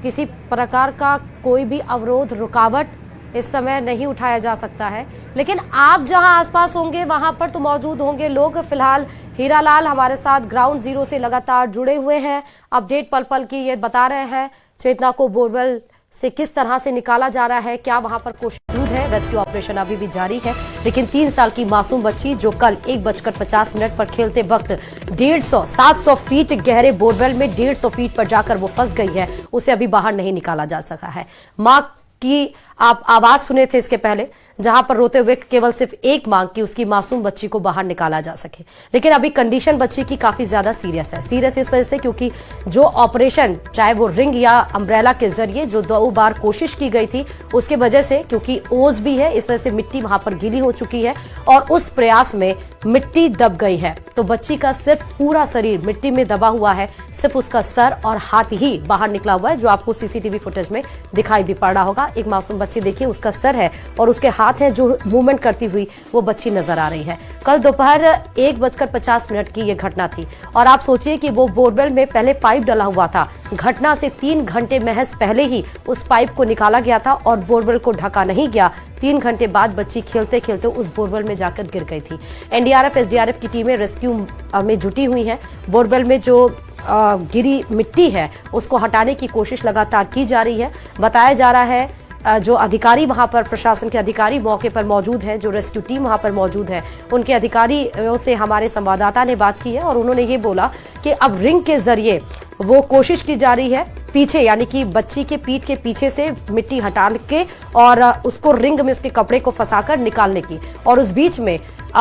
किसी प्रकार का कोई भी अवरोध, रुकावट इस समय नहीं उठाया जा सकता है। लेकिन आप जहां आसपास होंगे वहां पर तो मौजूद होंगे लोग। फिलहाल हीरालाल हमारे साथ ग्राउंड जीरो से लगातार जुड़े हुए हैं, अपडेट पल पल की ये बता रहे हैं। चेतना को बोरवेल से किस तरह से निकाला जा रहा है, क्या वहां पर कोशिश मौजूद है। रेस्क्यू ऑपरेशन अभी भी जारी है, लेकिन 3 साल की मासूम बच्ची जो कल 1:50 पर खेलते वक्त 700 फीट गहरे बोरवेल में 150 फीट पर जाकर वो फंस गई है, उसे अभी बाहर नहीं निकाला जा सका है। मां की आप आवाज सुने थे इसके पहले, जहां पर रोते हुए केवल सिर्फ एक मांग की उसकी मासूम बच्ची को बाहर निकाला जा सके। लेकिन अभी कंडीशन बच्ची की काफी ज्यादा सीरियस है। सीरियस इस वजह से क्योंकि जो ऑपरेशन, चाहे वो रिंग या अम्ब्रेला के जरिए जो 2 बार कोशिश की गई थी, उसके वजह से, क्योंकि ओस भी है, इस वजह से मिट्टी वहां पर गीली हो चुकी है और उस प्रयास में मिट्टी दब गई है। तो बच्ची का सिर्फ पूरा शरीर मिट्टी में दबा हुआ है, सिर्फ उसका सर और हाथ ही बाहर निकला हुआ है, जो आपको CCTV फुटेज में दिखाई भी पड़ रहा होगा। एक मासूम बच्ची देखिए, उसका सर है और उसके हाथ है जो मूवमेंट करती हुई वो बच्ची नजर आ रही है। कल दोपहर 1:50 की ये घटना थी और आप सोचिए कि वो बोरवेल में पहले पाइप डला हुआ था। घटना से 3 घंटे महज पहले ही उस पाइप को निकाला गया था और बोरवेल को ढका नहीं गया। 3 घंटे बाद बच्ची खेलते खेलते उस बोरवेल में जाकर गिर गई थी। NDRF, SDRF की टीमें रेस्क्यू में जुटी हुई हैं। बोरवेल में जो गिरी मिट्टी है उसको हटाने की कोशिश लगातार की जा रही है। बताया जा रहा है जो अधिकारी वहां पर, प्रशासन के अधिकारी मौके पर मौजूद हैं, जो रेस्क्यू टीम वहां पर मौजूद है, उनके अधिकारियों से हमारे संवाददाता ने बात की है और उन्होंने ये बोला कि अब रिंग के जरिए वो कोशिश की जा रही है पीछे, यानी कि बच्ची के पीठ के पीछे से मिट्टी हटा के और उसको रिंग में उसके कपड़े को फंसाकर निकालने की। और उस बीच में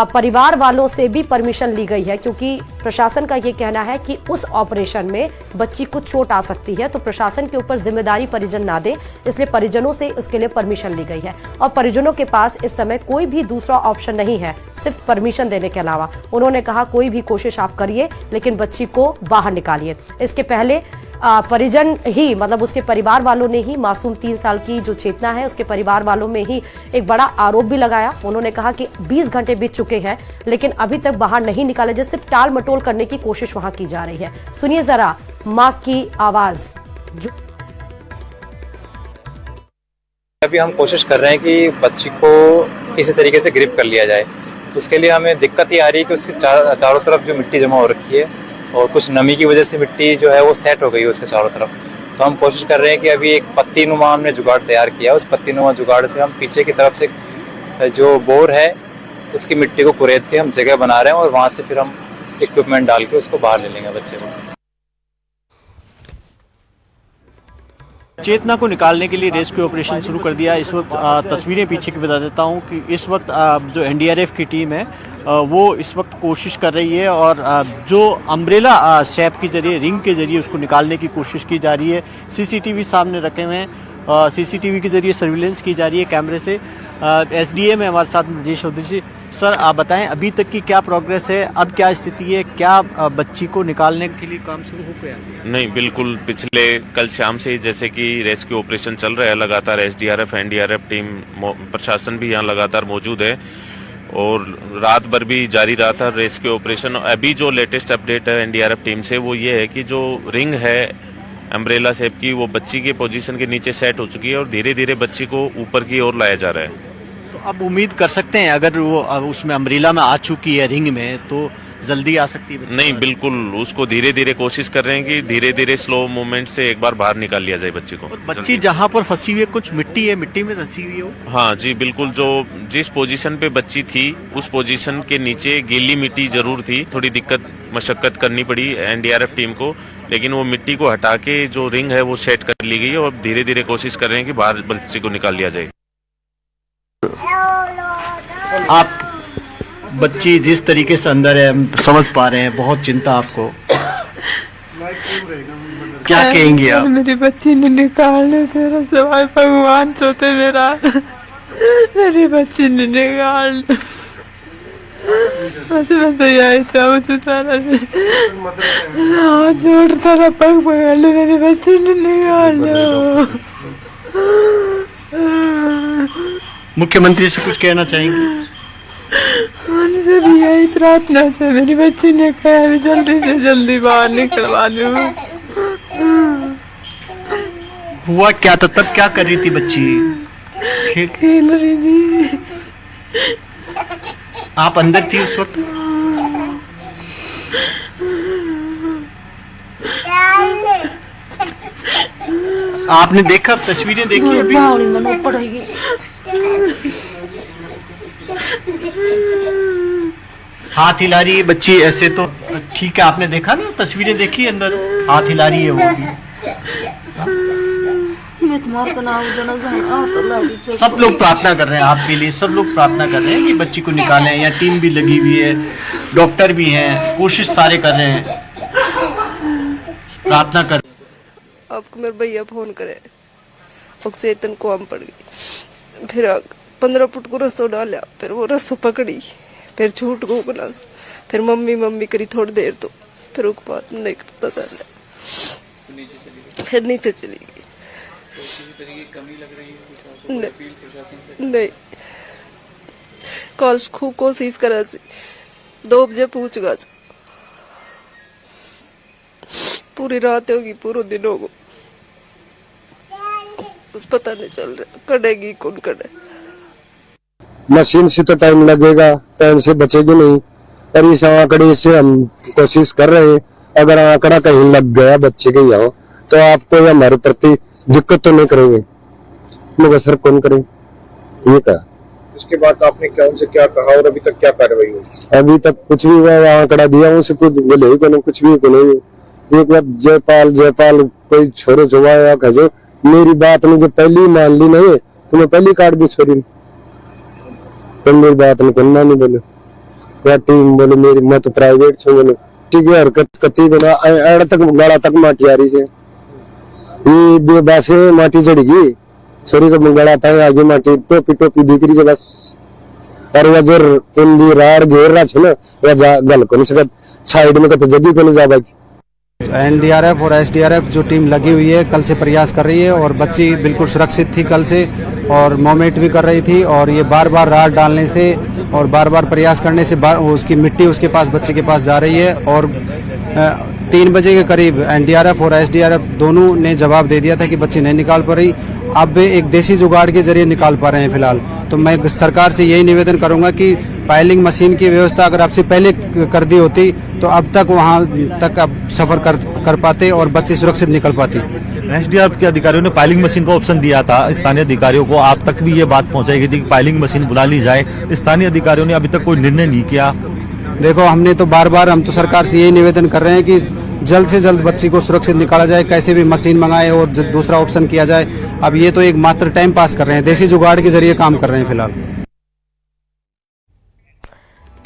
परिवार वालों से भी परमिशन ली गई है, क्योंकि प्रशासन का ये कहना है कि उस ऑपरेशन में बच्ची को चोट आ सकती है, तो प्रशासन के ऊपर जिम्मेदारी परिजन ना दे, इसलिए परिजनों से उसके लिए परमिशन ली गई है। और परिजनों के पास इस समय कोई भी दूसरा ऑप्शन नहीं है सिर्फ परमिशन देने के अलावा। उन्होंने कहा कोई भी कोशिश आप करिए, लेकिन बच्ची को बाहर निकालिए। इसके पहले परिजन ही, मतलब उसके परिवार वालों ने ही, मासूम 3 साल की जो चेतना है उसके परिवार वालों में ही एक बड़ा आरोप भी लगाया। उन्होंने कहा कि 20 घंटे बीत चुके हैं लेकिन अभी तक बाहर नहीं निकाले, जैसे सिर्फ टाल मटोल करने की कोशिश वहां की जा रही है। सुनिए जरा मां की आवाज। अभी हम कोशिश कर रहे हैं कि बच्ची को किसी तरीके से ग्रिप कर लिया जाए। उसके लिए हमें दिक्कत ये आ रही है कि उसके चारों तरफ जो मिट्टी जमा हो रखी है और कुछ नमी की वजह से मिट्टी जो है वो सेट हो गई है उसके चारों तरफ। तो हम कोशिश कर रहे हैं कि अभी एक पत्ती नुमा हमने जुगाड़ तैयार किया, उस पत्ती नुमा जुगाड़ से हम पीछे की तरफ से जो बोर है उसकी मिट्टी को कुरेद के हम जगह बना रहे हैं और वहाँ से फिर हम इक्विपमेंट डाल के उसको बाहर ले लेंगे बच्चे को। चेतना को निकालने के लिए रेस्क्यू ऑपरेशन शुरू कर दिया। इस वक्त तस्वीरें पीछे की बता देता हूं कि इस वक्त जो NDRF की टीम है वो इस वक्त कोशिश कर रही है और जो अम्ब्रेला शेप के जरिए, रिंग के जरिए उसको निकालने की कोशिश की जा रही है। सीसीटीवी सामने रखे हुए हैं, सीसीटीवी के जरिए सर्विलेंस की जा रही है कैमरे से। एसडीएम है हमारे साथ राजेश चौधरी जी। सर आप बताएं अभी तक की क्या प्रोग्रेस है, अब क्या स्थिति है, क्या बच्ची को निकालने के लिए काम शुरू हो गया? नहीं, बिल्कुल पिछले कल शाम से ही जैसे कि रेस्क्यू ऑपरेशन चल रहा है लगातार, एसडीआरएफ एनडीआरएफ टीम, प्रशासन भी यहाँ लगातार मौजूद है और रात भर भी जारी रहा था रेस्क्यू ऑपरेशन। अभी जो लेटेस्ट अपडेट है एनडीआरएफ टीम से वो ये है कि जो रिंग है अम्ब्रेला शेप की वो बच्ची के पोजीशन के नीचे सेट हो चुकी है और धीरे धीरे बच्ची को ऊपर की ओर लाया जा रहा है। तो अब उम्मीद कर सकते हैं अगर वो उसमें अम्ब्रेला में आ चुकी है रिंग में तो जल्दी आ सकती है? नहीं, बिल्कुल उसको धीरे धीरे कोशिश कर रहे हैं कि धीरे धीरे स्लो मूवमेंट से एक बार बाहर निकाल लिया जाए बच्ची को। बच्ची जहाँ पर फंसी हुई है कुछ मिट्टी है, मिट्टी में फंसी हुई है? हाँ जी बिल्कुल, जो जिस पोजीशन पे बच्ची थी उस पोजीशन के नीचे गीली मिट्टी जरूर थी। थोड़ी दिक्कत मशक्कत करनी पड़ी एनडीआरएफ टीम को, लेकिन वो मिट्टी को हटा के जो रिंग है वो सेट कर ली गई और धीरे धीरे कोशिश कर रहे हैं कि बाहर बच्ची को निकाल लिया जाए। आप बच्ची जिस तरीके से अंदर है हम समझ पा रहे हैं, बहुत चिंता आपको, क्या कहेंगे आप? मेरी बच्ची ने निकालने तेरा सवाल भगवान सोते मेरा, मेरी बच्ची ने निकाल, बस मैं तो यही चाहूँ सारा हाथ जोड़ता रहा, पग पकड़ लो, मेरी बच्ची ने निकाल लो। मुख्यमंत्री से कुछ कहना चाहेंगे? उनसे भी यही प्रार्थना है, मेरी बच्ची ने कहा जल्दी से जल्दी बाहर निकलवा दूं। हुआ क्या था तब, क्या कर रही थी बच्ची? खेल रही थी। आप अंदर थी उस वक्त? आपने देखा, तस्वीरें देखी अभी? हाथ हिला रही है बच्ची, ऐसे तो ठीक है, आपने देखा ना, तस्वीरें देखी अंदर, हाथ हिला रही है वो भी। सब लोग प्रार्थना कर रहे हैं आपके लिए, सब लोग प्रार्थना कर रहे हैं कि बच्ची को निकालें। यहाँ टीम भी लगी हुई है, डॉक्टर भी हैं, कोशिश सारे कर रहे हैं, प्रार्थना कर। आपको मेरे भैया फोन करे, चेतन को हम पड़ गई, फिर 15 फुट को रस्सो डाला, फिर वो रस्सो पकड़ी, फिर छूट गो गलास, फिर मम्मी मम्मी करी थोड़ी देर, तो फिर उसके बाद नहीं पता चला, फिर नीचे चली गई। नहीं, कल खूब कोशिश करा, 2 बजे पूछ गया, पूरी रात होगी, पूरा दिन होगा, कुछ पता नहीं चल रहा, कटेगी कौन कटे। मशीन से तो टाइम लगेगा, टाइम से बचेगी नहीं, पर इस आंकड़े से हम कोशिश कर रहे हैं, अगर आंकड़ा कहीं लग गया बच्चे के यहाँ तो आपको या हमारे प्रति दिक्कत तो नहीं करेंगे, मगर सर कौन करे, ठीक है। इसके बाद आपने क्या उनसे क्या कहा और अभी तक क्या कार्रवाई हुई? अभी तक कुछ भी हुआ, आंकड़ा दिया उनसे कुछ बोले ही को कुछ भी को नहीं। एक बार जयपाल कोई छोरो जुआ या खजो, मेरी बात ने जो पहली मान ली नहीं तो मैं पहली काट भी छोड़ी, तो मेरी बात ने करना नहीं बोले, या टीम बोले मेरी, मैं तो प्राइवेट छू, बोले ठीक है, हरकत कती बना एड़ तक गाड़ा तक माटी आ रही से, ये दो बासे माटी चढ़ेगी, छोरी का मंगला था आगे माटी टोपी टोपी दिख रही है बस, और वह जो राड़ घेर रहा है ना, वह गल को नहीं सकत, साइड में कत जगह को नहीं जा पाएगी। एनडीआरएफ और एसडीआरएफ जो टीम लगी हुई है कल से प्रयास कर रही है और बच्ची बिल्कुल सुरक्षित थी कल से और मोमेंट भी कर रही थी, और ये बार बार रात डालने से और बार बार प्रयास करने से उसकी मिट्टी उसके पास, बच्चे के पास जा रही है। और 3 बजे के करीब एनडीआरएफ और एसडीआरएफ दोनों ने जवाब दे दिया था कि बच्ची नहीं निकाल पा रही, अब वे एक देसी जुगाड़ के जरिए निकाल पा रहे हैं फिलहाल। तो मैं सरकार से यही निवेदन करूंगा कि पाइलिंग मशीन की व्यवस्था अगर आपसे पहले कर दी होती तो अब तक वहां तक अब सफर कर पाते और बच्चे सुरक्षित निकल पाती। एसडीआरएफ के अधिकारियों ने पाइलिंग मशीन का ऑप्शन दिया था स्थानीय अधिकारियों को, आप तक भी ये बात पहुंचाई गई थी कि पाइलिंग मशीन बुला ली जाए, स्थानीय अधिकारियों ने अभी तक कोई निर्णय नहीं किया। देखो हमने तो बार बार, हम तो सरकार से यही निवेदन कर रहे हैं कि जल्द से जल्द बच्ची को सुरक्षित निकाला जाए, कैसे भी मशीन मंगाए और दूसरा ऑप्शन किया जाए। अब ये तो एक मात्र टाइम पास कर रहे हैं, देसी जुगाड़ के जरिए काम कर रहे हैं फिलहाल।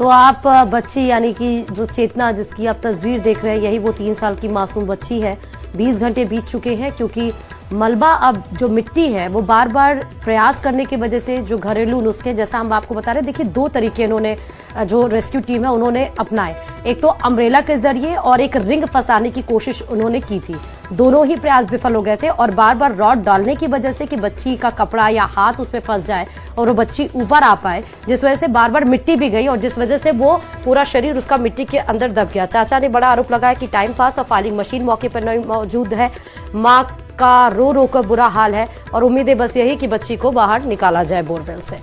तो आप बच्ची यानी कि जो चेतना जिसकी आप तस्वीर देख रहे हैं, यही वो 3 साल की मासूम बच्ची है। 20 घंटे बीत चुके हैं क्योंकि मलबा अब जो मिट्टी है वो बार बार प्रयास करने की वजह से जो घरेलू नुस्खे, जैसा हम आपको बता रहे हैं, देखिए 2 तरीके इन्होंने जो रेस्क्यू टीम है उन्होंने अपनाए। एक तो अम्ब्रेला के जरिए और एक रिंग फंसाने की कोशिश उन्होंने की थी। दोनों ही प्रयास विफल हो गए थे और बार बार रॉड डालने की वजह से कि बच्ची का कपड़ा या हाथ उसमें फंस जाए और वो बच्ची ऊपर आ पाए, जिस वजह से बार बार मिट्टी भी गई और जिस वजह से वो पूरा शरीर उसका मिट्टी के अंदर दब गया। चाचा ने बड़ा आरोप लगाया कि टाइम पास और फाइलिंग मशीन मौके पर नहीं मौजूद है। माँ का रो रो कर बुरा हाल है और उम्मीद है बस यही कि बच्ची को बाहर निकाला जाए बोरवेल से।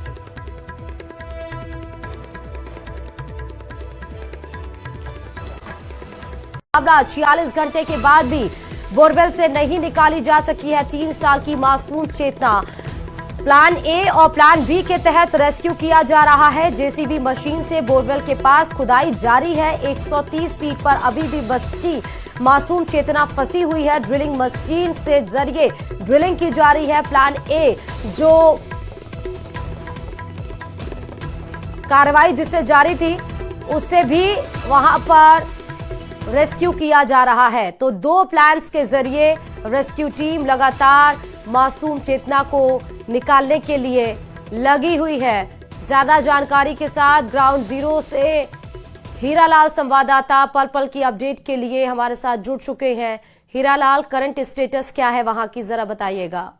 मामला 46 घंटे के बाद भी बोरवेल से नहीं निकाली जा सकी है 3 साल की मासूम चेतना। प्लान ए और प्लान बी के तहत रेस्क्यू किया जा रहा है। जेसीबी मशीन से बोरवेल के पास खुदाई जारी है। 130 फीट पर अभी भी बच्ची मासूम चेतना फंसी हुई है। ड्रिलिंग मशीन से जरिए ड्रिलिंग की जा रही है। प्लान ए जो कार्रवाई जिससे जारी थी उससे भी वहां पर रेस्क्यू किया जा रहा है। तो 2 प्लान्स के जरिए रेस्क्यू टीम लगातार मासूम चेतना को निकालने के लिए लगी हुई है। ज्यादा जानकारी के साथ ग्राउंड जीरो से हीरालाल संवाददाता पल पल की अपडेट के लिए हमारे साथ जुड़ चुके हैं। हीरालाल, करंट स्टेटस क्या है वहां की, जरा बताइएगा।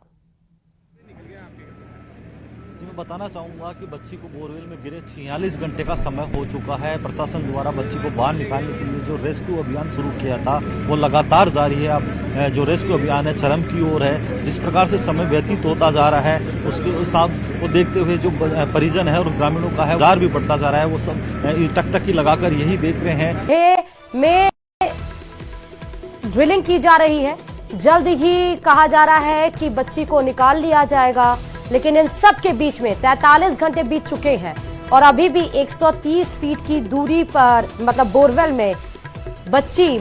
मैं बताना चाहूंगा कि बच्ची को बोरवेल में गिरे 46 घंटे का समय हो चुका है। प्रशासन द्वारा बच्ची को बाहर निकालने के लिए जो रेस्क्यू अभियान शुरू किया था वो लगातार जारी है। अब जो रेस्क्यू अभियान है चरम की ओर है। जिस प्रकार से समय व्यतीत होता जा रहा है उसके साथ वो देखते हुए जो परिजन है और ग्रामीणों का है उधार भी बढ़ता जा रहा है। वो सब टकटकी लगाकर यही देख रहे हैं। में ड्रिलिंग की जा रही है। जल्द ही कहा जा रहा है कि बच्ची को निकाल लिया जाएगा, लेकिन इन सब के बीच में 43 घंटे बीत चुके हैं और अभी भी 130 फीट की दूरी पर मतलब बोरवेल में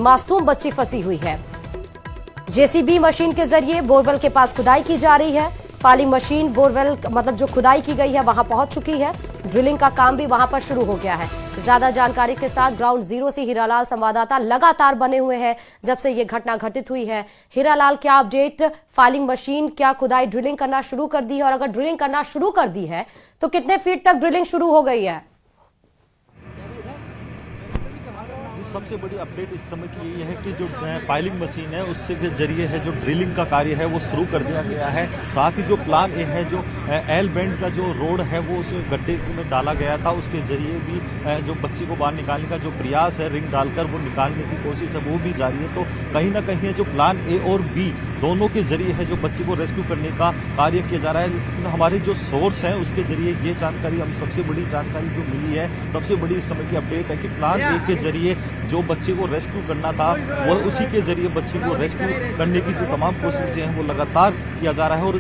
मासूम बच्ची फंसी हुई है। जेसीबी मशीन के जरिए बोरवेल के पास खुदाई की जा रही है। फाइलिंग मशीन बोरवेल मतलब जो खुदाई की गई है वहां पहुंच चुकी है। ड्रिलिंग का काम भी वहां पर शुरू हो गया है। ज्यादा जानकारी के साथ ग्राउंड जीरो से हीरालाल संवाददाता लगातार बने हुए हैं जब से ये घटना घटित हुई है। हीरालाल, क्या अपडेट? फाइलिंग मशीन क्या खुदाई ड्रिलिंग करना शुरू कर दी है और अगर ड्रिलिंग करना शुरू कर दी है तो कितने फीट तक ड्रिलिंग शुरू हो गई है? सबसे बड़ी अपडेट इस समय की यही है कि जो पाइलिंग मशीन है उससे के जरिए है जो ड्रिलिंग का कार्य है वो शुरू कर दिया गया है। साथ ही जो प्लान ए है जो एल बेंड का जो रोड है वो उस गड्ढे में डाला गया था, उसके जरिए भी जो बच्ची को बाहर निकालने का जो प्रयास है रिंग डालकर वो निकालने की कोशिश है वो भी जारी है। तो कहीं ना कहीं जो प्लान ए और बी दोनों के जरिए है जो बच्ची को रेस्क्यू करने का कार्य किया जा रहा है। लेकिन हमारे जो सोर्स हैं उसके जरिए ये जानकारी हम सबसे बड़ी जानकारी जो मिली है, सबसे बड़ी इस समय की अपडेट है कि प्लान ए के जरिए जो बच्चे को रेस्क्यू करना था वो उसी के जरिए बच्ची को रेस्क्यू करने की जो तमाम कोशिशें हैं वो लगातार किया जा रहा है। और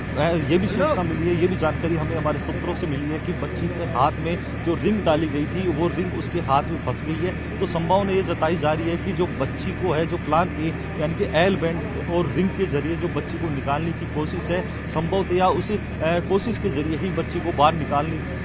ये भी सूचना मिली है, ये भी जानकारी हमें हमारे सूत्रों से मिली है कि बच्ची के हाथ में जो रिंग डाली गई थी वो रिंग उसके हाथ में फंस गई है। तो संभावना ये जताई जा रही है कि जो बच्ची को है जो प्लान ए यानी कि एल बैंड और रिंग के जरिए जो बच्ची को निकालने की कोशिश है संभवतया उस कोशिश के जरिए ही बच्ची को बाहर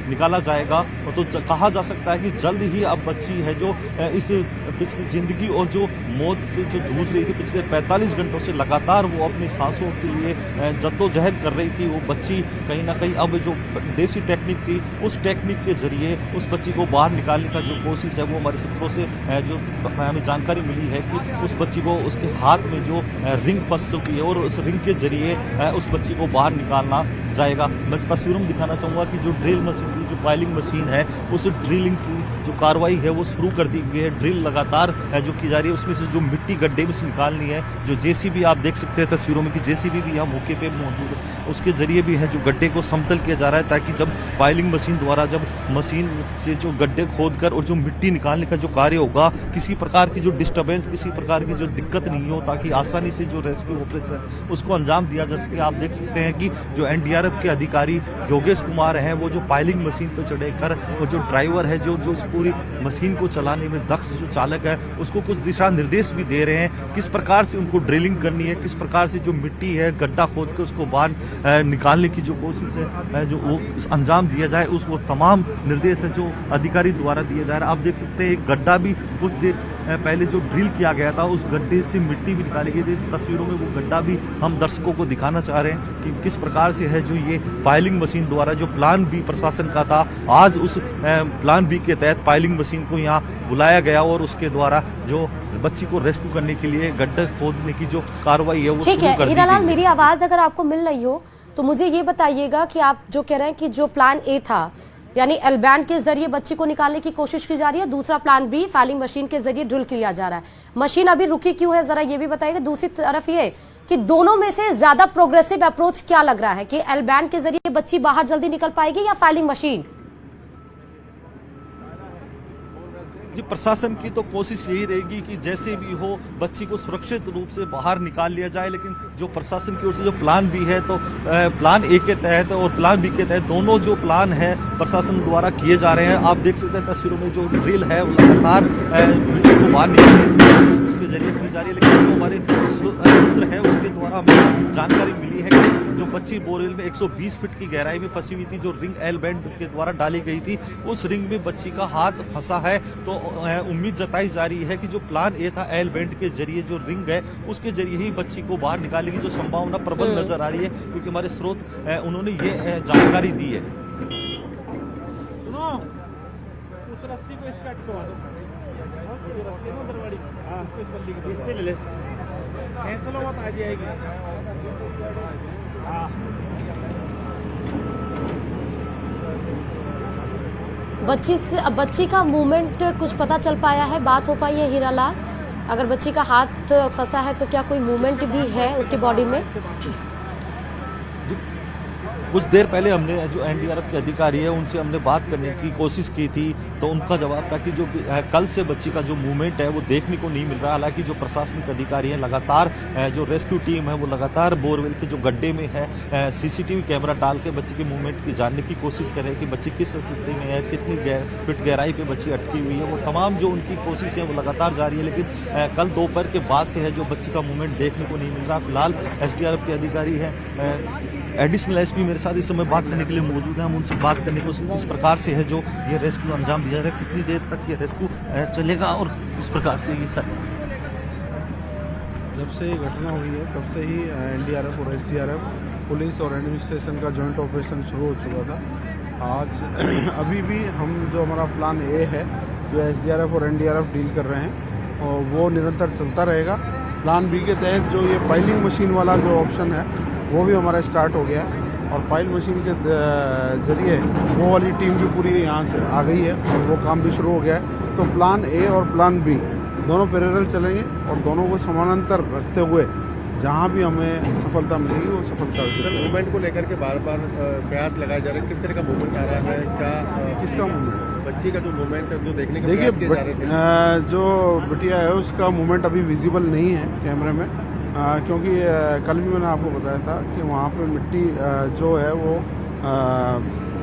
निकाला जाएगा। तो कहा जा सकता है कि जल्द ही अब बच्ची है जो इस पिछली जिंदगी और जो मौत से जो जूझ रही थी पिछले 45 घंटों से लगातार वो अपनी सांसों के लिए जद्दोजहद कर रही थी, वो बच्ची कहीं ना कहीं अब जो देसी टेक्निक थी उस टेक्निक के जरिए उस बच्ची को बाहर निकालने का जो कोशिश है वो हमारे सूत्रों से जो हमें जानकारी मिली है कि उस बच्ची को उसके हाथ में जो रिंग फंस चुकी है और उस रिंग के जरिए उस बच्ची को बाहर निकालना जाएगा। मैं तस्वीरों में दिखाना चाहूँगा कि जो ड्रिल मशीन की जो पाइलिंग मशीन है उस ड्रिलिंग की जो कार्रवाई है वो शुरू कर दी गई है। ड्रिल लगातार जो की जा रही है उसमें से जो मिट्टी गड्ढे में से निकालनी है, जो जेसीबी आप देख सकते हैं तस्वीरों में कि जेसीबी भी यहाँ मौके पे मौजूद है, उसके जरिए भी है जो गड्ढे को समतल किया जा रहा है ताकि जब पाइलिंग मशीन द्वारा जब मशीन से जो गड्ढे खोदकर और जो मिट्टी निकालने का जो कार्य होगा किसी प्रकार की जो डिस्टर्बेंस किसी प्रकार की जो दिक्कत नहीं हो ताकि आसानी से जो रेस्क्यू ऑपरेशन उसको अंजाम दिया जा सके। आप देख सकते हैं कि जो एनडीआरएफ के अधिकारी योगेश कुमार हैं वो जो पाइलिंग मशीन पे चढ़े कर वो जो ड्राइवर है जो इस पूरी मशीन को चलाने में दक्ष जो चालक है उसको कुछ दिशा निर्देश भी दे रहे हैं, किस प्रकार से उनको ड्रिलिंग करनी है, किस प्रकार से जो मिट्टी है गड्ढा खोद के उसको बाहर निकालने की जो कोशिश है जो वो अंजाम दिया जाए, उस वो तमाम निर्देश है जो अधिकारी द्वारा दिए जा रहे हैं। आप देख सकते हैं एक गड्ढा भी कुछ देर पहले जो ड्रिल किया गया था उस गड्ढे से मिट्टी भी निकाली गई थी। तस्वीरों में वो गड्ढा भी हम दर्शकों को दिखाना चाह रहे हैं कि किस प्रकार से है जो ये पाइलिंग मशीन द्वारा जो प्लान बी प्रशासन का था, आज उस प्लान बी के तहत पाइलिंग मशीन को यहाँ बुलाया गया और उसके द्वारा जो बच्ची को रेस्क्यू करने के लिए गड्ढा खोदने की जो कार्रवाई है वो ठीक है। हीरालाल, मेरी आवाज अगर आपको मिल रही हो तो मुझे ये बताइएगा कि आप जो कह रहे हैं कि जो प्लान ए था यानी एल बैंड के जरिए बच्ची को निकालने की कोशिश की जा रही है, दूसरा प्लान बी फाइलिंग मशीन के जरिए ड्रिल किया जा रहा है, मशीन अभी रुकी क्यों है, जरा ये भी बताइएगा। दूसरी तरफ ये कि दोनों में से ज्यादा प्रोग्रेसिव अप्रोच क्या लग रहा है कि एल बैंड के जरिए बच्ची बाहर जल्दी निकल पाएगी या फाइलिंग मशीन? जी, प्रशासन की तो कोशिश यही रहेगी कि जैसे भी हो बच्ची को सुरक्षित रूप से बाहर निकाल लिया जाए, लेकिन जो प्रशासन की ओर से जो प्लान बी है तो प्लान ए के तहत और प्लान बी के तहत दोनों जो प्लान है प्रशासन द्वारा किए जा रहे हैं। आप देख सकते हैं तस्वीरों में जो ड्रिल है वो लगातार बच्ची को बाहर निकालने उसके जरिए की जा रही है, लेकिन जो हमारे सूत्र है उसके द्वारा हमें जानकारी मिली है कि जो बच्ची बोरवेल में 120 फीट की गहराई में फंसी हुई थी, जो रिंग एल बैंड के द्वारा डाली गई थी, उस रिंग में बच्ची का हाथ फंसा है। तो उम्मीद जताई जा रही है कि जो प्लान ए था एल बैंड के जरिए जो रिंग है उसके जरिए ही बच्ची को बाहर निकालने की जो संभावना प्रबल नजर आ रही है, क्योंकि हमारे स्रोत उन्होंने ये जानकारी दी है। उस रस्सी को इसका अटकवा दो, रस्सी है ना दरवाड़ी, हाँ इस पे ले ले, कैंसिल हुआ तो आ जाएगी। हाँ बच्ची का मूवमेंट कुछ पता चल पाया है, बात हो पाई है हीरालाल? अगर बच्ची का हाथ फंसा है तो क्या कोई मूवमेंट भी है उसकी बॉडी में? कुछ देर पहले हमने जो एनडीआरएफ के अधिकारी है उनसे हमने बात करने की कोशिश की थी, तो उनका जवाब था कि जो कल से बच्ची का जो मूवमेंट है वो देखने को नहीं मिल रहा। हालांकि जो प्रशासन के अधिकारी हैं लगातार जो रेस्क्यू टीम है वो लगातार बोरवेल के जो गड्ढे में है सीसीटीवी कैमरा डाल के बच्ची के मूवमेंट की जानने की कोशिश कर रहे हैं कि बच्ची किस स्थिति में है, कितनी फीट गहराई पे बच्ची अटकी हुई है। वो तमाम जो उनकी कोशिश है वो लगातार जारी है, लेकिन कल दोपहर के बाद से है जो बच्ची का मूवमेंट देखने को नहीं मिल रहा। फिलहाल एसडीआरएफ के अधिकारी हैं, एडिशनल एसपी मेरे साथ इस समय बात करने के लिए मौजूद है। हम उनसे बात करने को इस प्रकार से है जो ये रेस्क्यू अंजाम दिया जा रहा है, कितनी देर तक ये रेस्क्यू चलेगा और किस प्रकार से ये सर। जब से ये घटना हुई है तब से ही एनडीआरएफ और एसडीआरएफ पुलिस और एडमिनिस्ट्रेशन का जॉइंट ऑपरेशन शुरू हो चुका था। आज अभी भी हम जो हमारा प्लान ए है जो एसडीआरएफ और एनडीआरएफ डील कर रहे हैं और वो निरंतर चलता रहेगा। प्लान बी के तहत जो ये फाइलिंग मशीन वाला जो ऑप्शन है वो भी हमारा स्टार्ट हो गया है और फाइल मशीन के जरिए वो वाली टीम भी पूरी यहाँ से आ गई है और वो काम भी शुरू हो गया है। तो प्लान ए और प्लान बी दोनों पैरेलल चलेंगे और दोनों को समानांतर रखते हुए जहाँ भी हमें सफलता मिलेगी वो सफलता हो जाएगी। मूवमेंट को लेकर के बार बार प्रयास लगाए जा रहे हैं, किस तरह का मूवमेंट आ रहा है? क्या किसका मूवमेंट? बच्ची का जो मूवमेंट है जो देखने का देखिए प्रयास किए जा रहे थे। जो बिटिया है उसका मूवमेंट अभी विजिबल नहीं है कैमरे में, क्योंकि कल भी मैंने आपको बताया था कि वहाँ पे मिट्टी जो है वो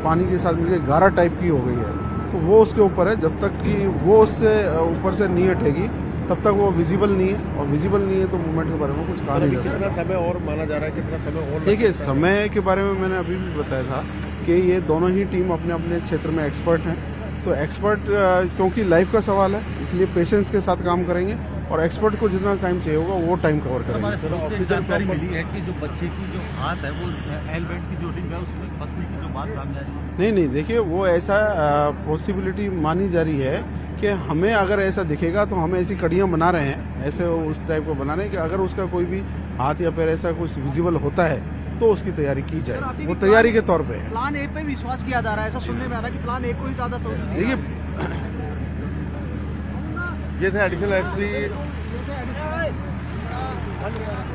पानी के साथ मिलकर गारा टाइप की हो गई है, तो वो उसके ऊपर है। जब तक कि वो उससे ऊपर से नहीं हटेगी तब तक वो विजिबल नहीं है, और विजिबल नहीं है तो मूवमेंट के बारे में कुछ कहा नहीं जा सकता। कितना समय और माना जा रहा है, कितना समय और? देखिए समय के बारे में मैंने अभी भी बताया था कि ये दोनों ही टीम अपने अपने क्षेत्र में एक्सपर्ट हैं। तो एक्सपर्ट क्योंकि लाइफ का सवाल है इसलिए पेशेंस के साथ काम करेंगे और एक्सपर्ट को जितना टाइम चाहिए होगा वो टाइम कवर करेंगे। जानकारी मिली है कि जो बच्चे की जो हाथ है वो एल बैंड की जो रिंग है उसमें फंसने की जो बात सामने आ रही है। नहीं देखिए वो ऐसा पॉसिबिलिटी मानी जा रही है कि हमें अगर ऐसा दिखेगा तो हम ऐसी कड़ियाँ बना रहे हैं, ऐसे उस टाइप को बना रहे हैं कि अगर उसका कोई भी हाथ या पैर ऐसा कुछ विजिबल होता है तो उसकी तैयारी की जाए। वो तैयारी के तौर पे है। प्लान ए पे विश्वास किया जा रहा है, ऐसा सुनने में आ रहा है कि प्लान ए को ही ज्यादा तो देखिए ये थे एडिशनल एसपी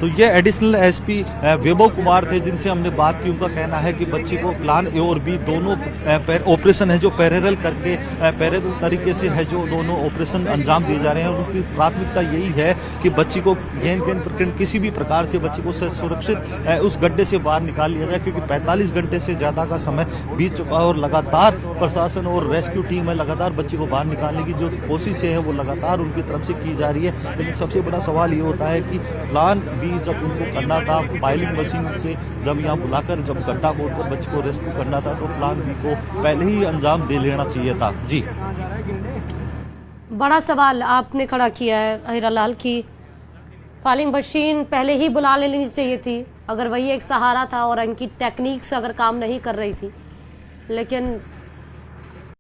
तो ये एडिशनल एसपी वैभव कुमार थे जिनसे हमने बात की। उनका कहना है कि बच्ची को प्लान ए और बी दोनों ऑपरेशन है जो पैरेलल करके पैरेलल तरीके से है जो दोनों ऑपरेशन अंजाम दिए जा रहे हैं। और उनकी प्राथमिकता यही है कि बच्ची को किसी भी प्रकार से बच्ची को सुरक्षित उस गड्ढे से बाहर निकाल लिया जाए, क्योंकि 45 घंटे से ज्यादा का समय बीत चुका है और लगातार प्रशासन और रेस्क्यू टीम है लगातार बच्ची को बाहर निकालने की जो कोशिशें हैं वो लगातार उनकी तरफ से की जा रही है। लेकिन सबसे बड़ा सवाल ये होता है कि प्लान बी जब उनको करना था पाइलिंग मशीन से, जब यहाँ बुलाकर जब गड्ढा खोदकर बच्ची को रेस्क्यू करना था, तो प्लान बी को पहले ही अंजाम दे लेना चाहिए था। जी, बड़ा सवाल आपने खड़ा किया है हीरालाल की फालिंग मशीन पहले ही बुला लेनी चाहिए थी, अगर वही एक सहारा था और इनकी टेक्निक्स अगर काम नहीं कर रही थी। लेकिन